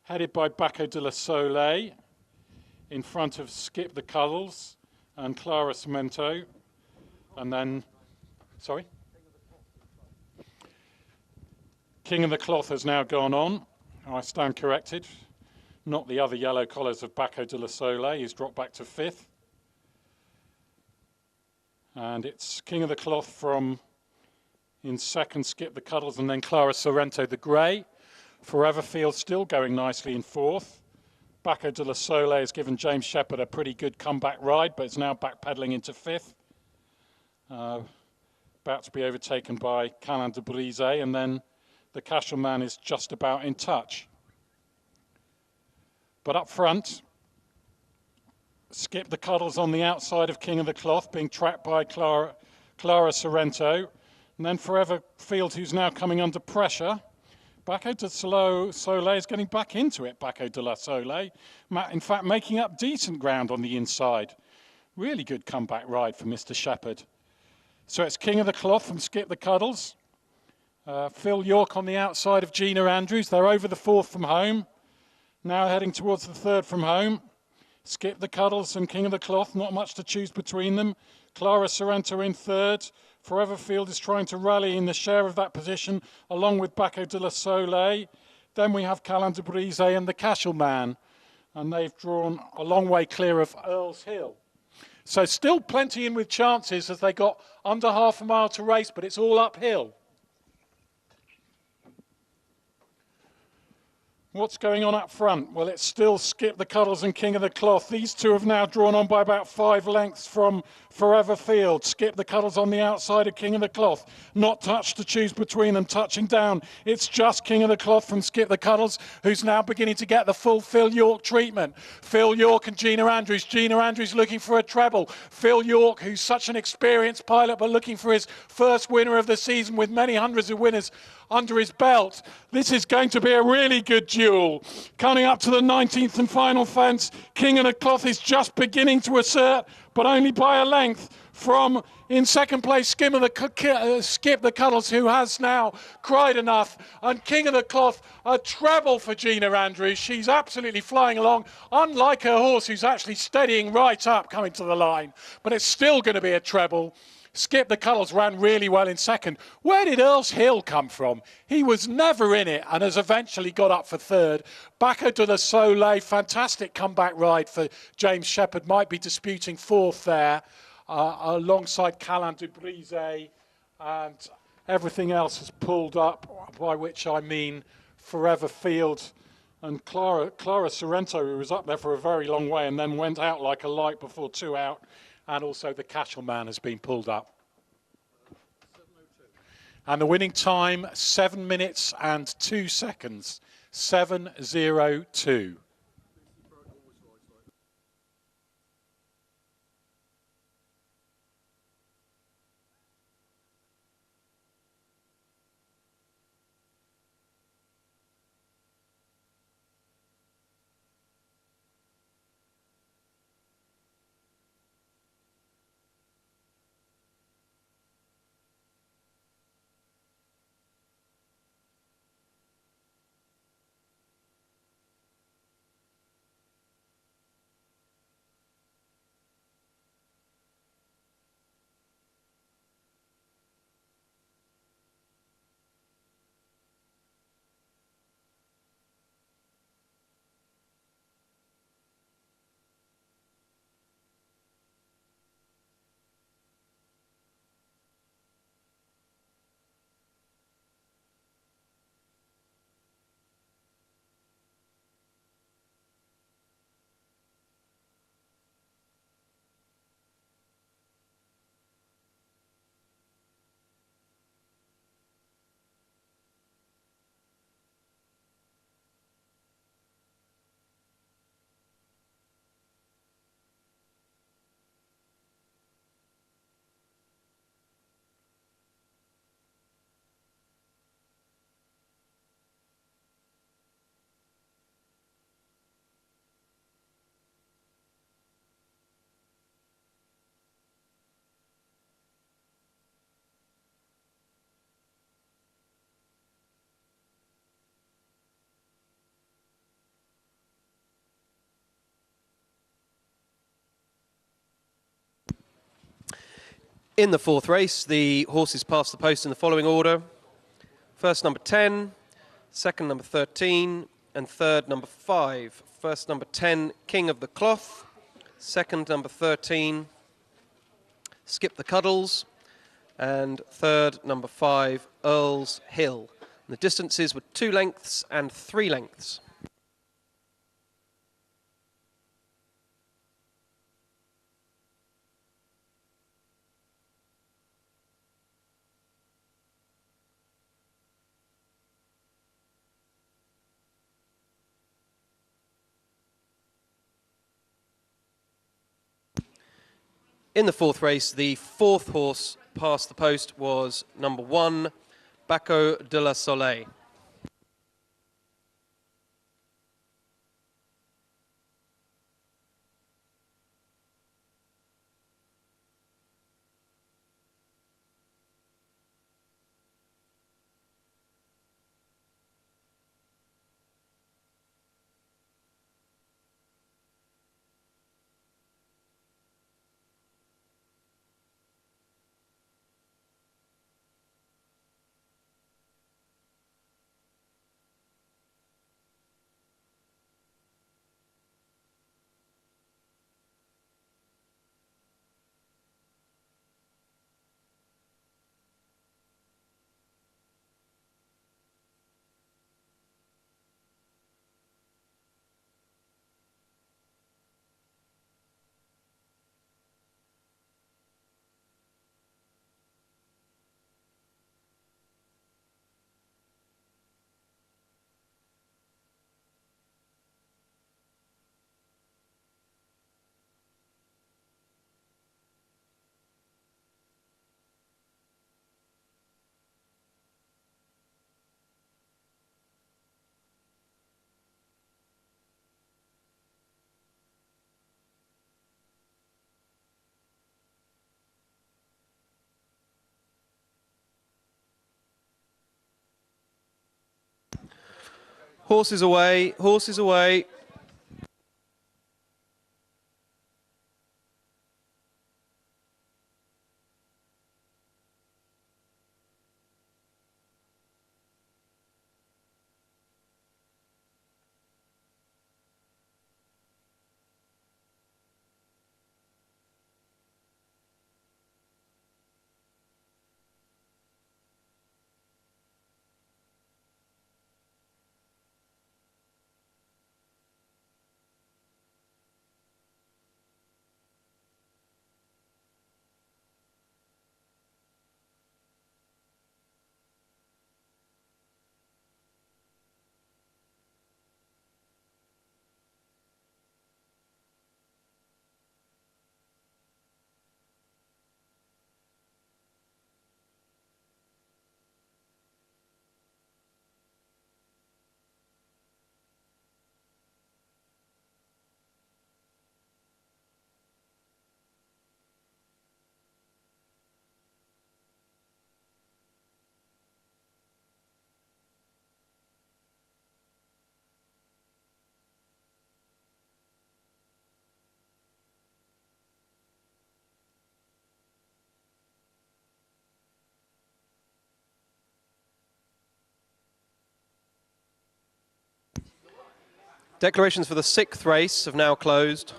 headed by Baco de la Sole, in front of Skip the Cuddles and Clara Sorrento, and then, sorry? King of the Cloth has now gone on. I stand corrected. Not the other yellow collars of Baco de la Sole. He's dropped back to 5th. And it's King of the Cloth from in second, Skip the Cuddles, and then Clara Sorrento the grey. Forever Field still going nicely in 4th. Baco de la Sole has given James Shepherd a pretty good comeback ride, but it's now backpedaling into 5th. About to be overtaken by Calin de Brise, and then the Cashel is just about in touch. But up front, Skip the Cuddles on the outside of King of the Cloth, being tracked by Clara Sorrento. And then Forever Field, who's now coming under pressure. Baco de la Sole is getting back into it, Baco de la Sole. In fact, making up decent ground on the inside. Really good comeback ride for Mr. Shepherd. So it's King of the Cloth from Skip the Cuddles. Phil York on the outside of Gina Andrews. They're over the 4th from home. Now heading towards the 3rd from home. Skip the Cuddles and King of the Cloth, not much to choose between them. Clara Sorrento in 3rd. Forever Field is trying to rally in the share of that position, along with Baco de la Sole. Then we have Calin de Brise and the Cashel and they've drawn a long way clear of Earl's Hill. So still plenty in with chances as they got under half a mile to race, but it's all uphill. What's going on up front? Well, it's still Skip the Cuddles and King of the Cloth. These two have now drawn on by about 5 lengths from Forever Field. Skip the Cuddles on the outside of King of the Cloth. Not touch to choose between them. Touching down, it's just King of the Cloth from Skip the Cuddles, who's now beginning to get the full Phil York treatment. Phil York and Gina Andrews. Gina Andrews looking for a treble. Phil York, who's such an experienced pilot, but looking for his first winner of the season with many hundreds of winners under his belt. This is going to be a really good duel. Coming up to the 19th and final fence, King of the Cloth is just beginning to assert, but only by a length from, in second place, Skip the Cuddles, who has now cried enough, and King of the Cloth, a treble for Gina Andrews. She's absolutely flying along, unlike her horse, who's actually steadying right up coming to the line, but it's still going to be a treble. Skip the Cuddles ran really well in second. Where did Earl's Hill come from? He was never in it and has eventually got up for 3rd. Baco de la Sole, fantastic comeback ride for James Shepherd. Might be disputing 4th there alongside Calin de Brise, and everything else has pulled up, by which I mean Forever Field and Clara Sorrento, who was up there for a very long way and then went out like a light before 2 out. And also the Cashel has been pulled up. And the winning time, 7 minutes and 2 seconds. 7:02. In the fourth race, the horses passed the post in the following order. First, number 10, second, number 13, and third, number 5. First, number 10, King of the Cloth. Second, number 13, Skip the Cuddles. And third, number 5, Earl's Hill. And the distances were 2 lengths and 3 lengths. In the fourth race, the fourth horse past the post was number 1, Baco de la Soleil. Horses away, horses away. Declarations for the sixth race have now closed.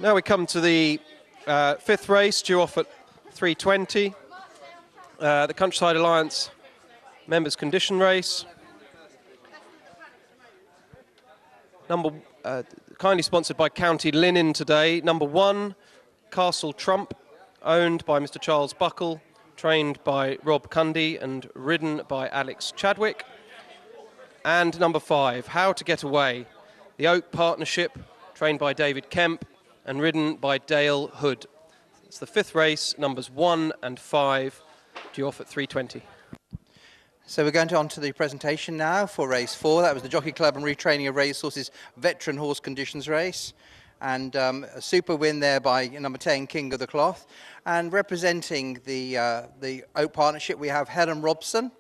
Now we come to the fifth race, due off at 3:20. The Countryside Alliance Members Condition Race. Kindly sponsored by County Linen today. Number 1, Castle Trump, owned by Mr. Charles Buckle, trained by Rob Cundy and ridden by Alex Chadwick. And number 5, How to Get Away, the Oak Partnership, trained by David Kemp and ridden by Dale Hood. It's the fifth race, numbers 1 and 5, due off at 3:20. So we're going on to the presentation now for race 4. That was the Jockey Club and Retraining of Racehorses Veteran Horse Conditions Race. And a super win there by number 10, King of the Cloth. And representing the Oak Partnership, we have Helen Robson.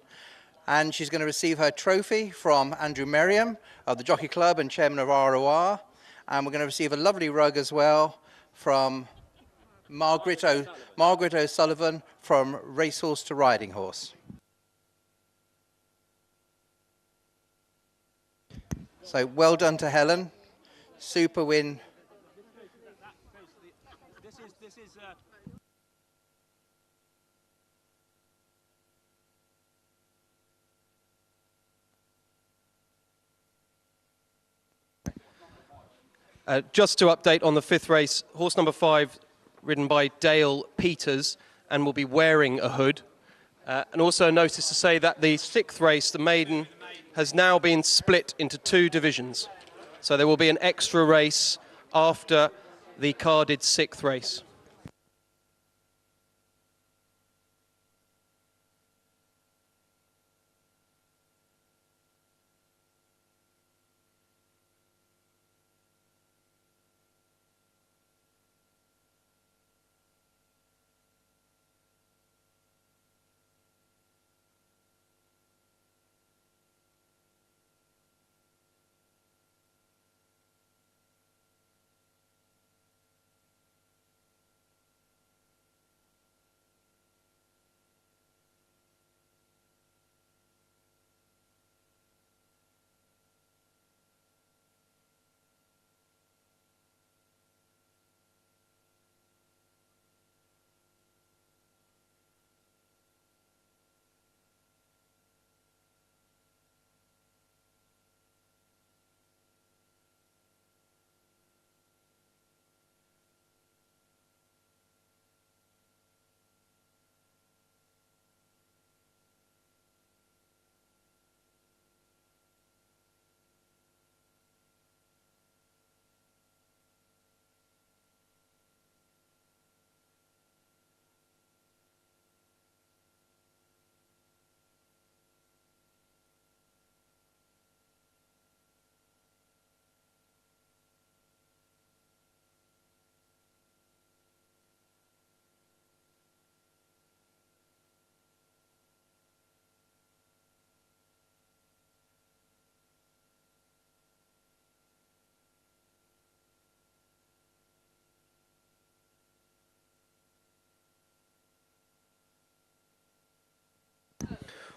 And she's going to receive her trophy from Andrew Merriam of the Jockey Club and chairman of ROR. And we're going to receive a lovely rug as well from Margaret O'Sullivan from Racehorse to Riding Horse. So well done to Helen. Super win. Just to update on the 5th race, horse number 5, ridden by Dale Peters, and will be wearing a hood. And also a notice to say that the 6th race, the maiden, has now been split into 2 divisions. So there will be an extra race after the carded 6th race.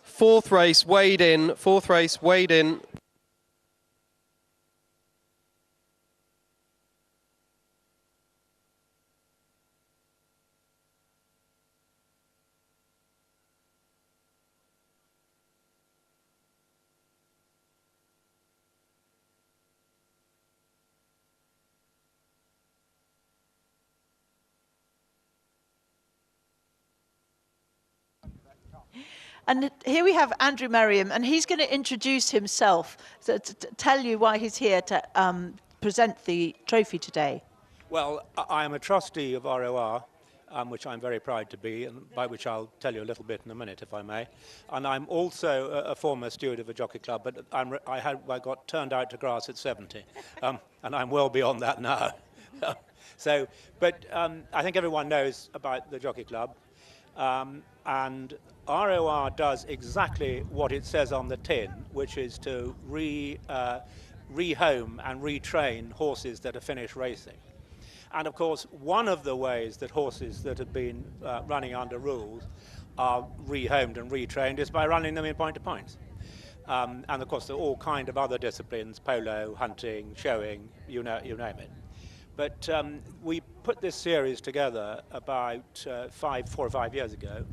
Fourth race, weighed in. And here we have Andrew Merriam, and he's going to introduce himself, to tell you why he's here to present the trophy today. Well, I am a trustee of ROR, which I'm very proud to be, and by which I'll tell you a little bit in a minute, if I may. And I'm also a former steward of a jockey club, but I got turned out to grass at 70, and I'm well beyond that now. But I think everyone knows about the jockey club. And ROR does exactly what it says on the tin, which is to rehome and retrain horses that are finished racing. And of course, one of the ways that horses that have been running under rules are rehomed and retrained is by running them in point-to-points. And of course, there are all kind of other disciplines: polo, hunting, showing, you name it. But we put this series together about 4 or 5 years ago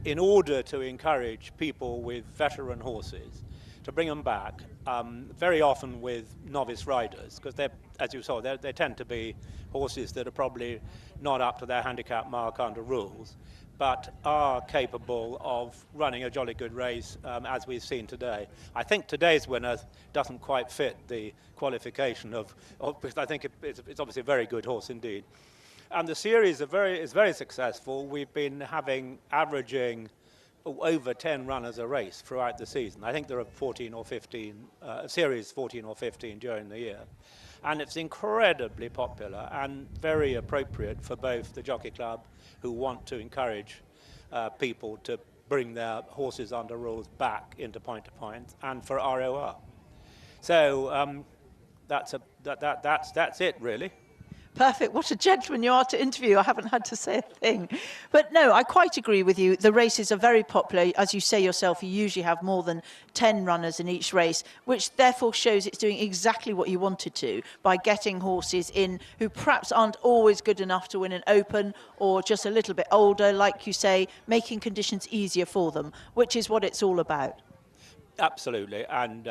in order to encourage people with veteran horses to bring them back, very often with novice riders, because as you saw, they tend to be horses that are probably not up to their handicap mark under rules, but are capable of running a jolly good race, as we've seen today. I think today's winner doesn't quite fit the qualification because I think it's obviously a very good horse indeed. And the series is very successful. We've been averaging over 10 runners a race throughout the season. I think there are 14 or 15 series, 14 or 15 during the year. And it's incredibly popular and very appropriate for both the Jockey Club, who want to encourage people to bring their horses under rules back into point-to-point, and for ROR. So that's it, really. Perfect. What a gentleman you are to interview. I haven't had to say a thing. But no, I quite agree with you. The races are very popular. As you say yourself, you usually have more than 10 runners in each race, which therefore shows it's doing exactly what you wanted to by getting horses in who perhaps aren't always good enough to win an Open or just a little bit older, like you say, making conditions easier for them, which is what it's all about. Absolutely. And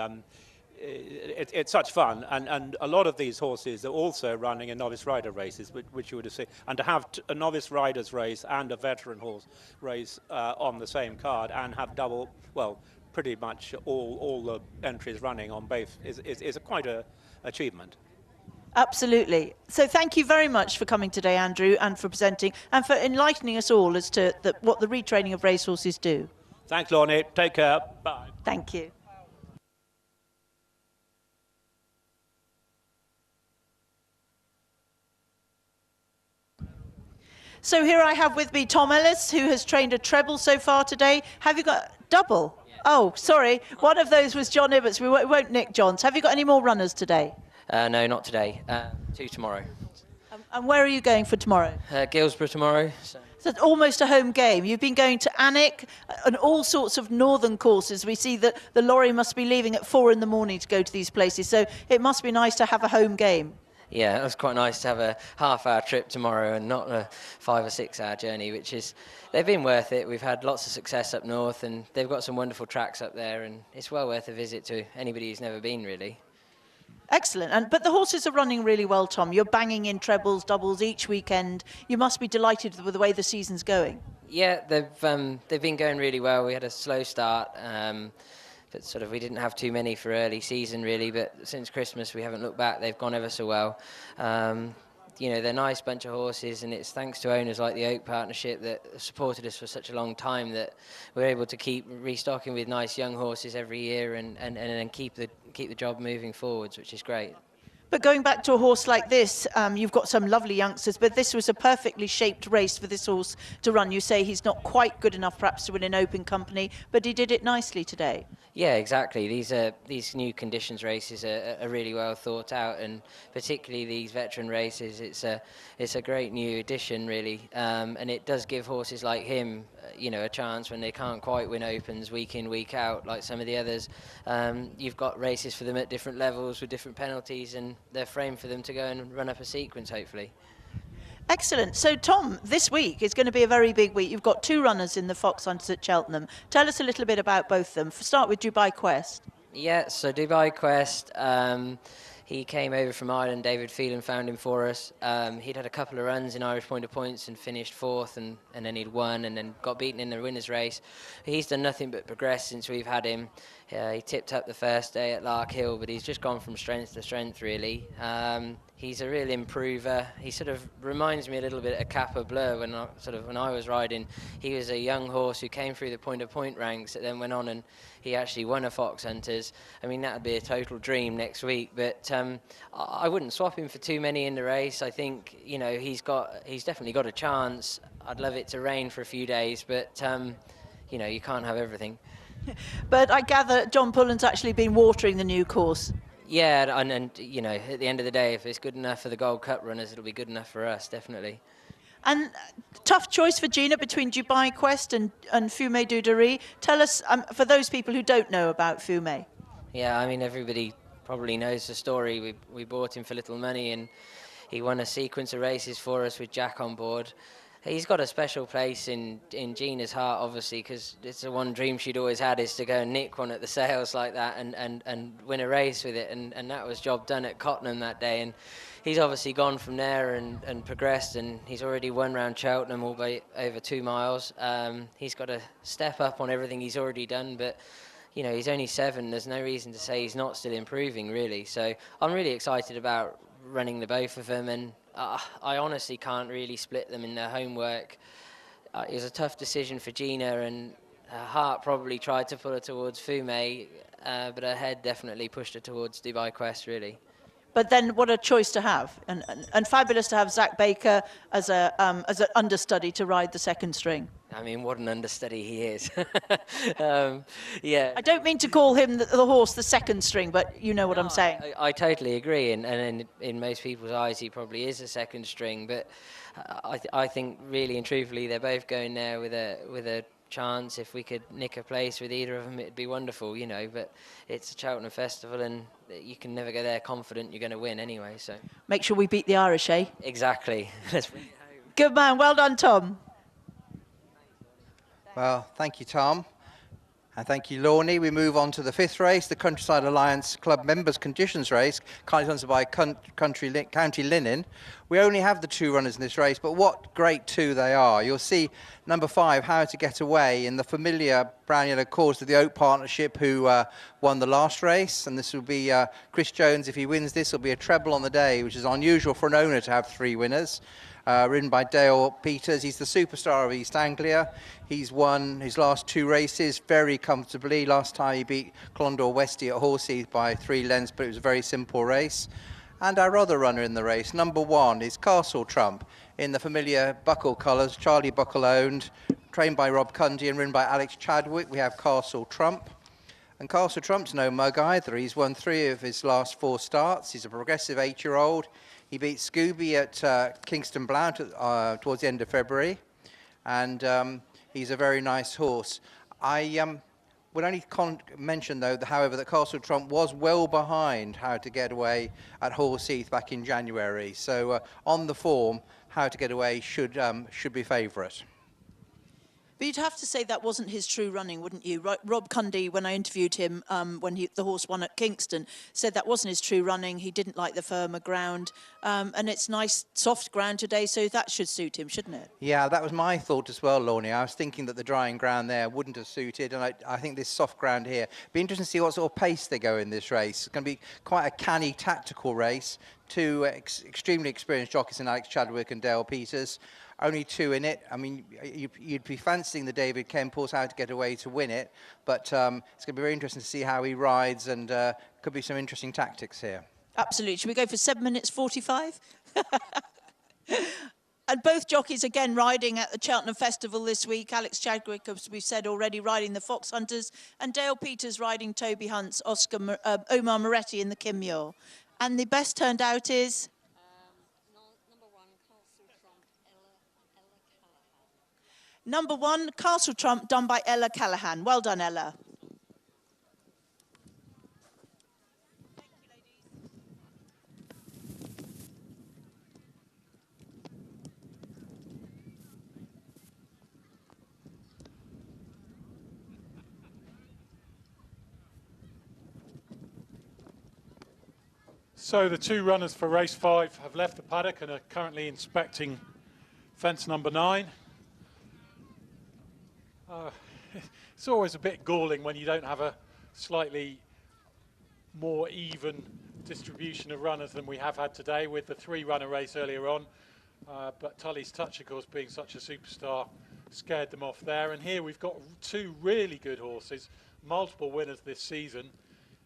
it's such fun, and a lot of these horses are also running in novice rider races, which you would have seen. And to have a novice riders race and a veteran horse race on the same card and have double, well, pretty much all the entries running on both is quite an achievement. Absolutely. So thank you very much for coming today, Andrew, and for presenting and for enlightening us all as to what the retraining of racehorses do. Thanks, Lorne. Take care. Bye. Thank you. So here I have with me Tom Ellis, who has trained a treble so far today. Have you got double? Yeah. Oh, sorry. One of those was John Ibbotts. We won't nick John's. Have you got any more runners today? No, not today. 2 tomorrow. And where are you going for tomorrow? Guilsborough tomorrow. So it's almost a home game. You've been going to Alnwick and all sorts of northern courses. We see that the lorry must be leaving at 4 in the morning to go to these places. So it must be nice to have a home game. yeah, it was quite nice to have a half-hour trip tomorrow and not a 5 or 6 hour journey, which is, they've been worth it. We've had lots of success up north and they've got some wonderful tracks up there, and it's well worth a visit to anybody who's never been, really. Excellent. But the horses are running really well, Tom. You're banging in trebles, doubles each weekend. You must be delighted with the way the season's going. Yeah, they've been going really well. We had a slow start, but sort of we didn't have too many for early season, really. But since Christmas, we haven't looked back. They've gone ever so well. You know, they're a nice bunch of horses, and it's thanks to owners like the Oak Partnership that have supported us for such a long time that we're able to keep restocking with nice young horses every year and keep the job moving forwards, which is great. But going back to a horse like this, you've got some lovely youngsters, but this was a perfectly shaped race for this horse to run. You say he's not quite good enough perhaps to win an Open Company, but he did it nicely today. Yeah, exactly. These new conditions races are really well thought out, and particularly these veteran races, it's a great new addition, really, and it does give horses like him, you know, a chance when they can't quite win Opens week in, week out like some of the others. You've got races for them at different levels with different penalties, and they're framed for them to go and run up a sequence, hopefully. Excellent. So, Tom, this week is going to be a very big week. You've got 2 runners in the Fox Hunters at Cheltenham. Tell us a little bit about both of them. Start with Dubai Quest. Yeah, so Dubai Quest, he came over from Ireland. David Phelan found him for us. He'd had a couple of runs in Irish Point of Points and finished 4th, and then he'd won and then got beaten in the winner's race. He's done nothing but progress since we've had him. He tipped up the first day at Lark Hill, but he's just gone from strength to strength, really. He's a real improver. He sort of reminds me a little bit of Kappa Bleu when I was riding. He was a young horse who came through the point-to-point ranks that then went on and he actually won a Fox Hunters. I mean, that would be a total dream next week, but I wouldn't swap him for too many in the race. I think, you know, he's definitely got a chance. I'd love it to rain for a few days, but you know, you can't have everything. But I gather John Pullen's actually been watering the new course. Yeah, and you know, at the end of the day, if it's good enough for the Gold Cup runners, it'll be good enough for us, definitely. And tough choice for Gina between Dubai Quest and Fumé Duderie. Tell us, for those people who don't know about Fumé. Yeah, I mean, everybody probably knows the story. We bought him for little money, and he won a sequence of races for us with Jack on board. He's got a special place in Gina's heart, obviously, because it's the one dream she'd always had, is to go and nick one at the sales like that and win a race with it. And that was job done at Cheltenham that day. And he's obviously gone from there and progressed, and he's already won round Cheltenham, albeit over 2 miles. He's got to step up on everything he's already done, but you know, he's only 7. There's no reason to say he's not still improving, really. So I'm really excited about running the both of them, and I honestly can't really split them in their homework. It was a tough decision for Gina, and her heart probably tried to pull her towards Fumé, but her head definitely pushed her towards Dubai Quest, really. But then what a choice to have. And fabulous to have Zach Baker as an understudy to ride the second string. I mean, what an understudy he is. Yeah. I don't mean to call him the horse the second string, but you know what I'm saying. I totally agree, and in most people's eyes, he probably is a second string. But I think, really and truthfully, they're both going there with a chance. If we could nick a place with either of them, it'd be wonderful, you know. But it's a Cheltenham Festival, and you can never go there confident you're going to win anyway. So make sure we beat the Irish, eh? Exactly. Let's bring it home. Good man. Well done, Tom. Well, thank you, Tom. And thank you, Lorne. We move on to the fifth race, the Countryside Alliance Club Members Conditions Race, kindly sponsored by County Linen. We only have the 2 runners in this race, but what great 2 they are. You'll see number 5, How to Get Away, in the familiar brown yellow cause of the Oak Partnership, who won the last race. And this will be Chris Jones. If he wins this, will be a treble on the day, which is unusual for an owner to have 3 winners. Ridden by Dale Peters. He's the superstar of East Anglia. He's won his last 2 races very comfortably. Last time he beat Clondor Westie at Horseheath by 3 lengths, but it was a very simple race. And our other runner in the race, number 1, is Castle Trump, in the familiar Buckle colours, Charlie Buckle owned, trained by Rob Cundy and ridden by Alex Chadwick. We have Castle Trump. And Castle Trump's no mug either. He's won 3 of his last 4 starts. He's a progressive 8-year-old. He beat Scooby at Kingston Blount towards the end of February, and he's a very nice horse. I would only mention, though, however, that Castle Trump was well behind How to Get Away at Horseheath back in January. So on the form, How to Get Away should be favourite. But you'd have to say that wasn't his true running, wouldn't you? Rob Cundy, when I interviewed him when the horse won at Kingston, said that wasn't his true running. He didn't like the firmer ground. And it's nice, soft ground today, so that should suit him, shouldn't it? Yeah, that was my thought as well, Lorne. I was thinking that the drying ground there wouldn't have suited, and I think this soft ground here. Be interesting to see what sort of pace they go in this race. It's going to be quite a canny, tactical race. 2 extremely experienced jockeys in Alex Chadwick and Dale Peters. Only 2 in it. I mean, you'd be fancying the David Kemp horse How to Get Away to win it, but it's going to be very interesting to see how he rides, and could be some interesting tactics here. Absolutely. Should we go for 7 minutes 45? And both jockeys again riding at the Cheltenham Festival this week. Alex Chadwick, as we've said already, riding the Fox Hunters, and Dale Peters riding Toby Hunt's Omar Moretti in the Kimure. And the best turned out is? Number 1, Castle Trump, done by Ella Callahan. Well done, Ella. Thank you, ladies. So the 2 runners for race 5 have left the paddock and are currently inspecting fence number 9. It's always a bit galling when you don't have a slightly more even distribution of runners than we have had today with the 3-runner race earlier on. But Tully's Touch, of course, being such a superstar, scared them off there. And here we've got 2 really good horses, multiple winners this season.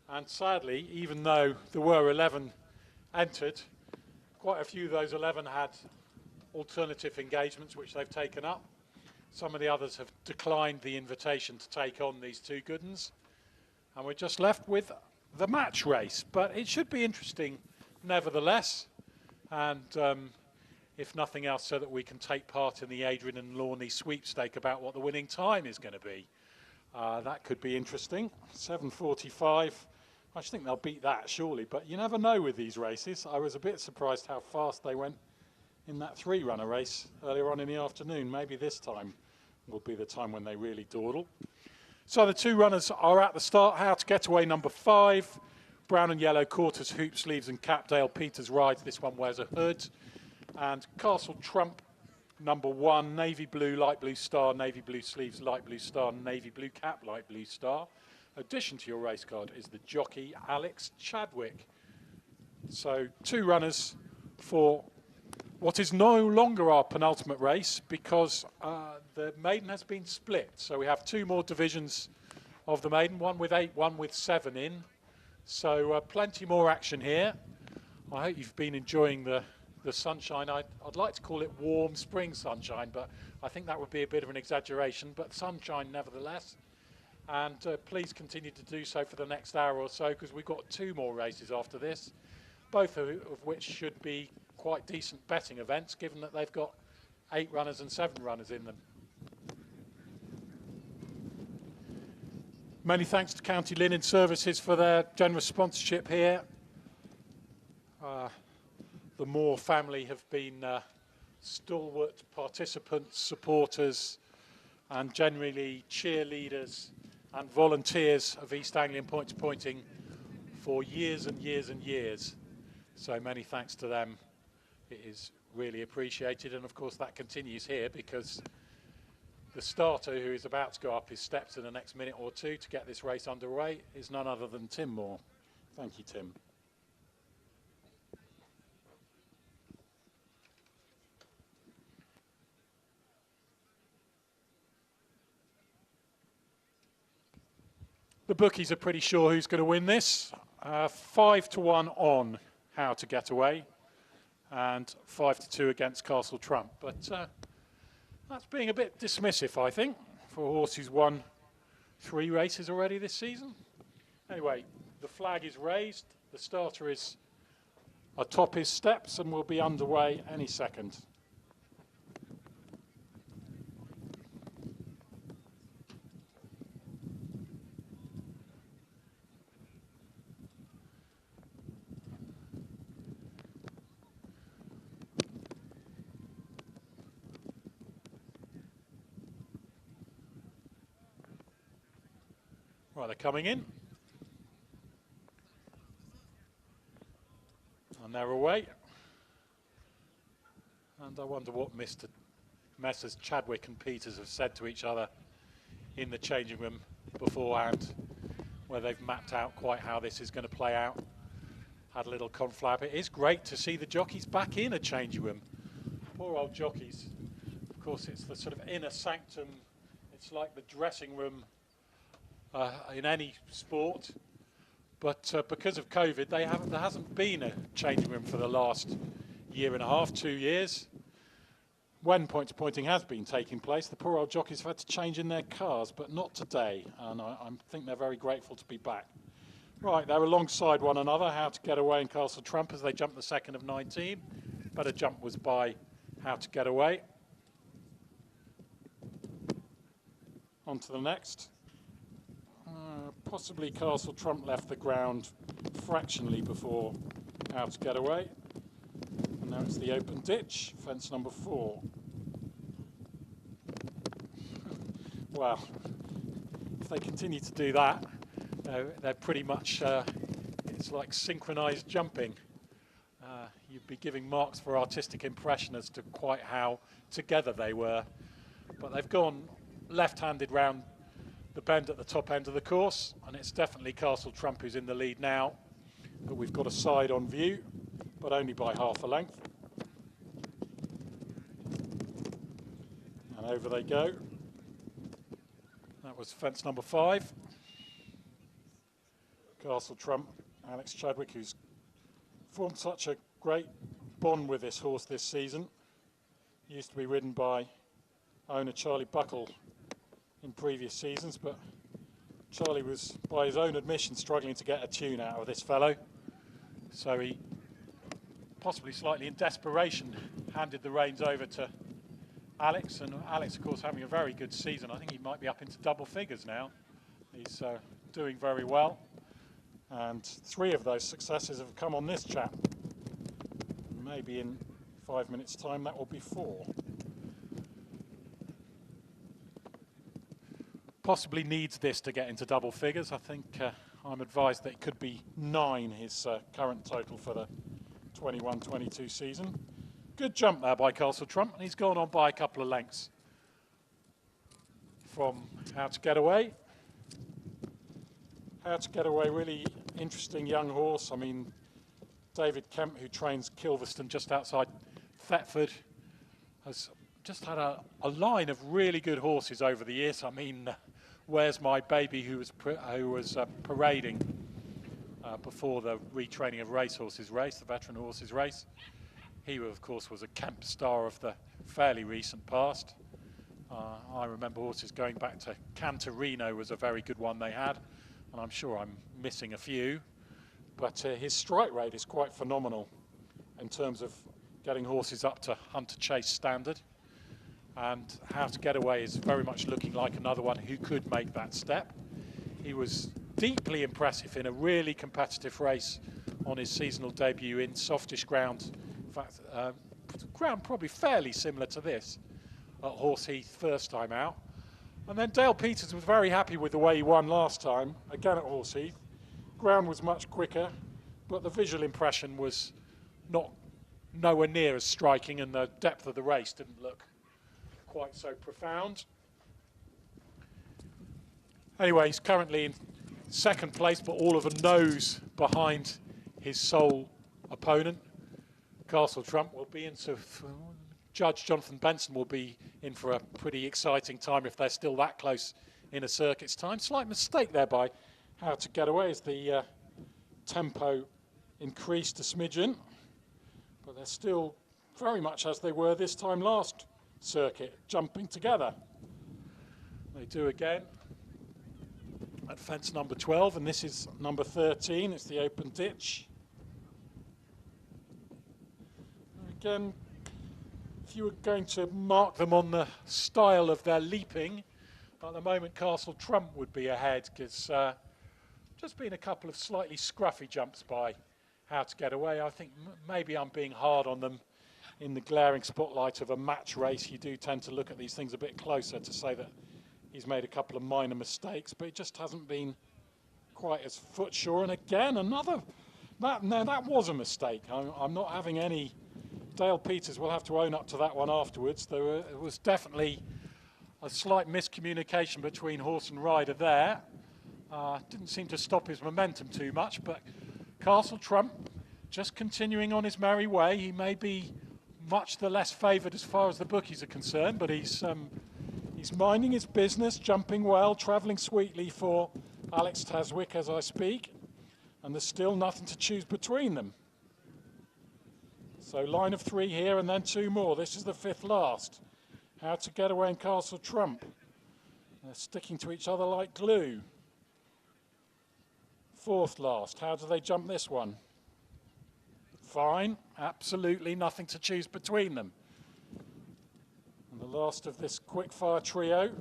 And sadly, even though there were 11 entered, quite a few of those 11 had alternative engagements which they've taken up. Some of the others have declined the invitation to take on these 2 good ones. And we're just left with the match race. But it should be interesting nevertheless. And if nothing else, so that we can take part in the Adrian and Lorne sweepstake about what the winning time is going to be. That could be interesting. 7:45. I think they'll beat that, surely. But you never know with these races. I was a bit surprised how fast they went in that 3-runner race earlier on in the afternoon. Maybe this time will be the time when they really dawdle. So the 2 runners are at the start. How to Get Away, number 5. Brown and yellow quarters, hoop sleeves and cap. Dale Peters rides. This one wears a hood. And Castle Trump, number 1. Navy blue, light blue star, navy blue sleeves, light blue star, navy blue cap, light blue star. Addition to your race card is the jockey Alex Chadwick. So 2 runners for what is no longer our penultimate race, because the maiden has been split. So we have 2 more divisions of the maiden, one with 8, one with 7 in. So plenty more action here. I hope you've been enjoying the sunshine. I'd like to call it warm spring sunshine, but I think that would be a bit of an exaggeration, but sunshine nevertheless. And please continue to do so for the next hour or so, because we've got 2 more races after this, both of which should be quite decent betting events, given that they've got 8 runners and 7 runners in them. Many thanks to County Linen Services for their generous sponsorship here. The Moore family have been stalwart participants, supporters, and generally cheerleaders and volunteers of East Anglian point-to-pointing for years and years and years. So many thanks to them. It is really appreciated, and of course that continues here, because the starter, who is about to go up his steps in the next minute or 2 to get this race underway, is none other than Tim Moore. Thank you, Tim. The bookies are pretty sure who's going to win this. 5-1 on How to Get Away, and 5-2 against Castle Trump. But that's being a bit dismissive, I think, for a horse who's won 3 races already this season. Anyway, the flag is raised. The starter is atop his steps and will be underway any second. Right, they're coming in. And they're away. And I wonder what Messrs Chadwick and Peters have said to each other in the changing room beforehand, where they've mapped out quite how this is going to play out. Had a little conflab. It is great to see the jockeys back in a changing room. Poor old jockeys. Of course, it's the sort of inner sanctum. It's like the dressing room in any sport, but because of COVID, there hasn't been a changing room for the last 1.5 to 2 years. When point-to-pointing has been taking place, the poor old jockeys have had to change in their cars, but not today, and I think they're very grateful to be back. Right, they're alongside one another, How to Get Away and Castle Trump, as they jump the second of 19. Better jump was by How to Get Away. On to the next. Possibly Castle Trump left the ground fractionally before How to Get Away. And now it's the open ditch, fence number 4. Well, if they continue to do that, they're pretty much, it's like synchronized jumping. You'd be giving marks for artistic impression as to quite how together they were. But they've gone left-handed round the bend at the top end of the course, and it's definitely Castle Trump who's in the lead now, but we've got a side on view, but only by half a length. And over they go. That was fence number 5. Castle Trump, Alex Chadwick, who's formed such a great bond with this horse this season. Used to be ridden by owner Charlie Buckle in previous seasons, but Charlie was, by his own admission, struggling to get a tune out of this fellow. So he, possibly slightly in desperation, handed the reins over to Alex, and Alex, of course, having a very good season. I think he might be up into double figures now. He's doing very well, and 3 of those successes have come on this chap. Maybe in 5 minutes' time that will be 4. Possibly needs this to get into double figures. I think I'm advised that it could be 9, his current total for the 21-22 season. Good jump there by Castle Trump, and he's gone on by a couple of lengths from How to Get Away. How to Get Away, really interesting young horse. I mean, David Kemp, who trains Kilverston just outside Thetford, has just had a line of really good horses over the years. I mean, Where's My Baby, who was parading before the retraining of racehorses race, the veteran horses race. He, of course, was a Kemp star of the fairly recent past. I remember horses going back to Cantorino was a very good one they had, and I'm sure I'm missing a few. But his strike rate is quite phenomenal in terms of getting horses up to hunter chase standard. And How to Get Away is very much looking like another one who could make that step. He was deeply impressive in a really competitive race on his seasonal debut in softish ground. In fact, ground probably fairly similar to this at Horseheath first time out. And then Dale Peters was very happy with the way he won last time, again at Horseheath. Ground was much quicker, but the visual impression was nowhere near as striking, and the depth of the race didn't look quite so profound. Anyway, he's currently in second place, but all of a nose behind his sole opponent. Castle Trump will be in, so Judge Jonathan Benson will be in for a pretty exciting time if they're still that close in a circuit's time. Slight mistake there by How to Get Away as the tempo increased a smidgen, but they're still very much as they were this time last circuit, jumping together. They do again at fence number 12, and this is number 13. It's the open ditch. Again, if you were going to mark them on the style of their leaping, at the moment Castle Trump would be ahead, because just been a couple of slightly scruffy jumps by How to Get Away. I think maybe I'm being hard on them. In the glaring spotlight of a match race, you do tend to look at these things a bit closer to say that he's made a couple of minor mistakes, but it just hasn't been quite as foot sure. And again, that was a mistake. I'm not having any. Dale Peters will have to own up to that one afterwards. It was definitely a slight miscommunication between horse and rider there. Didn't seem to stop his momentum too much, but Castle Trump just continuing on his merry way. He may be much the less favoured as far as the bookies are concerned, but he's minding his business, jumping well, travelling sweetly for Alex Taswick as I speak, and there's still nothing to choose between them. So line of 3 here and then 2 more. This is the 5th last. How to Get Away and Castle Trump. They're sticking to each other like glue. 4th last. How do they jump this one? Fine, absolutely nothing to choose between them. And the last of this quick-fire trio.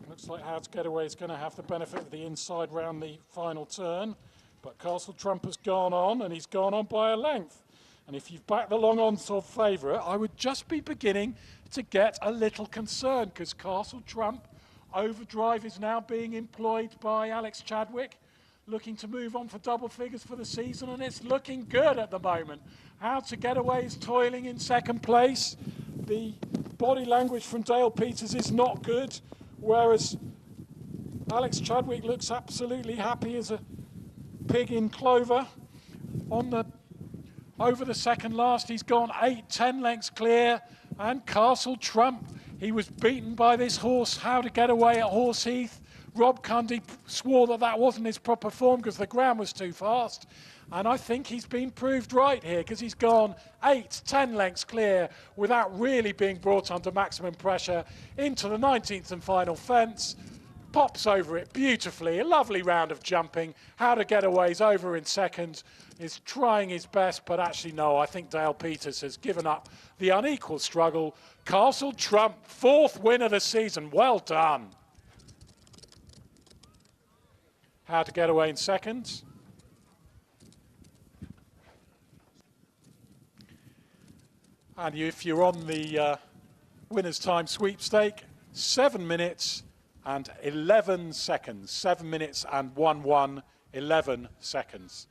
Looks like How to Get Away is going to have the benefit of the inside round the final turn. But Castle Trump has gone on, and he's gone on by a length. And if you've backed the long-on sort of favourite, I would just be beginning to get a little concerned, because Castle Trump Overdrive is now being employed by Alex Chadwick, looking to move on for double figures for the season, and it's looking good at the moment. How to Get Away is toiling in second place. The body language from Dale Peters is not good, whereas Alex Chadwick looks absolutely happy as a pig in clover. Over the second last, he's gone 8-10 lengths clear, and Castle Trump, he was beaten by this horse, How to Get Away at Horseheath. Rob Cundy swore that wasn't his proper form because the ground was too fast. And I think he's been proved right here, because he's gone 8-10 lengths clear without really being brought under maximum pressure into the 19th and final fence. Pops over it beautifully. A lovely round of jumping. How to Get Away's over in second. Is trying his best, but actually no, I think Dale Peters has given up the unequal struggle. Castle Trump, 4th win of the season. Well done. How to Get Away in second. And if you're on the winner's time sweepstake, 7 minutes and 11 seconds. 7 minutes and 11 seconds.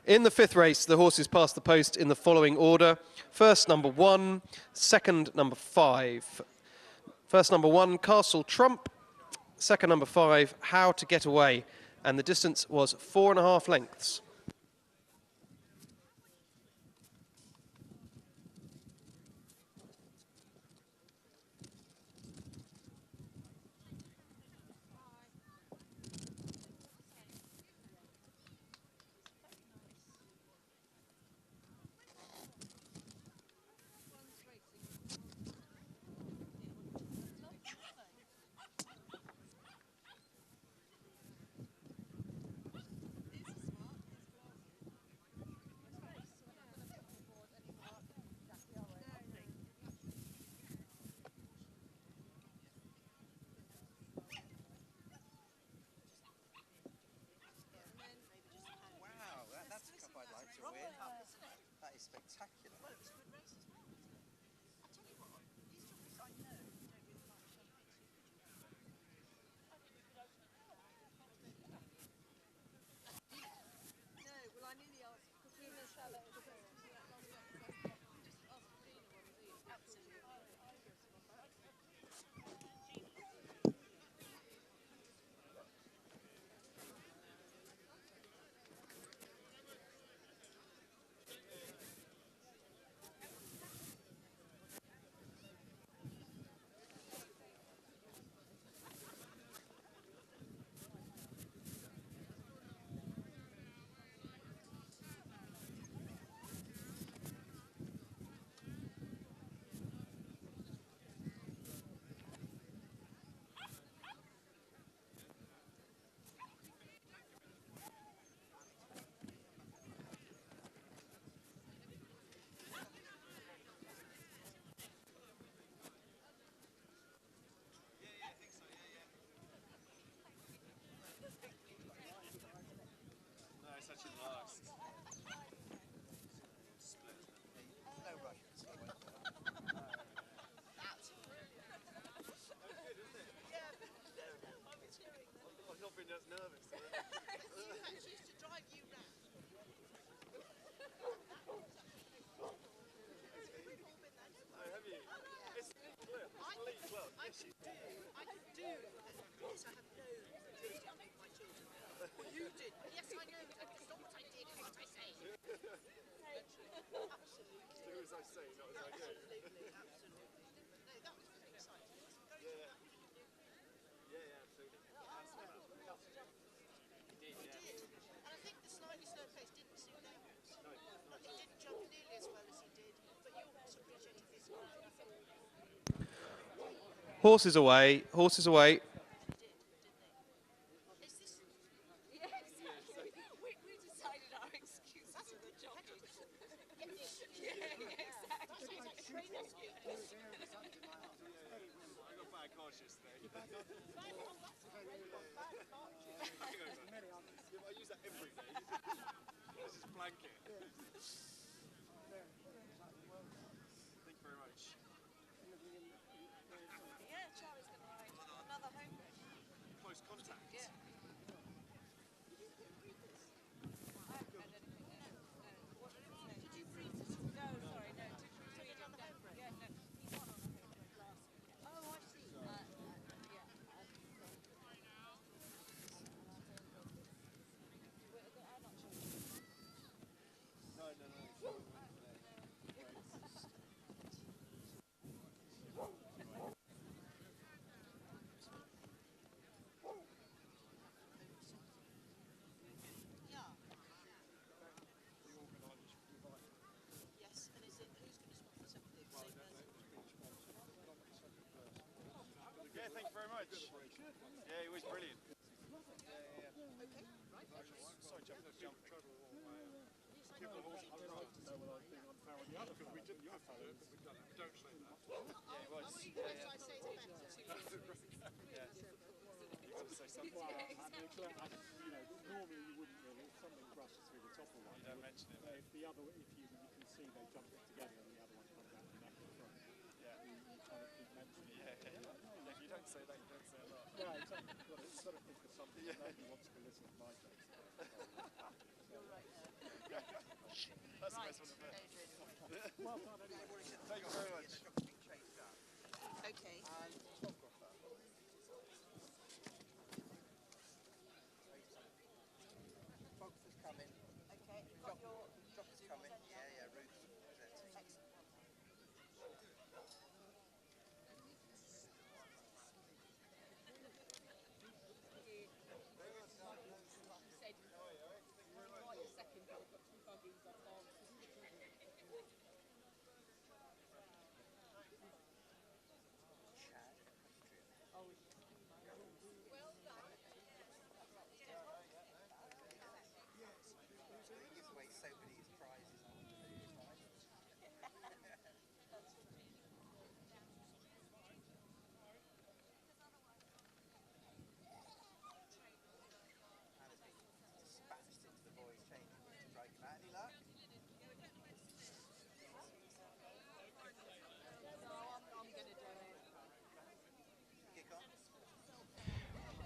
In the fifth race, the horses passed the post in the following order. First, number 1. Second, number 5. First, number 1, Castle Trump. Second, number 5, How to Get Away. And the distance was 4.5 lengths. Horses away, horses away. Thank you very much. Yeah, he was brilliant. Okay, right. Sorry, jump trouble. Give the horse a run. No, well, I think I'm fair on the other because we didn't have to. Don't say that. Yeah, it was. I say to him. Yeah. You want to say something? Well, you know, normally you wouldn't really. If something brushes through the top of one, you don't mention it. If the other, if you can see they jump it together and the other one comes out the neck in front. Yeah. You kind of keep mentioning it. Yeah. If you don't say that, you don't say a lot. Yeah, exactly. You've got to think of something. Nobody wants to listen to my jokes. You're right there.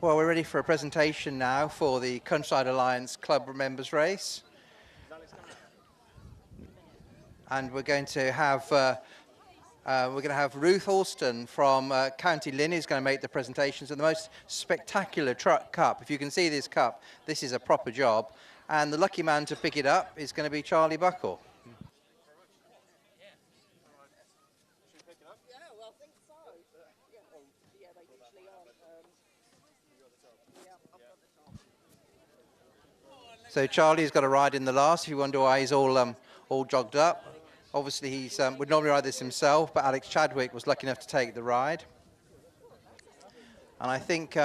Well, we're ready for a presentation now for the Countryside Alliance Club Members Race. And we're going to have Ruth Alston from County Lynn who's going to make the presentations of the most spectacular truck cup. If you can see this cup, this is a proper job. And the lucky man to pick it up is going to be Charlie Buckle. So Charlie's got a ride in the last. If you wonder why he's all jogged up, obviously he's would normally ride this himself, but Alex Chadwick was lucky enough to take the ride. And I think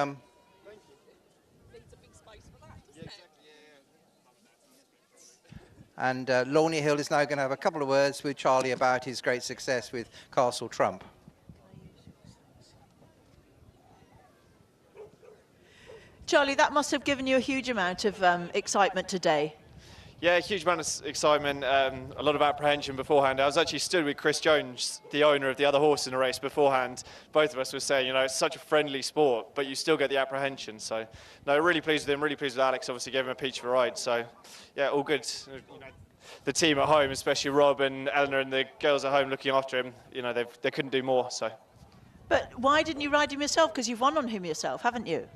Lawney Hill is now going to have a couple of words with Charlie about his great success with Castle Trump. Charlie, that must have given you a huge amount of excitement today. Yeah, a huge amount of excitement, a lot of apprehension beforehand. I was actually stood with Chris Jones, the owner of the other horse in the race beforehand. Both of us were saying, you know, it's such a friendly sport, but you still get the apprehension. So, no, really pleased with him, really pleased with Alex. Obviously gave him a peach of a ride. So, yeah, all good. You know, the team at home, especially Rob and Eleanor and the girls at home looking after him, you know, they couldn't do more. So. But why didn't you ride him yourself? Because you've won on him yourself, haven't you?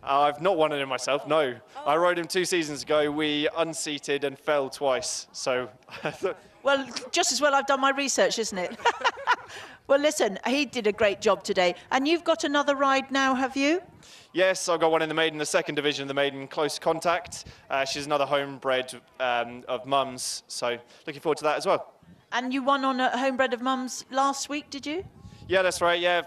I've not won on him myself, no. I rode him 2 seasons ago. We unseated and fell twice, so I thought... Well, just as well I've done my research, isn't it? Well, listen, he did a great job today. And you've got another ride now, have you? Yes, I've got one in the maiden, the second division of the maiden, Close Contact. She's another homebred of Mum's, so looking forward to that as well. And you won on a homebred of Mum's last week, did you? Yeah, that's right, yeah.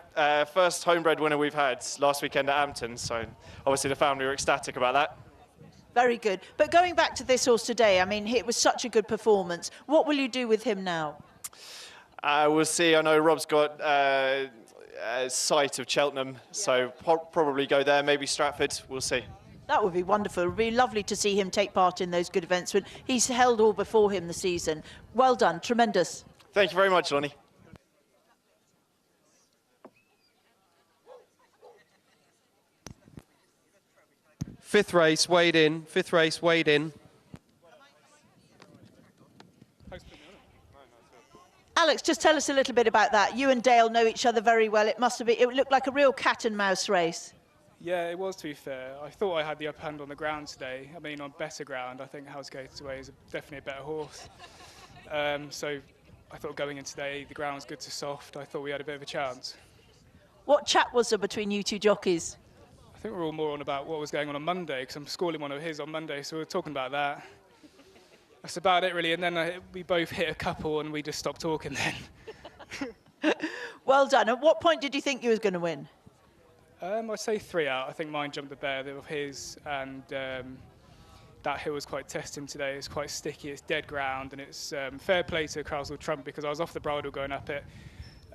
First homebred winner we've had last weekend at Ampton, so obviously the family were ecstatic about that. Very good. But going back to this horse today, I mean, it was such a good performance. What will you do with him now? We'll see. I know Rob's got a sight of Cheltenham, so probably go there, maybe Stratford, we'll see. That would be wonderful. It would be lovely to see him take part in those good events. He's held all before him this season. Well done, tremendous. Thank you very much, Lonnie. Fifth race, weighed in. Alex, just tell us a little bit about that. You and Dale know each other very well. It looked like a real cat and mouse race. Yeah, it was, to be fair. I thought I had the upper hand on the ground today. I mean, on better ground, I think House Gateway is definitely a better horse. So I thought going in today, the ground was good to soft. I thought we had a bit of a chance. What chat was there between you two jockeys? I think we're all more on about what was going on Monday, because I'm schooling one of his on Monday, so we were talking about that. That's about it, really. And then we both hit a couple, and we just stopped talking then. Well done. At what point did you think you was going to win? I'd say 3 out. I think mine jumped the better of his, and that hill was quite testing today. It's quite sticky, it's dead ground, and it's fair play to Castle Trump, because I was off the bridle going up it,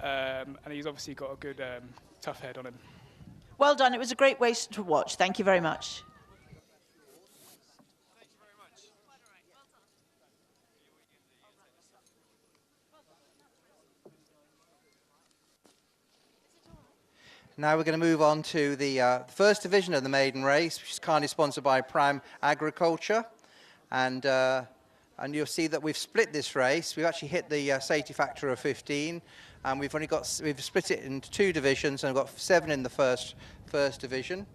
and he's obviously got a good tough head on him. Well done. It was a great race to watch. Thank you very much. Now we're going to move on to the first division of the maiden race, which is kindly sponsored by Pram Agriculture. And And you'll see that we've split this race. We've actually hit the safety factor of 15, and we've split it into 2 divisions, and we've got 7 in the first division.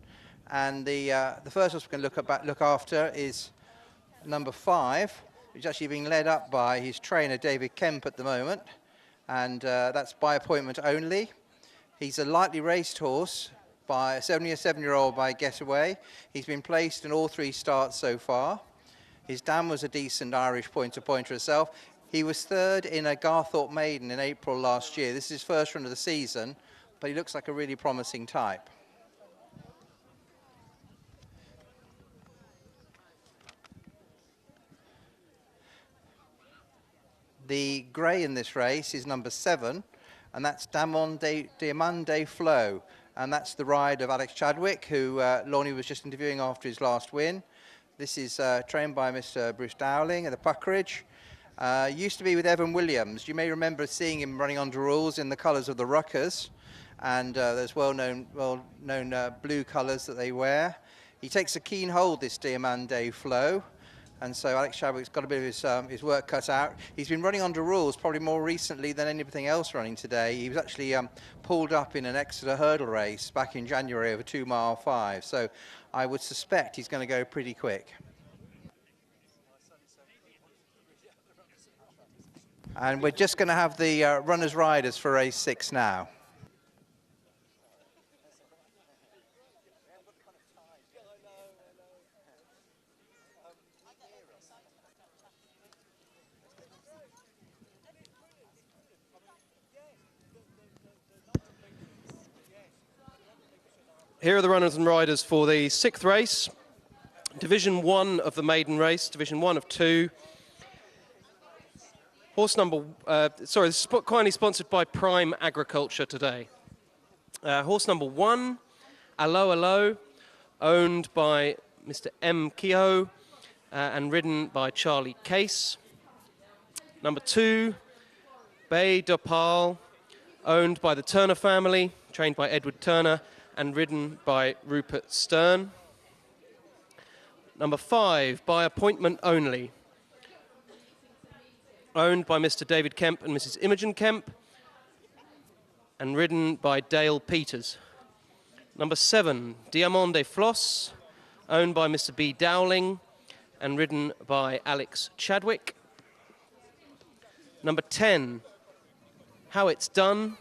And the first horse we can look after is number 5, which is actually being led up by his trainer David Kemp at the moment, and that's by appointment only. He's a lightly raced horse by a 7-year-old by Getaway. He's been placed in all 3 starts so far. His dam was a decent Irish pointer herself. He was 3rd in a Garthorpe Maiden in April last year. This is his first run of the season, but he looks like a really promising type. The grey in this race is number 7, and that's Diamande Flow, and that's the ride of Alex Chadwick, who Lonnie was just interviewing after his last win. This is trained by Mr. Bruce Dowling at the Puckeridge. Used to be with Evan Williams. You may remember seeing him running under rules in the colours of the Ruckers, and there's well-known blue colours that they wear. He takes a keen hold, this Diamande Flow, and so Alex Chadwick's got a bit of his work cut out. He's been running under rules probably more recently than anything else running today. He was actually pulled up in an Exeter hurdle race back in January of a 2-mile 5. So I would suspect he's going to go pretty quick. And we're just going to have the runners riders for race 6 now. Here are the runners and riders for the 6th race. Division 1 of the maiden race, Division 1 of 2. Horse number, this is kindly sponsored by Prime Agriculture today. Horse number 1, Allo Allo, owned by Mr. M. Kehoe and ridden by Charlie Case. Number 2, Bay d'Opale, owned by the Turner family, trained by Edward Turner and ridden by Rupert Stern. Number 5, By Appointment Only, owned by Mr. David Kemp and Mrs. Imogen Kemp, and ridden by Dale Peters. Number 7, Diamande Floss, owned by Mr. B. Dowling, and ridden by Alex Chadwick. Number 10, How It's Done,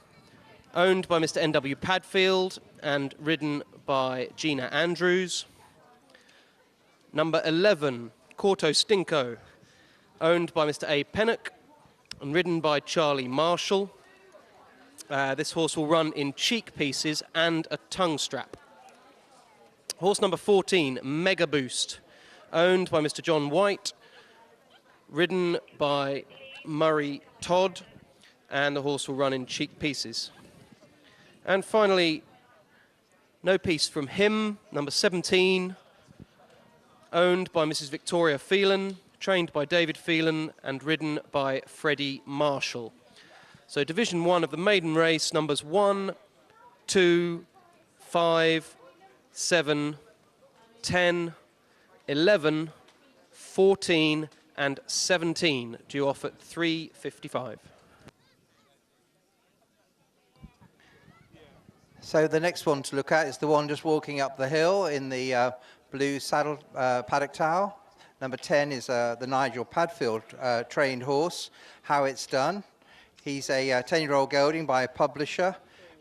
owned by Mr. N.W. Padfield, and ridden by Gina Andrews. Number 11, Corto Stinko, owned by Mr. A. Pennock and ridden by Charlie Marshall. This horse will run in cheek pieces and a tongue strap. Horse number 14, Mega Boost, owned by Mr. John White, ridden by Murray Todd, and the horse will run in cheek pieces. And finally, No Peace From Him, number 17, owned by Mrs. Victoria Phelan, trained by David Phelan and ridden by Freddie Marshall. So Division 1 of the maiden race, numbers 1, 2, 5, 7, 10, 11, 14 and 17, due off at 3:55. So the next one to look at is the one just walking up the hill in the blue saddle paddock towel. Number 10 is the Nigel Padfield trained horse, How It's Done. He's a 10-year-old gelding by a publisher.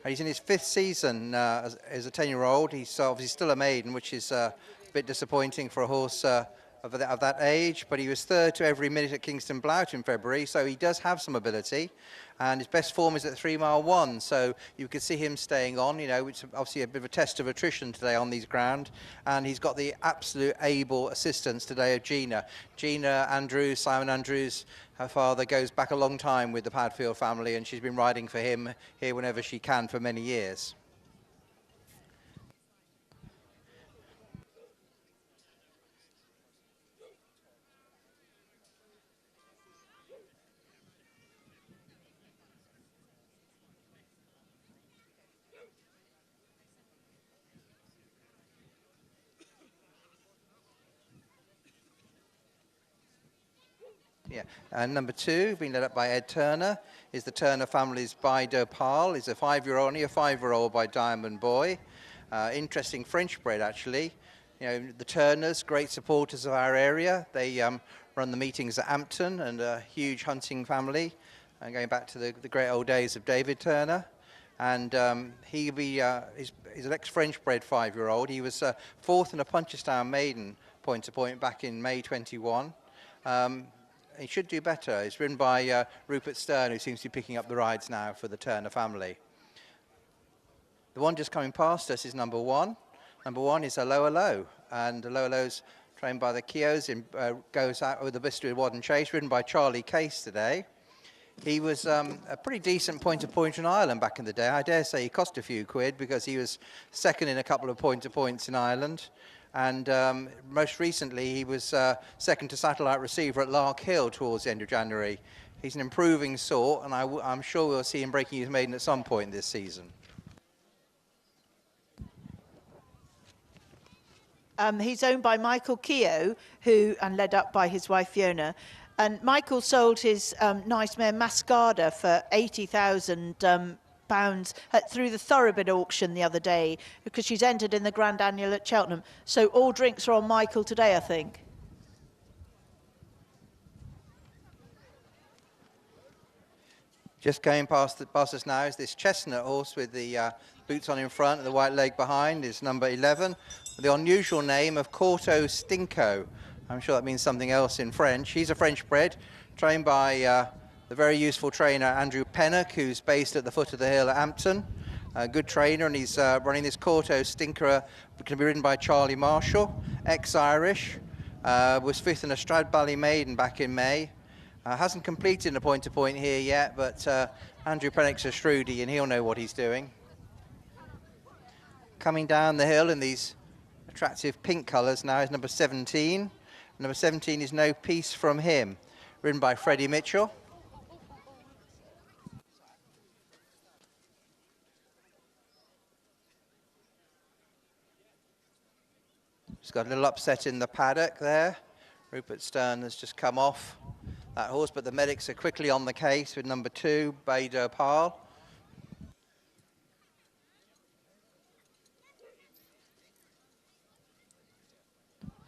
He's in his 5th season as a 10-year-old. He's obviously still a maiden, which is a bit disappointing for a horse of that age, but he was 3rd to every minute at Kingston Blount in February, so he does have some ability, and his best form is at 3-mile 1, so you could see him staying on, which is obviously a bit of a test of attrition today on these ground, and he's got the absolute able assistance today of Gina Andrews. Simon Andrews, her father, goes back a long time with the Padfield family, and she's been riding for him here whenever she can for many years. Yeah, and number 2, being led up by Ed Turner, is the Turner family's Bido Pal. He's a 5-year-old, only a 5-year-old by Diamond Boy. Interesting French bred, actually. You know, the Turners, great supporters of our area. They run the meetings at Ampton, and a huge hunting family, and going back to the great old days of David Turner. And he's an ex-French bred 5-year-old. He was 4th in a Punchestown maiden point-to-point back in May 21. He should do better. It's ridden by Rupert Stern, who seems to be picking up the rides now for the Turner family. The one just coming past us is number 1. Number 1 is Allo Allo, and Allo Allo's trained by the Keoghs, goes out with the Bristol Wadden Chase, ridden by Charlie Case today. He was a pretty decent point-to-point in Ireland back in the day. I dare say he cost a few quid because he was 2nd in a couple of point-to-points in Ireland. And most recently, he was 2nd to Satellite Receiver at Lark Hill towards the end of January. He's an improving sort, and I'm sure we'll see him breaking his maiden at some point this season. He's owned by Michael Keogh, and led up by his wife Fiona. And Michael sold his nice mare Mascada for £80,000 through the Thoroughbred auction the other day, because she's entered in the Grand Annual at Cheltenham. So all drinks are on Michael today, I think. Just going past us now is this chestnut horse with the boots on in front and the white leg behind, is number 11, with the unusual name of Corto Stinko. I'm sure that means something else in French. He's a French bred, trained by the very useful trainer Andrew Pennock, who's based at the foot of the hill at Ampton. A good trainer, and he's running this Corto Stinker, can be ridden by Charlie Marshall, ex-Irish, was 5th in a Stradbally maiden back in May. Hasn't completed a point-to-point here yet, but Andrew Pennock's a shrewdy, and he'll know what he's doing. Coming down the hill in these attractive pink colours now is number 17. Number 17 is No Peace From Him, ridden by Freddie Mitchell. Just got a little upset in the paddock there. Rupert Stern has just come off that horse, but the medics are quickly on the case with number 2, Bido Pal.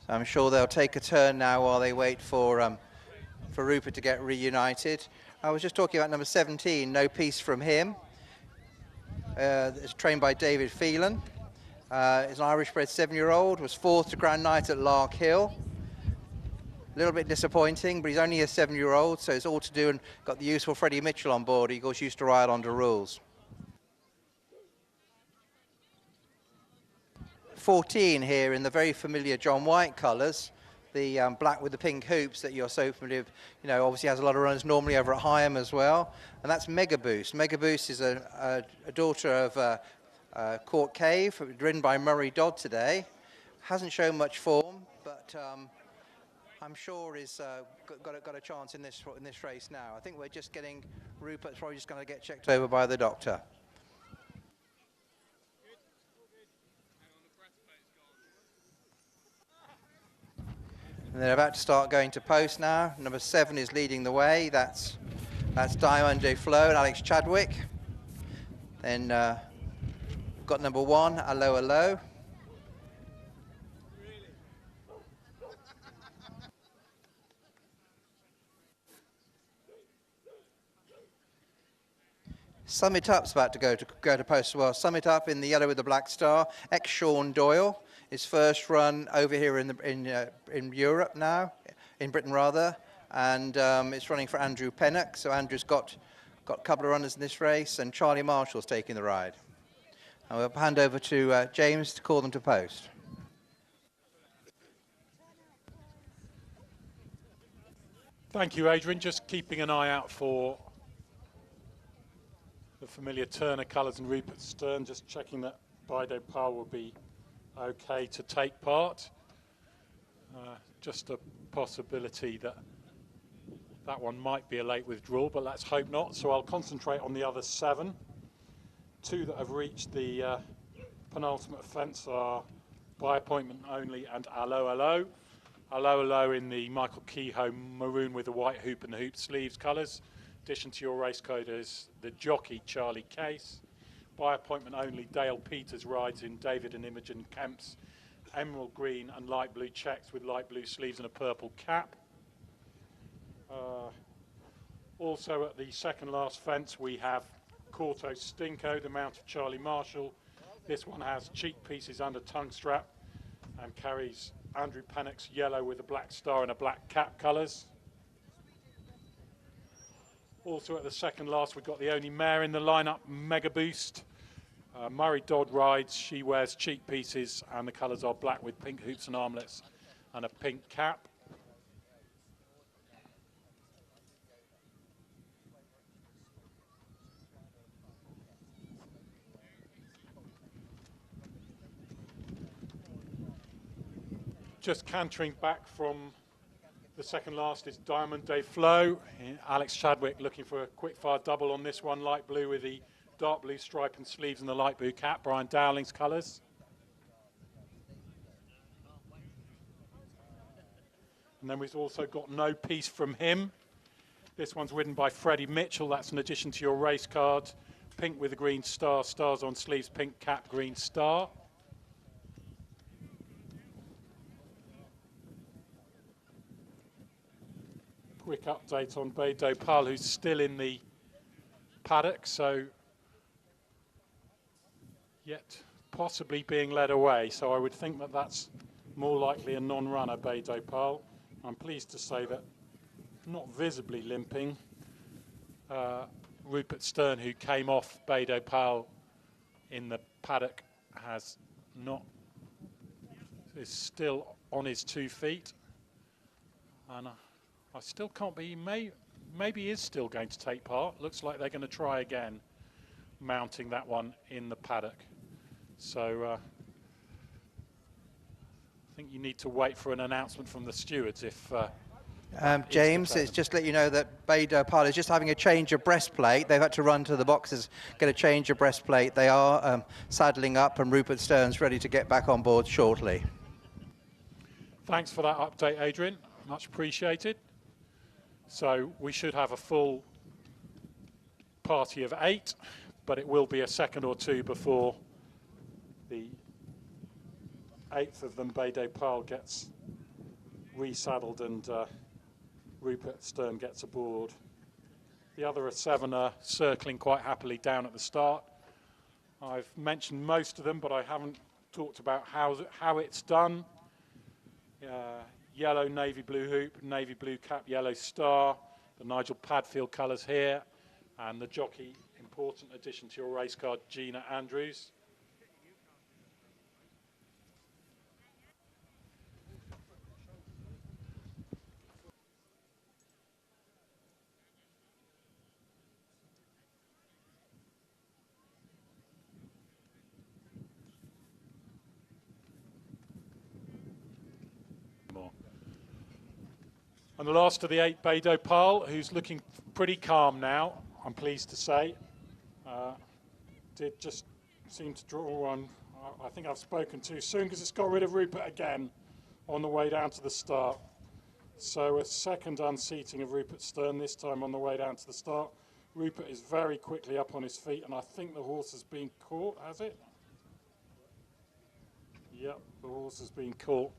So I'm sure they'll take a turn now while they wait for Rupert to get reunited. I was just talking about number 17, No Peace From Him. It's trained by David Phelan. Is an Irish-bred 7-year-old, was 4th to Grand Knight at Lark Hill. A little bit disappointing, but he's only a 7-year-old, so it's all to do, and got the useful Freddie Mitchell on board. He, of course, used to ride under rules. 14 here in the very familiar John White colours, the black with the pink hoops that you're so familiar with. You know, obviously has a lot of runners normally over at Higham as well, and that's Mega Boost. Mega Boost is a daughter of Court Cave, ridden by Murray Dodd today. Hasn't shown much form, but I'm sure is got a chance in this race now. I think we're just getting, Rupert's probably just going to get checked over by the doctor. And they're about to start going to post now. Number 7 is leading the way. That's Diamond de Flo and Alex Chadwick. Then we've got number 1, Allo Allo. Summit Up's about to go to post as well. Summit Up in the yellow with the black star. Ex-Sean Doyle. His first run over here in Europe now, in Britain rather, and it's running for Andrew Pennock. So Andrew's got a couple of runners in this race, and Charlie Marshall's taking the ride. And we'll hand over to James to call them to post. Thank you, Adrian. Just keeping an eye out for the familiar Turner colours and Rupert Stern, just checking that Bido Pal will be okay to take part. Just a possibility that one might be a late withdrawal, but let's hope not. So I'll concentrate on the other 7. 2 that have reached the penultimate fence are By Appointment Only and Allo Allo. Hello in the Michael Kehoe maroon with the white hoop and the hoop sleeves colours. Addition to your race code is the jockey Charlie Case. By appointment only, Dale Peters rides in David and Imogen Kemp's emerald green and light blue checks with light blue sleeves and a purple cap. Also at the second last fence we have Corto Stinko, the mount of Charlie Marshall. This one has cheek pieces under tongue strap and carries Andrew Pennock's yellow with a black star and a black cap colours. Also at the second last we've got the only mare in the lineup, Mega Boost. Murray Dodd rides, she wears cheek pieces and the colours are black with pink hoops and armlets and a pink cap. Just cantering back from the second last is Diamond Day Flow. Alex Chadwick looking for a quick fire double on this one, light blue with the dark blue stripe and sleeves and the light blue cap, Brian Dowling's colours. And then we've also got No Peace From Him. This one's ridden by Freddie Mitchell. That's an addition to your race card. Pink with a green star, stars on sleeves, pink cap, green star. Quick update on Bay Dopal, who's still in the paddock, so yet possibly being led away. So I would think that that's more likely a non-runner, Bay Dopal. I'm pleased to say that, not visibly limping, Rupert Stern, who came off Bay Dopal in the paddock, is still on his 2 feet. And I still can't be, maybe he is still going to take part. Looks like they're going to try again, mounting that one in the paddock. So I think you need to wait for an announcement from the stewards if... James, it's just to let you know that Bay Dopal is just having a change of breastplate. They've had to run to the boxes, get a change of breastplate. They are saddling up and Rupert Stern's ready to get back on board shortly. Thanks for that update, Adrian. Much appreciated. So we should have a full party of 8, but it will be a second or two before the 8th of them, Bay Dopal, gets resaddled and Rupert Stern gets aboard. The other 7 are circling quite happily down at the start. I've mentioned most of them, but I haven't talked about how it's done. Yellow navy blue hoop, navy blue cap, yellow star, the Nigel Padfield colours here, and the jockey, important addition to your race card, Gina Andrews. And the last of the 8, Bay Dopal, who's looking pretty calm now, I'm pleased to say. Did just seem to draw one I think I've spoken too soon because it's got rid of Rupert again on the way down to the start. So a second unseating of Rupert Stern, this time on the way down to the start. Rupert is very quickly up on his feet, and I think the horse has been caught, has it? Yep, the horse has been caught.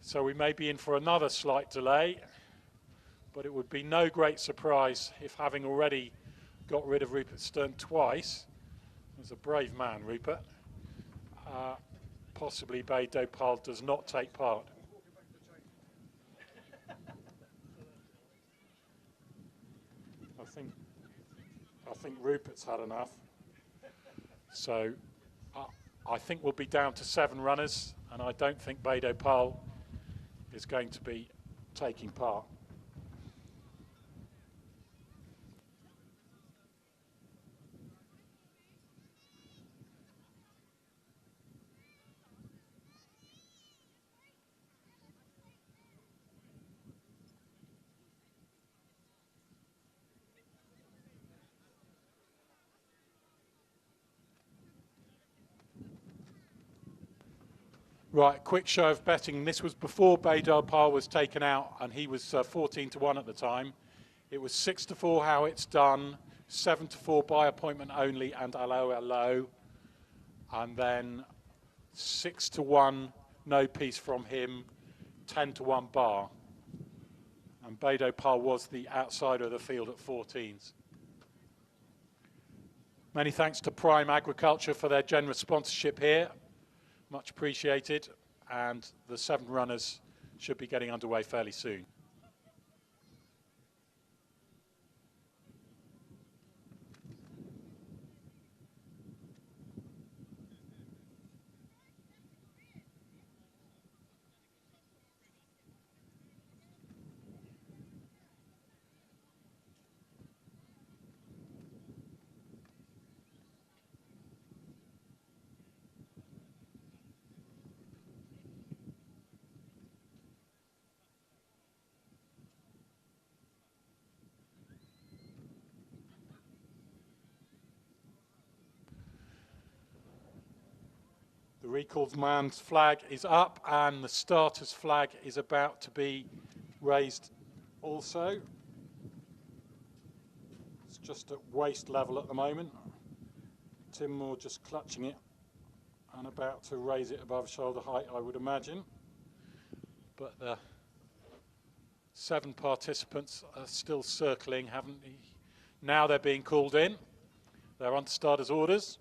So we may be in for another slight delay, but it would be no great surprise if, having already got rid of Rupert Stern twice, he's a brave man, Rupert, possibly Bay Dopal does not take part. I think Rupert's had enough. So I think we'll be down to 7 runners, and I don't think Bay Dopal is going to be taking part. Right, quick show of betting. This was before Bader Par was taken out, and he was 14 to 1 at the time. It was 6 to 4 how it's done, 7 to 4 by appointment only and allo, and then 6 to 1 no piece from him, 10 to 1 bar. And Bader Par was the outsider of the field at 14s. Many thanks to Prime Agriculture for their generous sponsorship here. Much appreciated. And the 7 runners should be getting underway fairly soon. The recalled man's flag is up and the starter's flag is about to be raised also. It's just at waist level at the moment. Tim Moore just clutching it and about to raise it above shoulder height, I would imagine. But the 7 participants are still circling, haven't they? Now they're being called in. They're on starters' orders.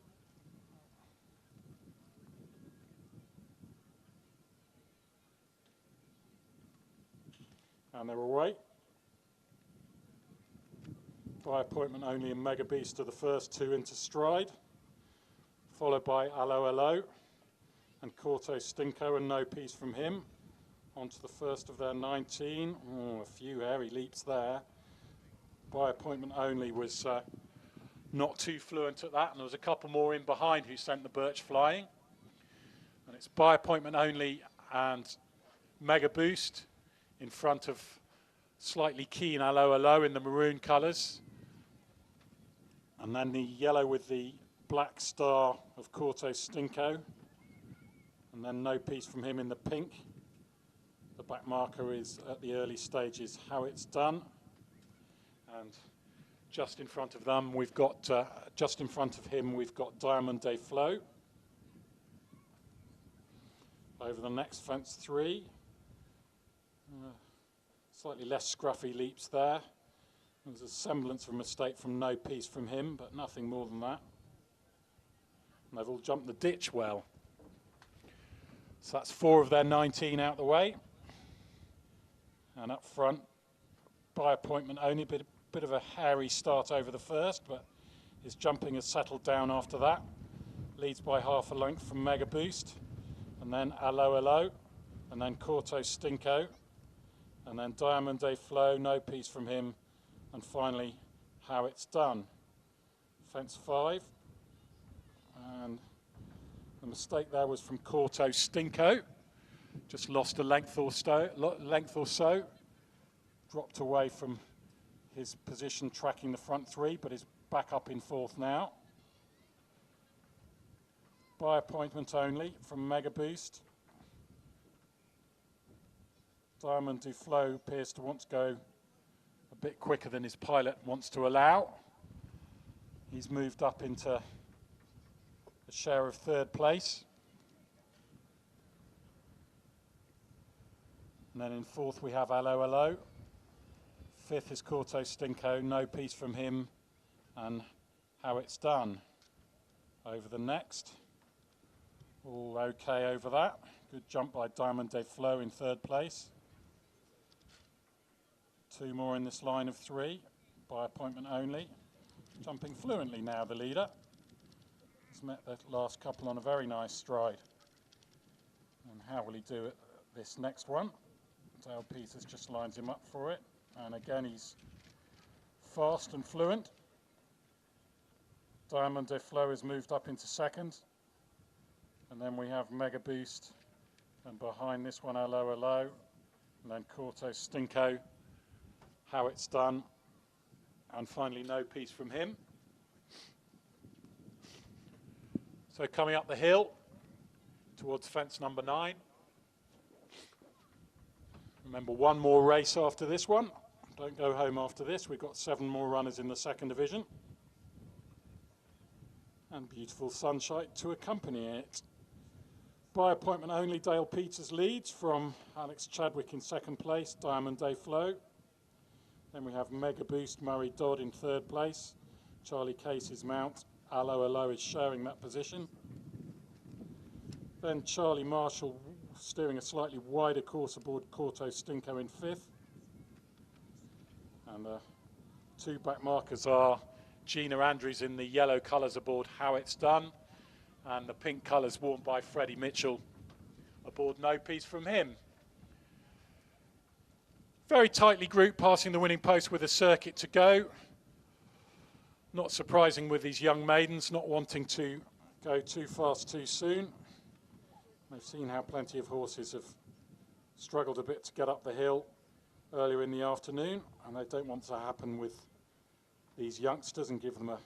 And they're away. By appointment only and Mega Beast are the first 2 into stride, followed by Allo and Corto Stinko and no piece from him. On to the first of their 19. Oh, a few hairy leaps there. By appointment only was not too fluent at that, and there was a couple more in behind who sent the birch flying. And it's by appointment only and Mega Boost in front of slightly keen Allo in the maroon colours. And then the yellow with the black star of Corto Stinko. And then no piece from him in the pink. The back marker is at the early stages how it's done. And just in front of them, we've got, just in front of him, we've got Diamond Day Flow. Over the next fence 3. Slightly less scruffy leaps there. There's a semblance of a mistake from no piece from him, but nothing more than that. And they've all jumped the ditch well. So that's 4 of their 19 out the way. And up front, by appointment only, bit of a hairy start over the first, but his jumping has settled down after that. Leads by half a length from Mega Boost, and then Allo, and then Corto Stinko, and then Diamond Day Flow, no piece from him, and finally how it's done. Fence 5, and the mistake there was from Corto Stinko. Just lost a length or so, dropped away from his position tracking the front 3, but is back up in 4th now. By appointment only from Mega Boost. Diamond Du Flow appears to want to go a bit quicker than his pilot wants to allow. He's moved up into a share of 3rd place. And then in 4th we have Allo. 5th is Corto Stinko, no piece from him, and how it's done. Over the next. All okay over that. Good jump by Diamond Day Flow in 3rd place. 2 more in this line of 3, by appointment only. Jumping fluently now, the leader. He's met the last couple on a very nice stride. And how will he do it this next one? Dale Peters just lines him up for it. And again, he's fast and fluent. Diamond Day Flow is moved up into 2nd. And then we have Mega Boost. And behind this one, Allo. And then Corto Stinko. How it's done. And finally, no piece from him. So coming up the hill towards fence number 9. Remember, one more race after this one. Don't go home after this. We've got 7 more runners in the 2nd division. And beautiful sunshine to accompany it. By appointment only, Dale Peters leads from Alex Chadwick in 2nd place, Diamond Day Flow. Then we have Mega Boost Murray Dodd in 3rd place. Charlie Case's mount, Allo Allo, is showing that position. Then Charlie Marshall steering a slightly wider course aboard Corto Stinko in 5th. And the 2 back markers are Gina Andrews in the yellow colours aboard How It's Done, and the pink colours worn by Freddie Mitchell aboard No Peace From Him. Very tightly grouped, passing the winning post with a circuit to go. Not surprising with these young maidens not wanting to go too fast too soon. They've seen how plenty of horses have struggled a bit to get up the hill earlier in the afternoon, and they don't want to happen with these youngsters and give them a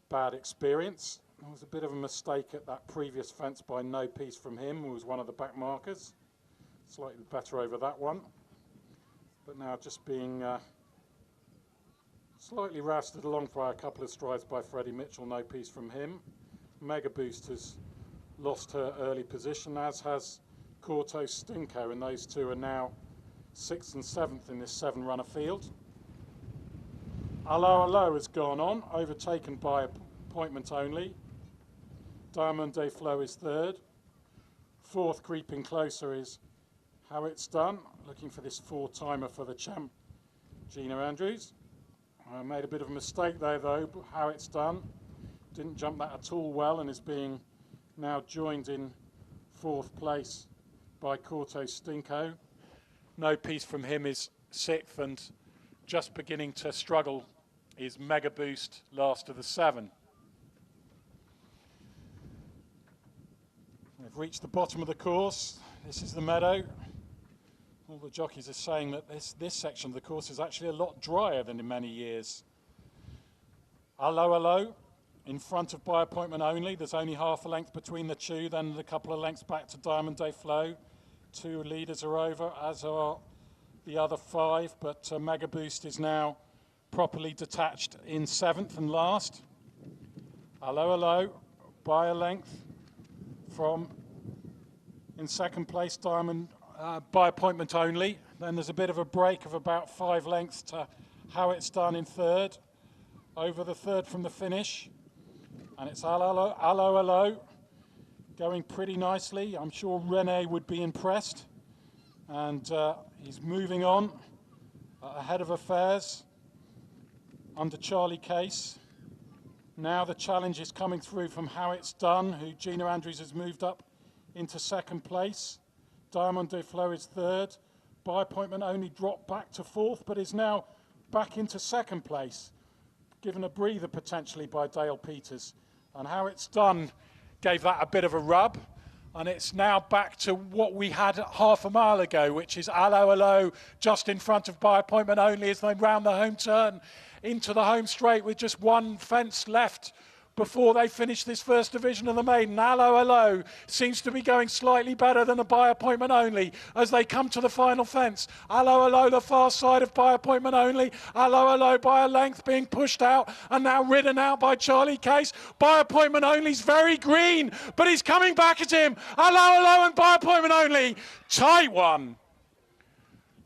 bad experience. There was a bit of a mistake at that previous fence by No Peace From Him, who was one of the back markers. Slightly better over that one. But now just being slightly rousted along by a couple of strides by Freddie Mitchell, No Peace From Him. Mega Boost has lost her early position, as has Corto Stinko, and those 2 are now 6th and 7th in this 7-runner field. Allo Allo has gone on, overtaken by appointment only. Diamond Day Flow is 3rd. 4th, creeping closer, is How It's Done, looking for this 4-timer for the champ, Gina Andrews. Made a bit of a mistake there, though. How It's Done didn't jump that at all well, and is being now joined in 4th place by Corto Stinko. No Peace From Him is 6th, and just beginning to struggle is Mega Boost, last of the 7. We've reached the bottom of the course. This is the meadow. All the jockeys are saying that this section of the course is actually a lot drier than in many years. Allo Allo in front of By Appointment Only. There's only half a length between the 2, then a couple of lengths back to Diamond Day Flow. 2 leaders are over, as are the other 5, but Mega Boost is now properly detached in 7th and last. Allo Allo by a length from in 2nd place, Diamond By Appointment Only. Then there's a bit of a break of about 5 lengths to How It's Done in 3rd. Over the 3rd from the finish. And it's Allo Allo going pretty nicely. I'm sure Rene would be impressed. And he's moving on ahead of affairs under Charlie Case. Now the challenge is coming through from How It's Done, who Gina Andrews has moved up into 2nd place. Diamond Day Flow is 3rd. By Appointment Only dropped back to 4th, but is now back into 2nd place, given a breather potentially by Dale Peters. And How It's Done gave that a bit of a rub, and it's now back to what we had half a mile ago, which is Allo Allo just in front of By Appointment Only as they round the home turn into the home straight with just 1 fence left before they finish this 1st division of the maiden. Allo Allo seems to be going slightly better than a By Appointment Only as they come to the final fence. Allo Allo the far side of By Appointment Only. Allo Allo by a length being pushed out and now ridden out by Charlie Case. By Appointment Only's very green, but he's coming back at him. Allo Allo and By Appointment Only. Tight one.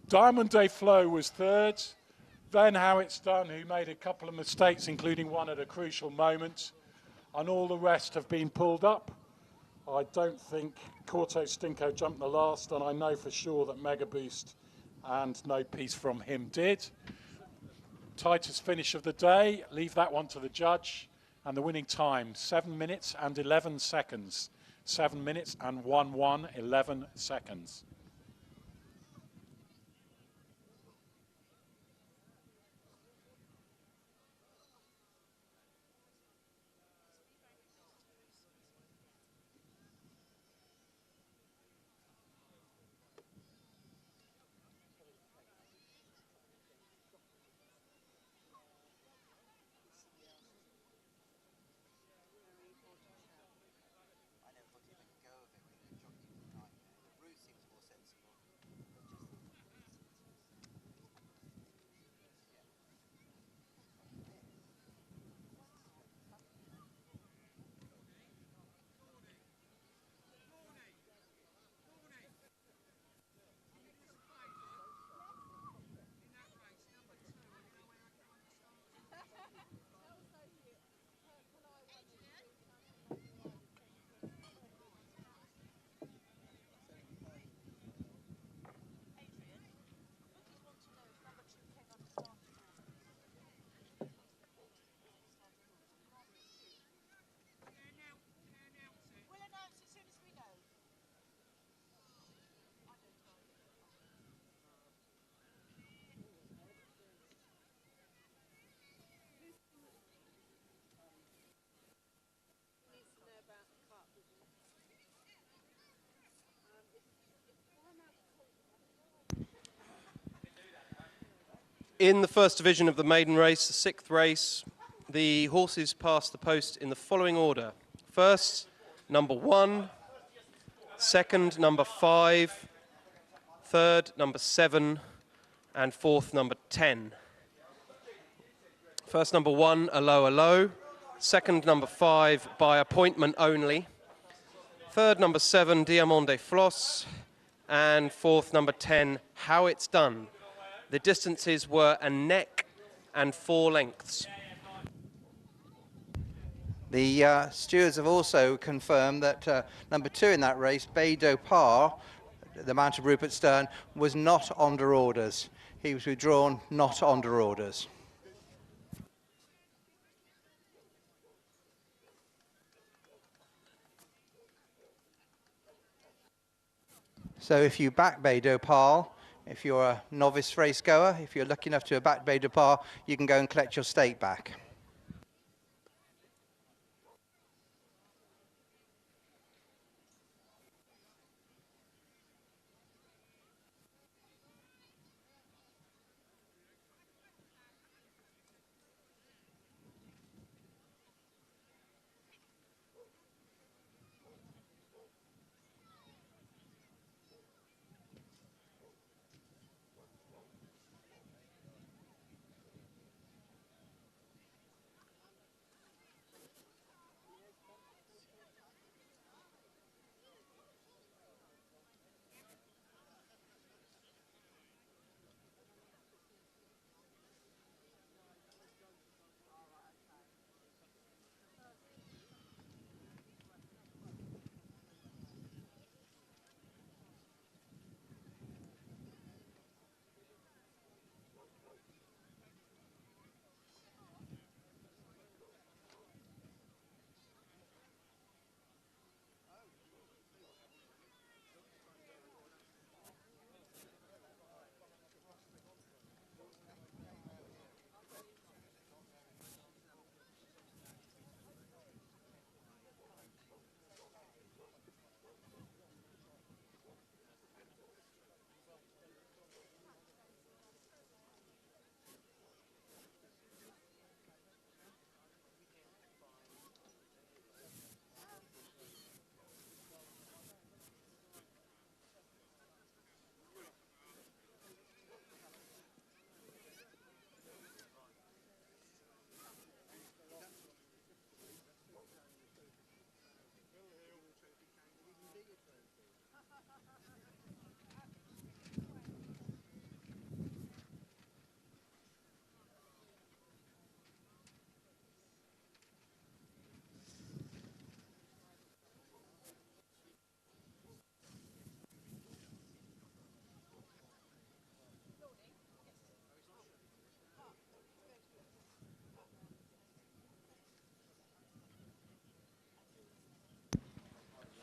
Diamond Day Flow was 3rd. Then How It's Done, who made a couple of mistakes, including one at a crucial moment. And all the rest have been pulled up. I don't think Corto Stinko jumped the last, and I know for sure that Mega Boost and No Peace From Him did. Tightest finish of the day, leave that one to the judge. And the winning time, 7 minutes and 11 seconds. 7 minutes and 11 seconds. In the first division of the maiden race, the 6th race, the horses passed the post in the following order. First, number 1, second, number 5, third, number 7, and fourth, number 10. First, number 1, Allo Allo. Second, number 5, by appointment only. Third, number 7, Diamant de Floss. And fourth, number 10, How It's Done. The distances were a neck and 4 lengths. The stewards have also confirmed that number 2 in that race, Bay d'Opar, the Mount of Rupert Stern, was not under orders. He was withdrawn, not under orders. So if you back Bay d'Opar, if you're a novice race goer, if you're lucky enough to have backed Bay d'Opar, you can go and collect your stake back.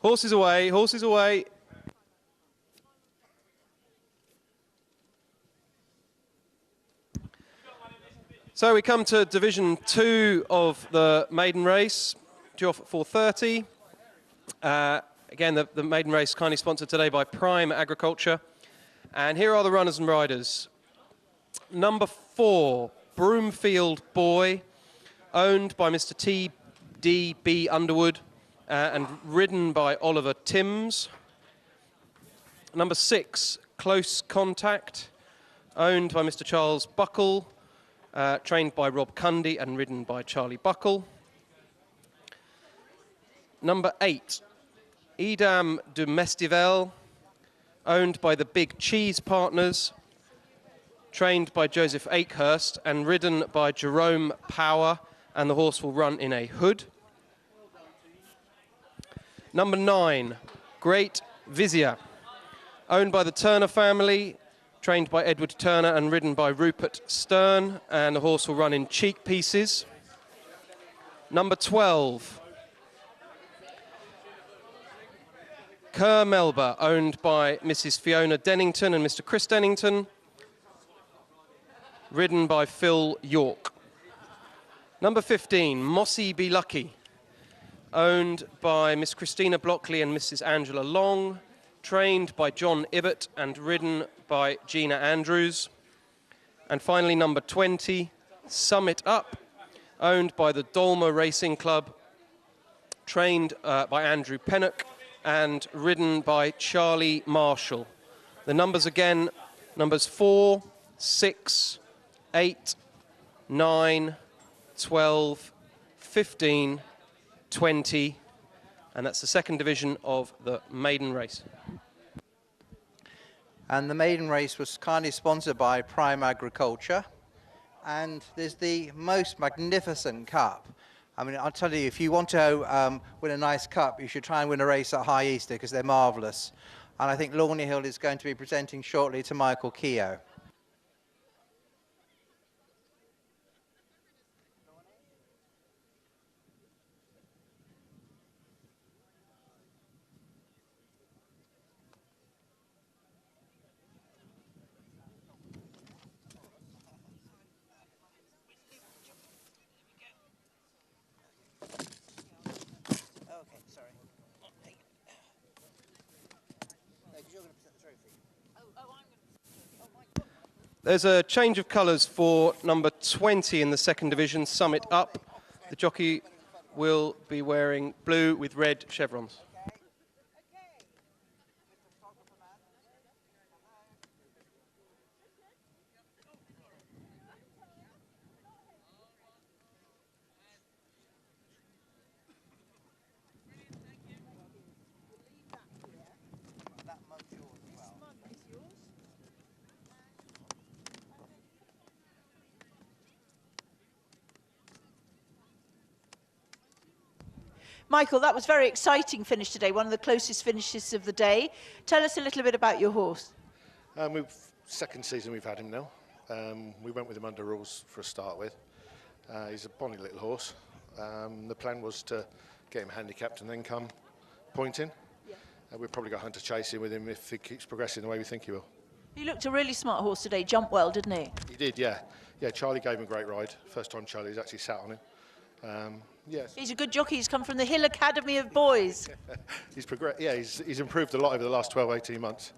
Horses away, horses away. So we come to Division 2 of the maiden race, due off at 4:30. Again, the maiden race kindly sponsored today by Prime Agriculture. And here are the runners and riders. Number 4, Broomfield Boy, owned by Mr. T.D.B. Underwood and ridden by Oliver Timms. Number 6, Close Contact, owned by Mr. Charles Buckle, trained by Rob Cundy and ridden by Charlie Buckle. Number 8, Edam de Mestivel, owned by the Big Cheese Partners, trained by Joseph Akehurst and ridden by Jerome Power, and the horse will run in a hood. Number 9, Great Vizier, owned by the Turner family, trained by Edward Turner and ridden by Rupert Stern, and the horse will run in cheek pieces. Number 12, Kerr Melba, owned by Mrs. Fiona Dennington and Mr. Chris Dennington, ridden by Phil York. Number 15, Mossy Be Lucky, owned by Miss Christina Blockley and Mrs. Angela Long, trained by John Ibbott and ridden by Gina Andrews. And finally, number 20, Summit Up, owned by the Dolmer Racing Club, trained by Andrew Pennock and ridden by Charlie Marshall. The numbers again, numbers 4, 6, 8, 9, 12, 15, 20, and that's the second division of the maiden race. And the maiden race was kindly sponsored by Prime Agriculture. And there's the most magnificent cup. I mean, I'll tell you, if you want to win a nice cup, you should try and win a race at High Easter because they're marvellous. And I think Lawney Hill is going to be presenting shortly to Michael Keogh. There's a change of colours for number 20 in the second division, Summit Up. The jockey will be wearing blue with red chevrons. Michael, that was very exciting finish today, one of the closest finishes of the day. Tell us a little bit about your horse. Second season we've had him now. We went with him under rules for a start with. He's a bonny little horse. The plan was to get him handicapped and then come pointing. Yeah. We've probably got Hunter chasing with him if he keeps progressing the way we think he will. He looked a really smart horse today, jumped well, didn't he? He did, yeah. Yeah, Charlie gave him a great ride. First time Charlie's actually sat on him. Yes. He's a good jockey. He's come from the Hill Academy of Boys. he's improved a lot over the last 12, 18 months.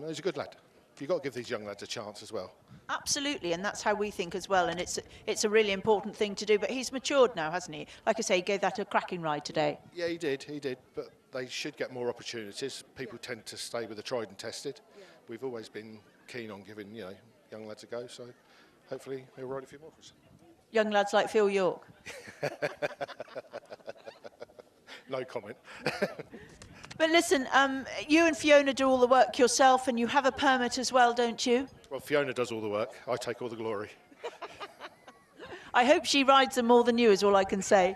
He's a good lad. You've got to give these young lads a chance as well. Absolutely, and that's how we think as well, and it's a really important thing to do. But he's matured now, hasn't he? Like I say, he gave that a cracking ride today. Yeah, he did, but they should get more opportunities. People tend to stay with the tried and tested. Yeah. We've always been keen on giving, young lads a go, so hopefully he'll ride a few more for us. Young lads like Phil York. No comment. But listen, you and Fiona do all the work yourself, and you have a permit as well, don't you? Well, Fiona does all the work. I take all the glory. I hope she rides them more than you, is all I can say.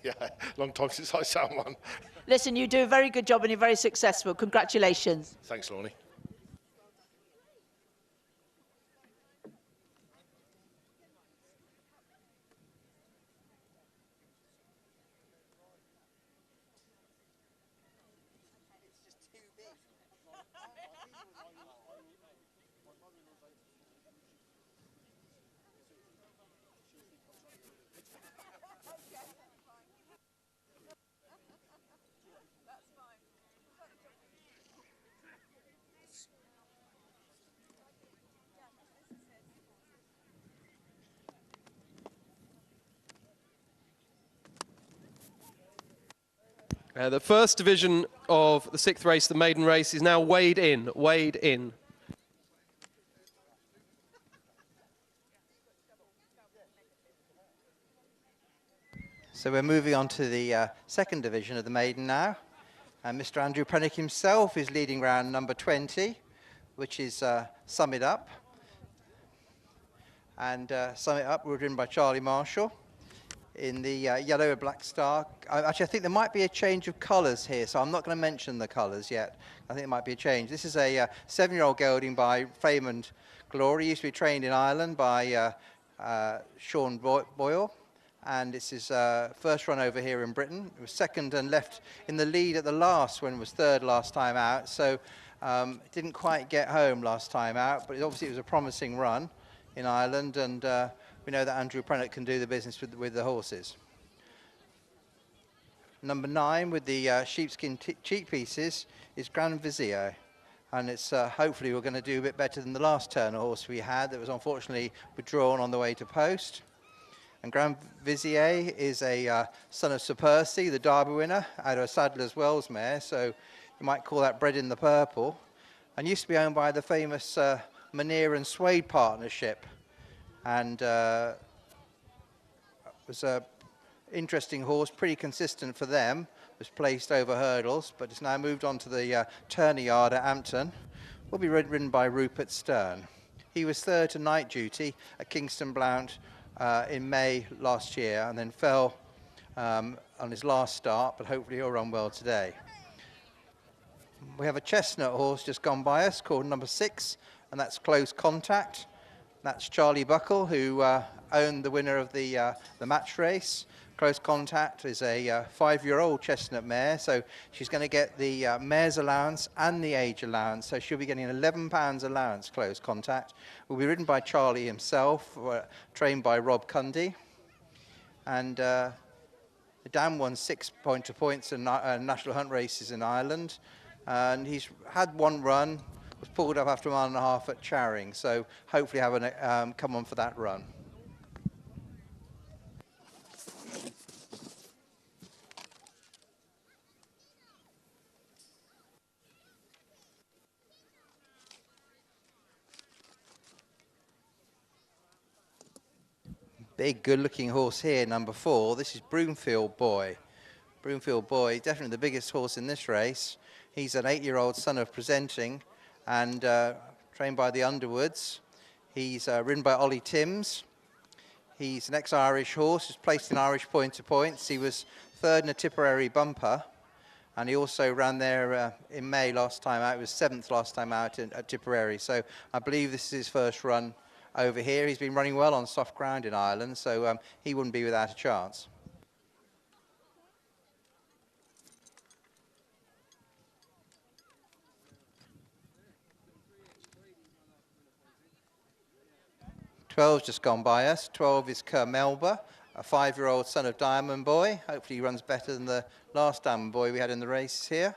yeah. Long time since I sat on one. Listen, you do a very good job and you're very successful. Congratulations. Thanks, Lorne. The first division of the sixth race, the maiden race, is now weighed in. So we're moving on to the second division of the maiden now. And Mr. Andrew Pennock himself is leading round number 20, which is Summit Up. And Summit Up was ridden by Charlie Marshall in the yellow and black star. Actually, I think there might be a change of colours here, so I'm not going to mention the colours yet. I think there might be a change. This is a 7-year-old gelding by Fame and Glory. He used to be trained in Ireland by Sean Boyle. And this is first run over here in Britain. It was second and left in the lead at the last when it was third last time out. So it didn't quite get home last time out, but obviously it was a promising run in Ireland, and we know that Andrew Pennock can do the business with the horses. Number 9 with the sheepskin cheek pieces is Grand Vizier. and it's hopefully we're going to do a bit better than the last Turner horse we had that was unfortunately withdrawn on the way to post. And Grand Vizier is a son of Sir Percy, the Derby winner, out of a Sadler's Wells mare, so you might call that bred in the purple, and used to be owned by the famous Maneer and Swade partnership, and was a interesting horse, pretty consistent for them, was placed over hurdles, but it's now moved on to the Turner Yard at Ampton. Will be ridden by Rupert Stern. He was third to Night Duty at Kingston Blount in May last year, and then fell on his last start, but hopefully he'll run well today. We have a chestnut horse just gone by us called number 6, and that's Close Contact. That's Charlie Buckle, who owned the winner of the match race. Close Contact is a 5-year-old chestnut mare, so she's going to get the mare's allowance and the age allowance, so she'll be getting an £11 allowance, Close Contact. Will be ridden by Charlie himself, trained by Rob Cundy. And the dam won 6 points in national hunt races in Ireland, and he's had one run, was pulled up after a mile and a half at Charing, so hopefully have a come on for that run. Big, good-looking horse here, number 4. This is Broomfield Boy. Broomfield Boy, definitely the biggest horse in this race. He's an 8-year-old son of Presenting and trained by the Underwoods. He's ridden by Ollie Timms. He's an ex-Irish horse. He's placed in Irish point-to-points. He was third in a Tipperary bumper, and he also ran there in May last time out. He was 7th last time out at Tipperary. So I believe this is his first run over here. He's been running well on soft ground in Ireland, so he wouldn't be without a chance. Twelve's just gone by us. 12 is Kerr Melba, a 5-year-old son of Diamond Boy. Hopefully he runs better than the last Diamond Boy we had in the races here.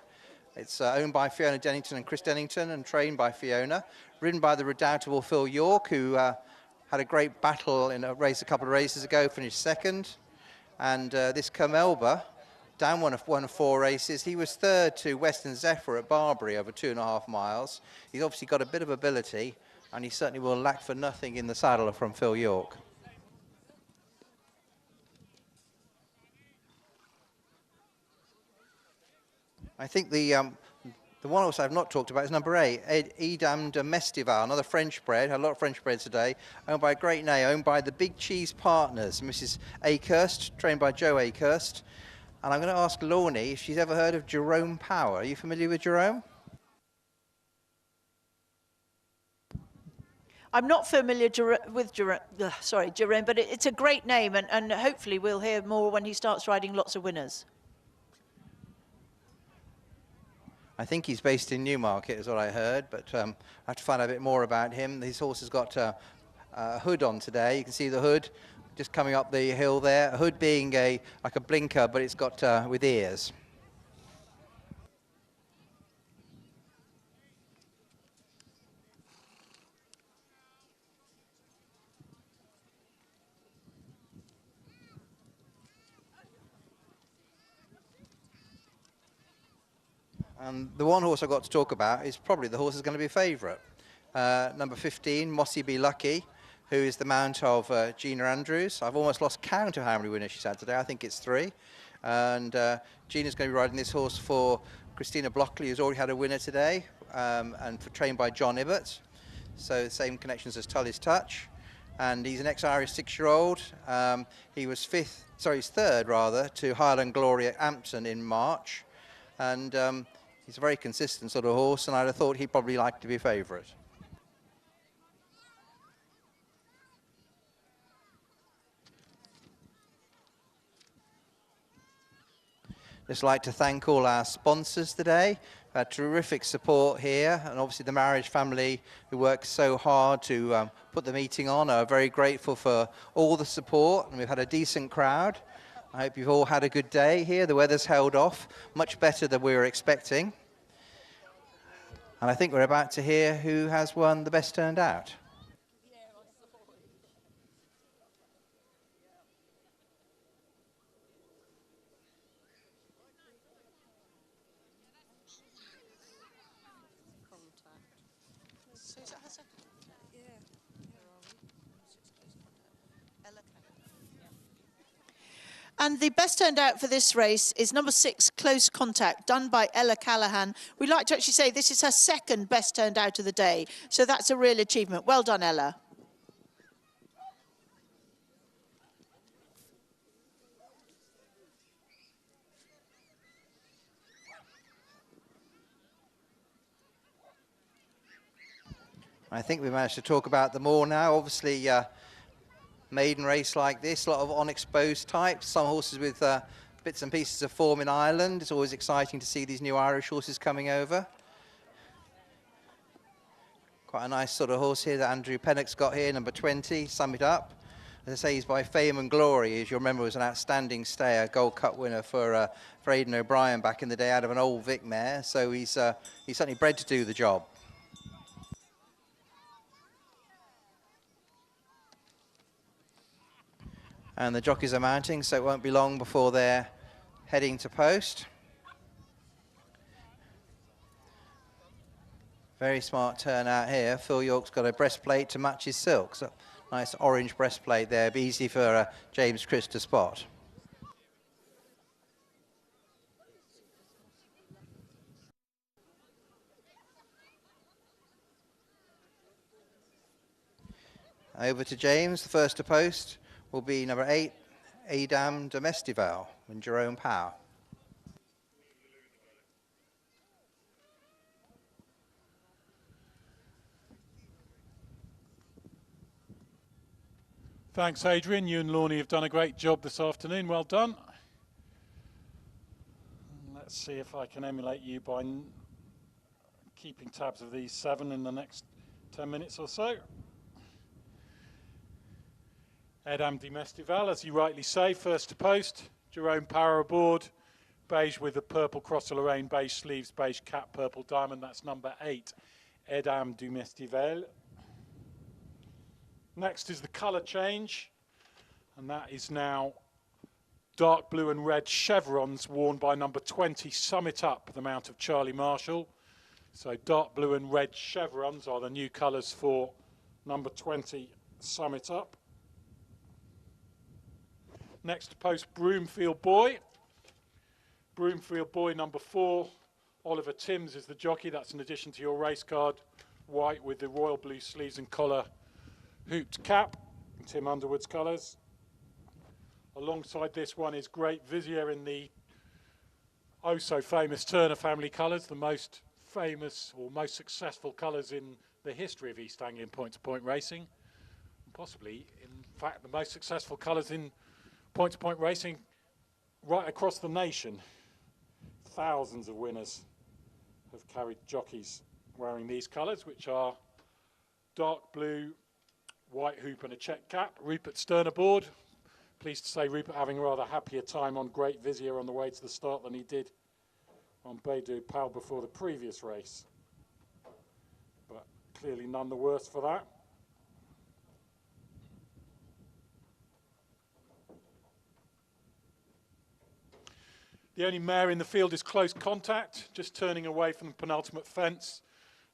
It's owned by Fiona Dennington and Chris Dennington and trained by Fiona. Ridden by the redoubtable Phil York, who had a great battle in a race a couple of races ago, finished second. And this Kermelba, Dan won 4 races. He was third to Western Zephyr at Barbury over 2.5 miles. He's obviously got a bit of ability, and he certainly will lack for nothing in the saddle from Phil York. I think the one also I've not talked about is number 8, Edam de Mestival, another French bred, had a lot of French breds today, owned by a great name, owned by the Big Cheese Partners, Mrs. Akehurst, trained by Joe Akehurst. And I'm going to ask Lorne if she's ever heard of Jerome Power. Are you familiar with Jerome? I'm not familiar with Jerome, but it's a great name, and hopefully we'll hear more when he starts riding lots of winners. I think he's based in Newmarket, is what I heard, but I have to find out a bit more about him. His horse has got a hood on today. You can see the hood just coming up the hill there. A hood being like a blinker, but it's got with ears. And the one horse I've got to talk about is probably the horse that's going to be a favourite. Number 15, Mossy Be Lucky, who is the mount of Gina Andrews. I've almost lost count of how many winners she's had today. I think it's 3. And Gina's going to be riding this horse for Christina Blockley, who's already had a winner today, and trained by John Ibbott. So same connections as Tully's Touch. And he's an ex-Irish 6-year-old. He was he's third rather, to Highland Glory at Ampton in March. And he's a very consistent sort of horse, and I'd have thought he'd probably like to be a favourite. Just like to thank all our sponsors today. We've had terrific support here, and obviously the Marriage family who worked so hard to put the meeting on are very grateful for all the support, and we've had a decent crowd. I hope you've all had a good day here. The weather's held off, much better than we were expecting. And I think we're about to hear who has won the best turned out. And the best turned out for this race is number 6, Close Contact, done by Ella Callahan. We'd like to actually say this is her second best turned out of the day. So that's a real achievement. Well done, Ella. I think we managed to talk about them all now. Obviously, maiden race like this, a lot of unexposed types, some horses with bits and pieces of form in Ireland. It's always exciting to see these new Irish horses coming over. Quite a nice sort of horse here that Andrew Pennock's got here, number 20, Sum It Up. As I say, he's by fame and glory. As you remember, was an outstanding stayer, Gold Cup winner for Aidan O'Brien back in the day out of an old Vic mare. So he's certainly bred to do the job. And the jockeys are mounting, so it won't be long before they're heading to post. Very smart turnout here. Phil York's got a breastplate to match his silk. So nice orange breastplate there. Be easy for James Chris to spot. Over to James. The first to post will be number 8, Adam Domestival, and Jerome Power. Thanks, Adrian. You and Lorne have done a great job this afternoon. Well done. Let's see if I can emulate you by keeping tabs of these 7 in the next 10 minutes or so. Adam Domestival, as you rightly say, first to post. Jerome Power aboard. Beige with the purple Cross de Lorraine, beige sleeves, beige cap, purple diamond. That's number 8, Adam Domestival. Next is the colour change, and that is now dark blue and red chevrons worn by number 20, Sum It Up, the mount of Charlie Marshall. So dark blue and red chevrons are the new colours for number 20, Sum It Up. Next to post, Broomfield Boy. Broomfield Boy number 4, Oliver Timms is the jockey. That's in addition to your race card, white with the royal blue sleeves and collar, hooped cap, Tim Underwood's colours. Alongside this one is Great Vizier in the oh so famous Turner family colours, the most famous or most successful colours in the history of East Anglian point-to-point racing. And possibly, in fact, the most successful colours in point-to-point racing right across the nation. Thousands of winners have carried jockeys wearing these colours, which are dark blue, white hoop and a check cap. Rupert Stern aboard. Pleased to say Rupert having a rather happier time on Great Vizier on the way to the start than he did on Beidou Pal before the previous race. But clearly none the worse for that. The only mare in the field is Close Contact, just turning away from the penultimate fence.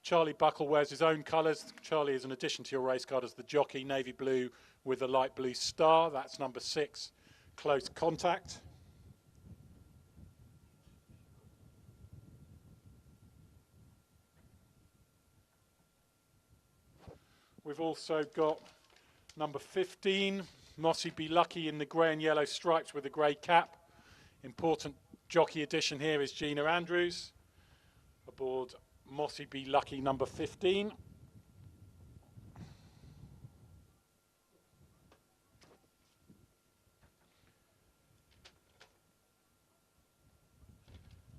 Charlie Buckle wears his own colours. Charlie is an addition to your race card as the jockey, navy blue with a light blue star. That's number 6, Close Contact. We've also got number 15, Mossy Be Lucky in the grey and yellow stripes with a grey cap. Important jockey addition here is Gina Andrews aboard Mossy Be Lucky number 15.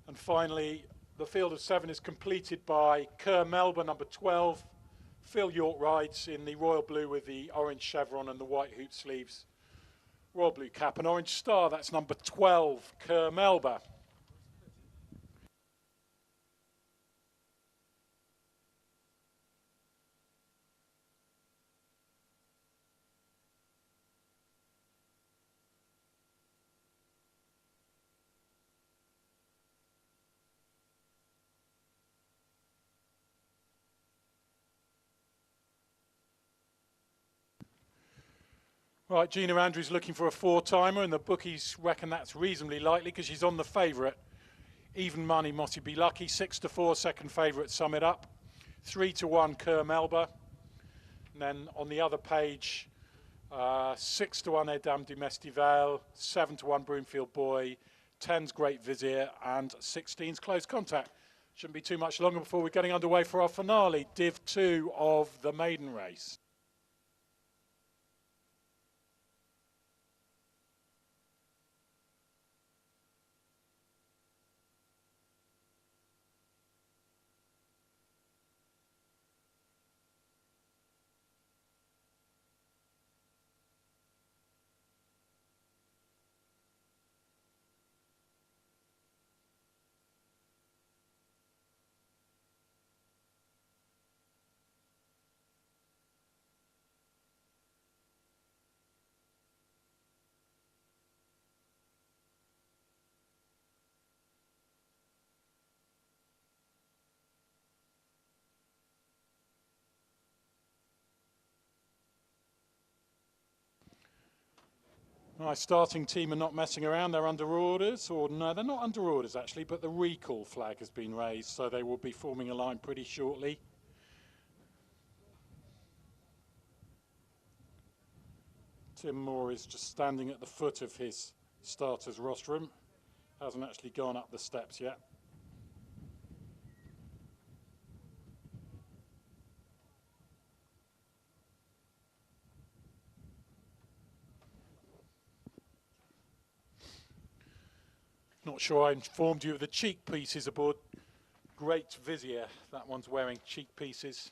And finally, the field of 7 is completed by Kerr Melba number 12. Phil York rides in the royal blue with the orange chevron and the white hoop sleeves. Royal blue cap and orange star, that's number 12, Kerr Melba. Right, Gina Andrews looking for a 4-timer, and the bookies reckon that's reasonably likely because she's on the favourite. Even money, Mossy Be Lucky. 6-4, second favourite, Sum It Up. 3-1, Kerr Melba. And then on the other page, 6-1, Edam du Mestival. 7-1, Broomfield Boy. 10's Great Vizier. And 16's Close Contact. Shouldn't be too much longer before we're getting underway for our finale, Div 2 of the maiden race. My starting team are not messing around, they're under orders, or no, they're not under orders actually, but the recall flag has been raised, so they will be forming a line pretty shortly. Tim Moore is just standing at the foot of his starters rostrum, hasn't actually gone up the steps yet. Not sure I informed you of the cheek pieces aboard Great Vizier. That one's wearing cheek pieces.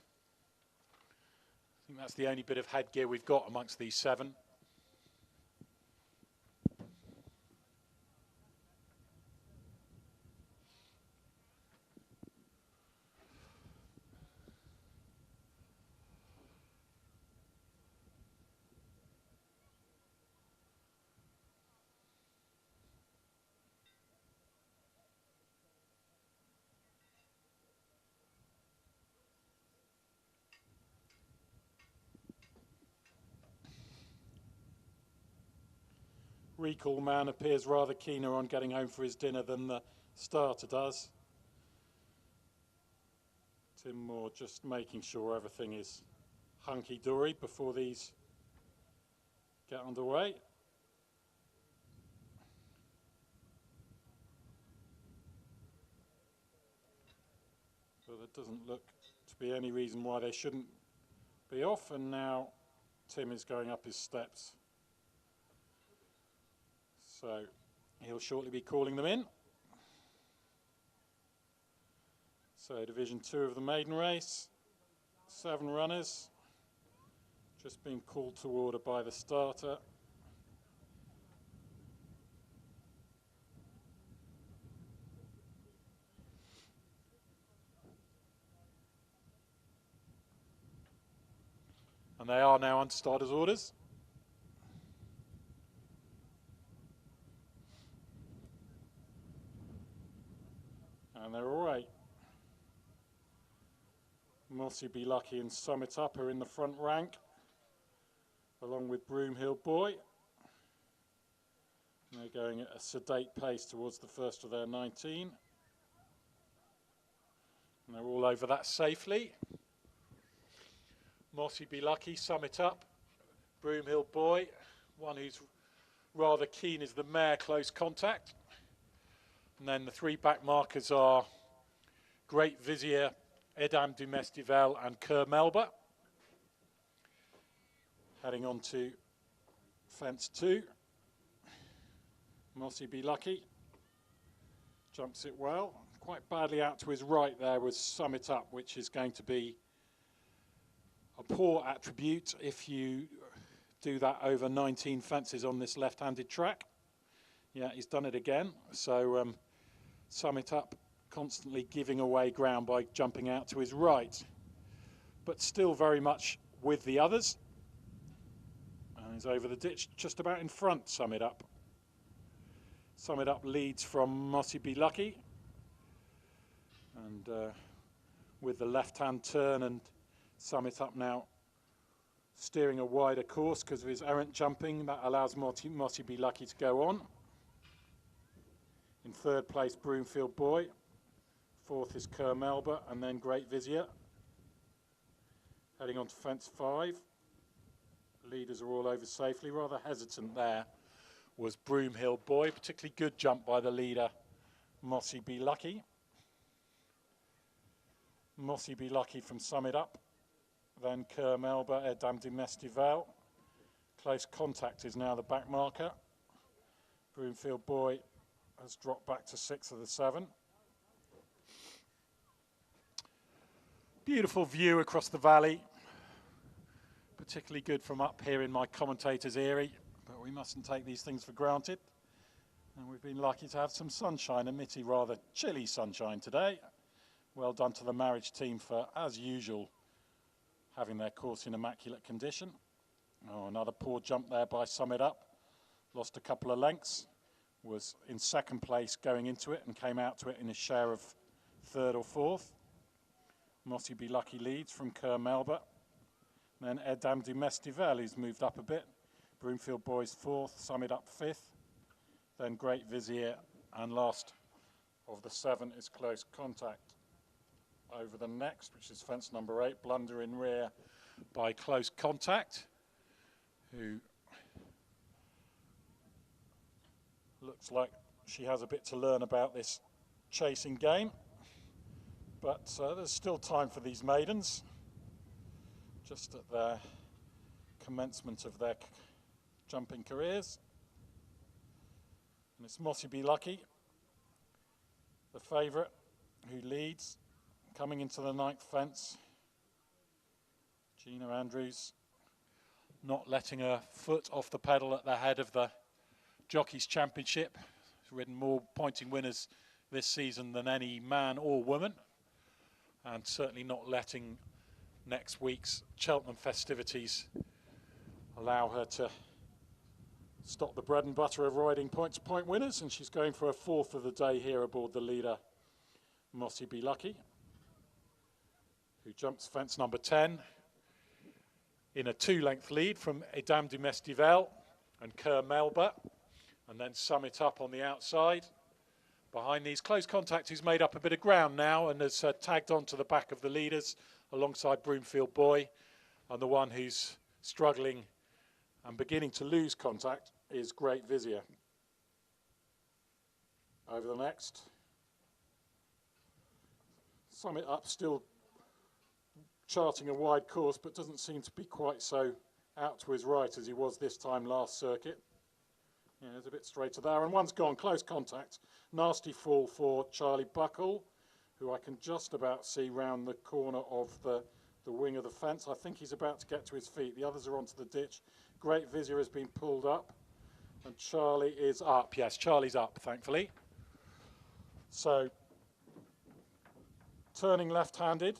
I think that's the only bit of headgear we've got amongst these 7. Recall man appears rather keener on getting home for his dinner than the starter does. Tim Moore just making sure everything is hunky-dory before these get underway. But there doesn't look to be any reason why they shouldn't be off, and now Tim is going up his steps. So he'll shortly be calling them in. So Division 2 of the maiden race, 7 runners, just been called to order by the starter. And they are now under starters' orders. And they're all right. Mossy Be Lucky and Sum It Up are in the front rank, along with Broomhill Boy. And they're going at a sedate pace towards the first of their 19. And they're all over that safely. Mossy Be Lucky, Sum It Up, Broomhill Boy. One who's rather keen is the mare, Close Contact. And then the 3 back markers are Great Vizier, Edam du Mestival and Kerr Melba. Heading on to fence 2. Mossy Be Lucky. Jumps it well. Quite badly out to his right there was Sum It Up, which is going to be a poor attribute if you do that over 19 fences on this left-handed track. Yeah, he's done it again. So Sum It Up constantly giving away ground by jumping out to his right, but still very much with the others. And he's over the ditch, just about in front, Sum It Up. Sum It Up leads from Mossy Be Lucky. And with the left-hand turn and Sum It Up now steering a wider course because of his errant jumping. That allows Mossy Be Lucky to go on. In third place, Broomfield Boy. Fourth is Kerr Melba, and then Great Vizier. Heading on to fence 5. Leaders are all over safely. Rather hesitant there was Broomhill Boy. Particularly good jump by the leader, Mossy Be Lucky. Mossy Be Lucky from Summit Up. Then Kerr Melba, Edam du Mestival. Close Contact is now the back marker. Broomfield Boy has dropped back to 6 of the 7. Beautiful view across the valley. Particularly good from up here in my commentator's eyrie, but we mustn't take these things for granted. And we've been lucky to have some sunshine, admittedly rather chilly sunshine today. Well done to the marriage team for, as usual, having their course in immaculate condition. Oh, another poor jump there by Summit Up. Lost a couple of lengths. Was in second place going into it and came out to it in a share of third or fourth. Mossy Be Lucky leads from Kerr Melba. Then Edam du Mestival, who's moved up a bit. Broomfield Boys 4th, Summit Up 5th. Then Great Vizier, and last of the 7 is Close Contact. Over the next, which is fence number 8, Blunder in rear by Close Contact, who looks like she has a bit to learn about this chasing game. But there's still time for these maidens. Just at their commencement of their jumping careers. And it's Mossy Be Lucky, the favourite, who leads, coming into the 9th fence. Gina Andrews not letting her foot off the pedal at the head of the Jockeys Championship. She's ridden more pointing winners this season than any man or woman, and certainly not letting next week's Cheltenham festivities allow her to stop the bread and butter of riding point-to-point winners, and she's going for her 4th of the day here aboard the leader, Mossy Be Lucky, who jumps fence number 10 in a 2-length lead from Edam du Mestival and Kerr Melba, and then Summit Up on the outside. Behind these, Close Contact, who's made up a bit of ground now and has tagged on to the back of the leaders alongside Broomfield Boy, and the one who's struggling and beginning to lose contact is Great Vizier. Over the next, Summit Up still charting a wide course, but doesn't seem to be quite so out to his right as he was this time last circuit. Yeah, it's a bit straighter there, and one's gone. Close Contact. Nasty fall for Charlie Buckle, who I can just about see round the corner of the wing of the fence. I think he's about to get to his feet. The others are onto the ditch. Great Vizier has been pulled up, and Charlie is up. Yes, Charlie's up, thankfully. So, turning left-handed,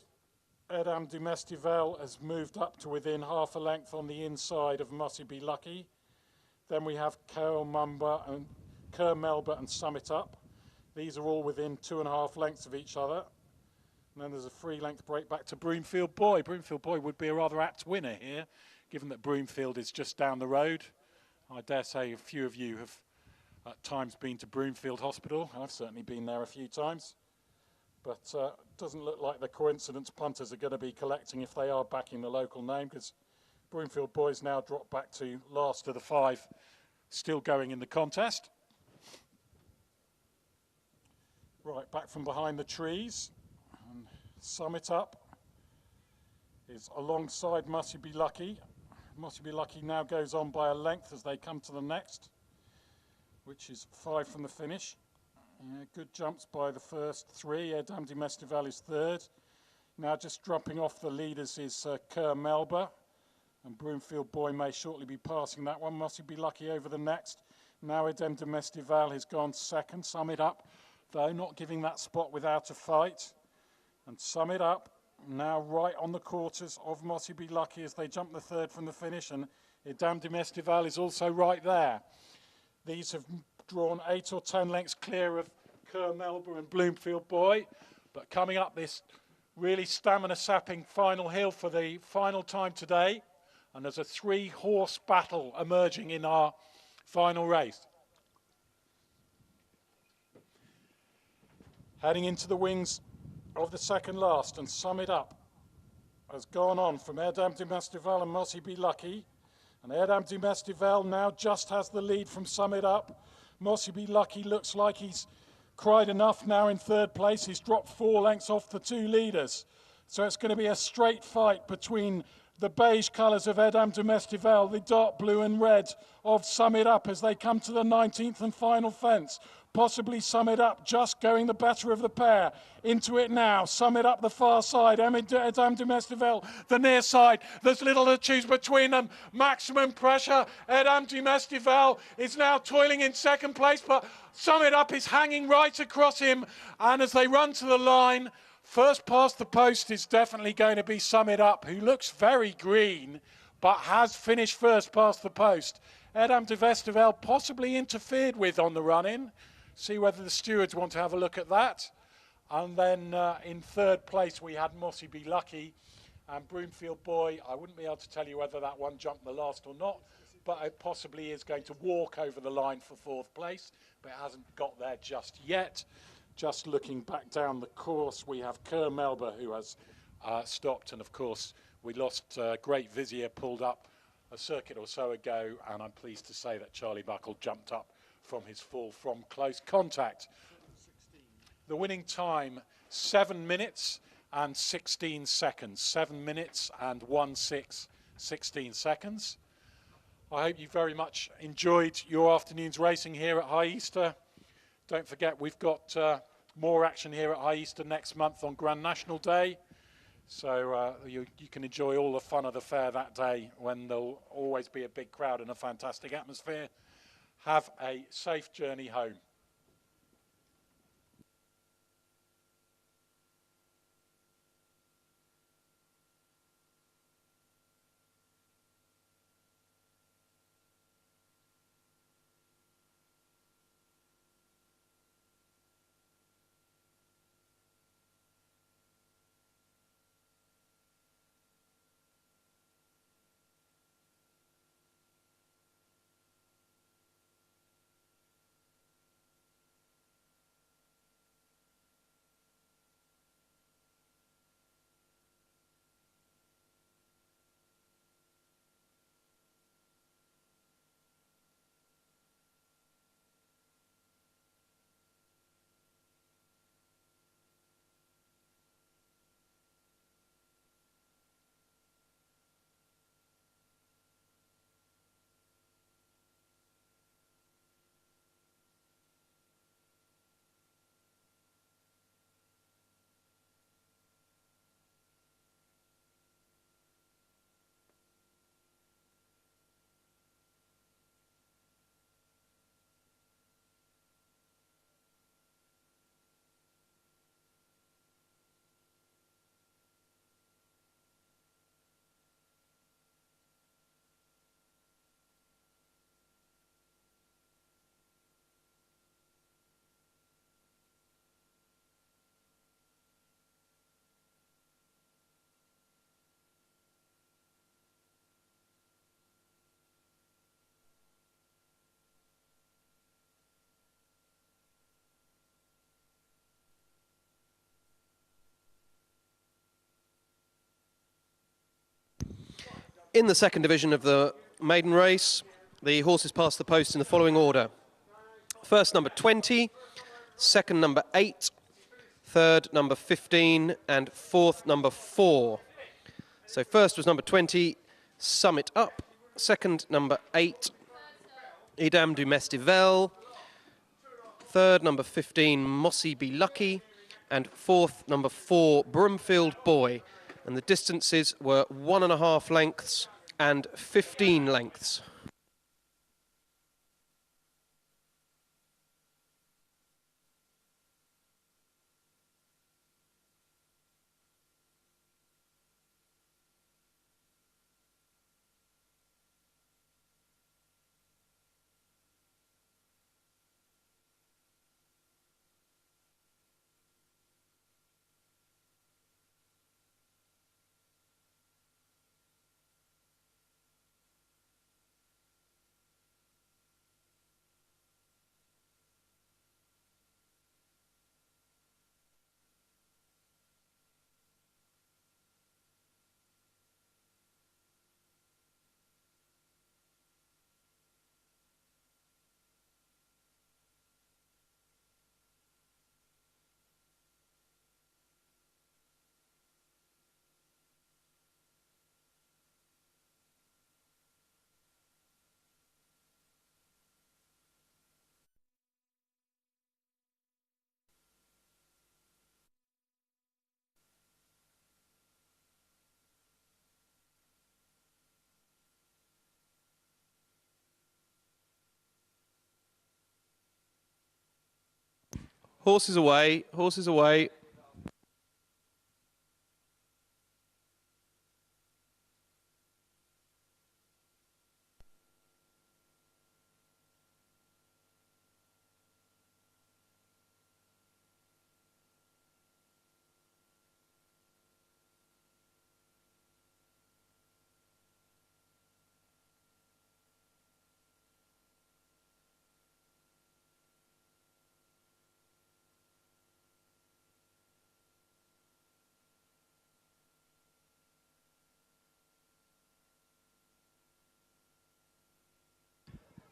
Edam du Mestival has moved up to within half a length on the inside of Mossy Be Lucky. Then we have Kerr Melba and Summit Up. These are all within 2.5 lengths of each other. And then there's a 3-length break back to Broomfield Boy. Broomfield Boy would be a rather apt winner here, given that Broomfield is just down the road. I dare say a few of you have at times been to Broomfield Hospital. I've certainly been there a few times. But it doesn't look like the coincidence punters are going to be collecting if they are backing the local name, because Broomfield Boys now drop back to last of the 5, still going in the contest. Right, back from behind the trees, and Summit Up is alongside Mossy Be Lucky. Mossy Be Lucky now goes on by a length as they come to the next, which is 5 from the finish. Yeah, good jumps by the first 3. Edam du Mestival is 3rd. Now just dropping off the leaders is Kerr Melba, and Broomfield Boy may shortly be passing that one. Mossy Be Lucky over the next. Now Edam du Mestival has gone 2nd. Summit Up, though, not giving that spot without a fight. And Summit Up now right on the quarters of Mossy Be Lucky as they jump the 3rd from the finish, and Edam du Mestival is also right there. These have drawn 8 or 10 lengths clear of Kerr Melba and Bloomfield Boy, but coming up this really stamina-sapping final hill for the final time today, And there's a 3-horse battle emerging in our final race. Heading into the wings of the second last, and Sum It Up has gone on from Edam du Mestival and Mossy Be Lucky. And Edam du Mestival now just has the lead from Sum It Up. Mossy Be Lucky looks like he's cried enough now in third place. He's dropped 4 lengths off the 2 leaders. So it's going to be a straight fight between the beige colours of Edam du Mestival, the dark blue and red of Sum It Up as they come to the 19th and final fence. Possibly Sum It Up just going the better of the pair. Into it now. Sum It Up the far side. Edam du Mestival the near side. There's little to choose between them. Maximum pressure. Edam du Mestival is now toiling in second place, but Sum It Up is hanging right across him. And as they run to the line, first past the post is definitely going to be Sum It Up, who looks very green, but has finished first past the post. Edam du Mestival possibly interfered with on the run-in. See whether the stewards want to have a look at that. And then in third place we had Mossy Be Lucky and Broomfield Boy. I wouldn't be able to tell you whether that one jumped the last or not, but it possibly is going to walk over the line for fourth place, but it hasn't got there just yet. Just looking back down the course, we have Kerr Melba, who has stopped, and of course we lost Great Vizier, pulled up a circuit or so ago, and I'm pleased to say that Charlie Buckle jumped up from his fall from close contact. The winning time, 7 minutes and 16 seconds. 7 minutes and 16 seconds. I hope you very much enjoyed your afternoon's racing here at High Easter. Don't forget, we've got more action here at High Easter next month on Grand National Day. So you can enjoy all the fun of the fair that day when there'll always be a big crowd and a fantastic atmosphere. Have a safe journey home. In the second division of the maiden race, the horses passed the post in the following order. First, number 20, second, number 8, third, number 15, and fourth, number 4. So first was number 20, Sum It Up. Second, number 8, Edam du Mestival. Third, number 15, Mossy Be Lucky. And fourth, number 4, Broomfield Boy. And the distances were 1.5 lengths and 15 lengths. Horses away, horses away.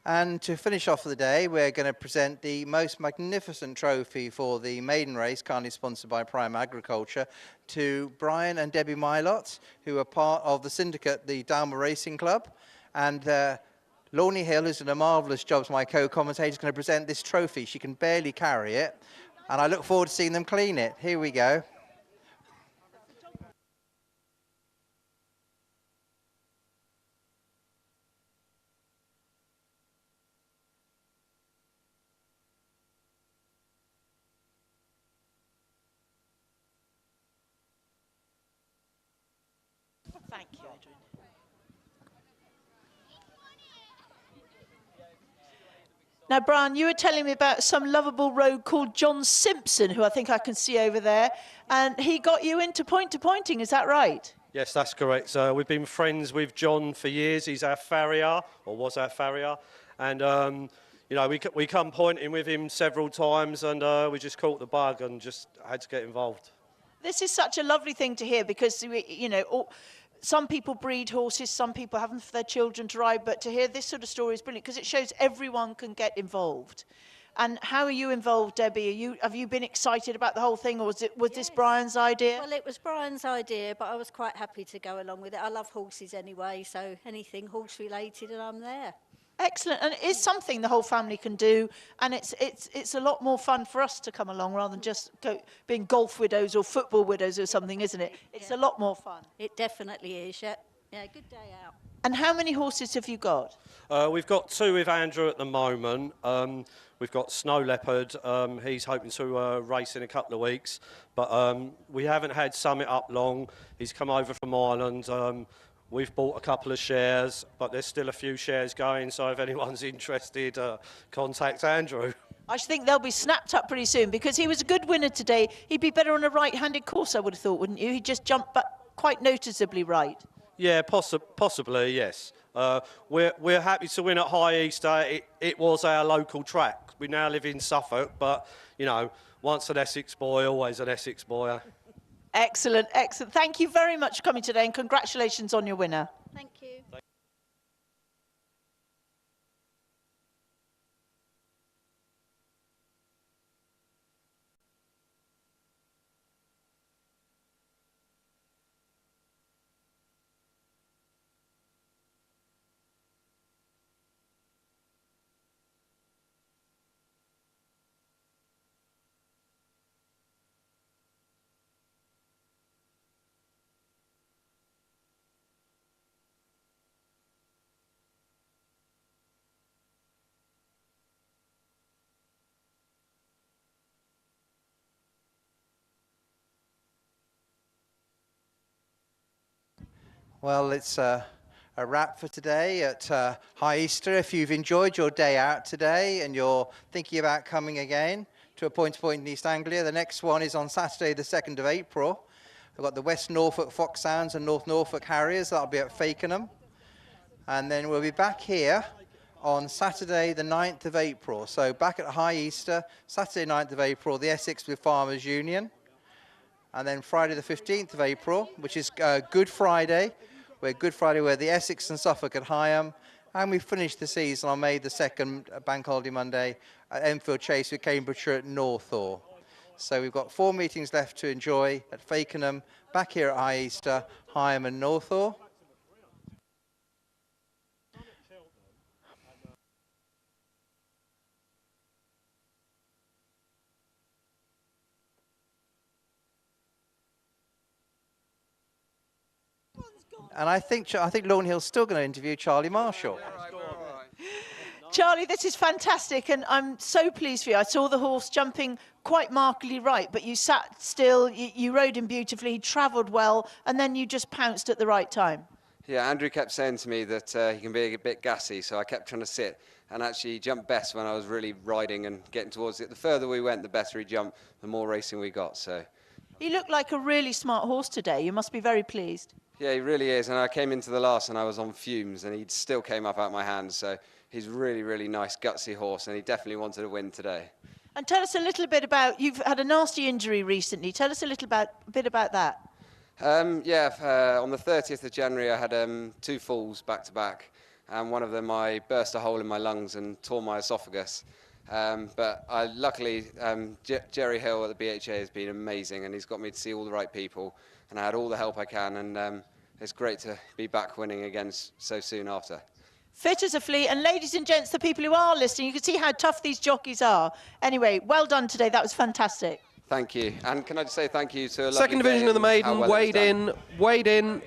And to finish off the day, we're going to present the most magnificent trophy for the maiden race, kindly sponsored by Prime Agriculture, to Brian and Debbie Mylott, who are part of the syndicate, the Dalma Racing Club. And Lornie Hill, who's done a marvellous job as my co-commentator, is going to present this trophy. She can barely carry it, and I look forward to seeing them clean it. Here we go. Thank you, Adrian. Now, Brian, you were telling me about some lovable rogue called John Simpson, who I think I can see over there, and he got you into point-to-pointing, is that right? Yes, that's correct. We've been friends with John for years. He's our farrier, or was our farrier, and you know, we come pointing with him several times, and we just caught the bug and just had to get involved. This is such a lovely thing to hear because, you know, some people breed horses, some people have them for their children to ride, but to hear this sort of story is brilliant because it shows everyone can get involved. And how are you involved, Debbie? Have you been excited about the whole thing, or was this Brian's idea? Well, it was Brian's idea, but I was quite happy to go along with it. I love horses anyway, so anything horse-related, and I'm there. Excellent, and it is something the whole family can do, and it's a lot more fun for us to come along rather than just being golf widows or football widows or something, isn't it? It's a lot more fun. It definitely is, yeah. Yeah, good day out. And how many horses have you got? We've got 2 with Andrew at the moment. We've got Snow Leopard. He's hoping to race in a couple of weeks, but we haven't had Summit up long. He's come over from Ireland. We've bought a couple of shares, but there's still a few shares going, so if anyone's interested, contact Andrew. I should think they'll be snapped up pretty soon because he was a good winner today. He'd be better on a right-handed course, I would have thought, wouldn't you? He just jumped back quite noticeably right. Yeah, possibly, yes. We're happy to win at High Easter. It was our local track. We now live in Suffolk, but, you know, once an Essex boy, always an Essex boy. Excellent, excellent. Thank you very much for coming today, and congratulations on your winner. Thank you. Well, it's a wrap for today at High Easter. If you've enjoyed your day out today and you're thinking about coming again to a point-to-point in East Anglia, the next one is on Saturday, the 2nd of April. We've got the West Norfolk Foxhounds and North Norfolk Harriers. That'll be at Fakenham. And then we'll be back here on Saturday, the 9th of April. So back at High Easter, Saturday, 9th of April, the Essex with Farmers Union. And then Friday the 15th of April, which is Good Friday. Good Friday, where the Essex and Suffolk at Higham. And we finished the season on May the 2nd, Bank Holiday Monday, at Enfield Chase with Cambridgeshire at Northaw. So we've got 4 meetings left to enjoy at Fakenham, back here at High Easter, Higham and Northaw. And I think Lawn Hill's still going to interview Charlie Marshall. Charlie, this is fantastic, and I'm so pleased for you. I saw the horse jumping quite markedly right, but you sat still, you rode him beautifully, he travelled well, and then you just pounced at the right time. Yeah, Andrew kept saying to me that he can be a bit gassy, so I kept trying to sit, and actually he jumped best when I was really riding and getting towards it. The further we went, the better he jumped, the more racing we got, so. He looked like a really smart horse today. You must be very pleased. Yeah, he really is, and I came into the last and I was on fumes, and he still came up out my hands, so he's really, really nice, gutsy horse, and he definitely wanted to win today. And tell us a little bit about, you've had a nasty injury recently. Tell us a little bit about that. On the 30th of January, I had 2 falls back-to-back, and one of them I burst a hole in my lungs and tore my esophagus. But luckily, Jerry Hill at the BHA has been amazing, and he's got me to see all the right people, and I had all the help I can, and it's great to be back winning again so soon after. Fit as a flea, and ladies and gents, the people who are listening, you can see how tough these jockeys are. Anyway, well done today, that was fantastic. Thank you, and can I just say thank you to a lovely Second division day of the and how maiden, well it was done. weighed in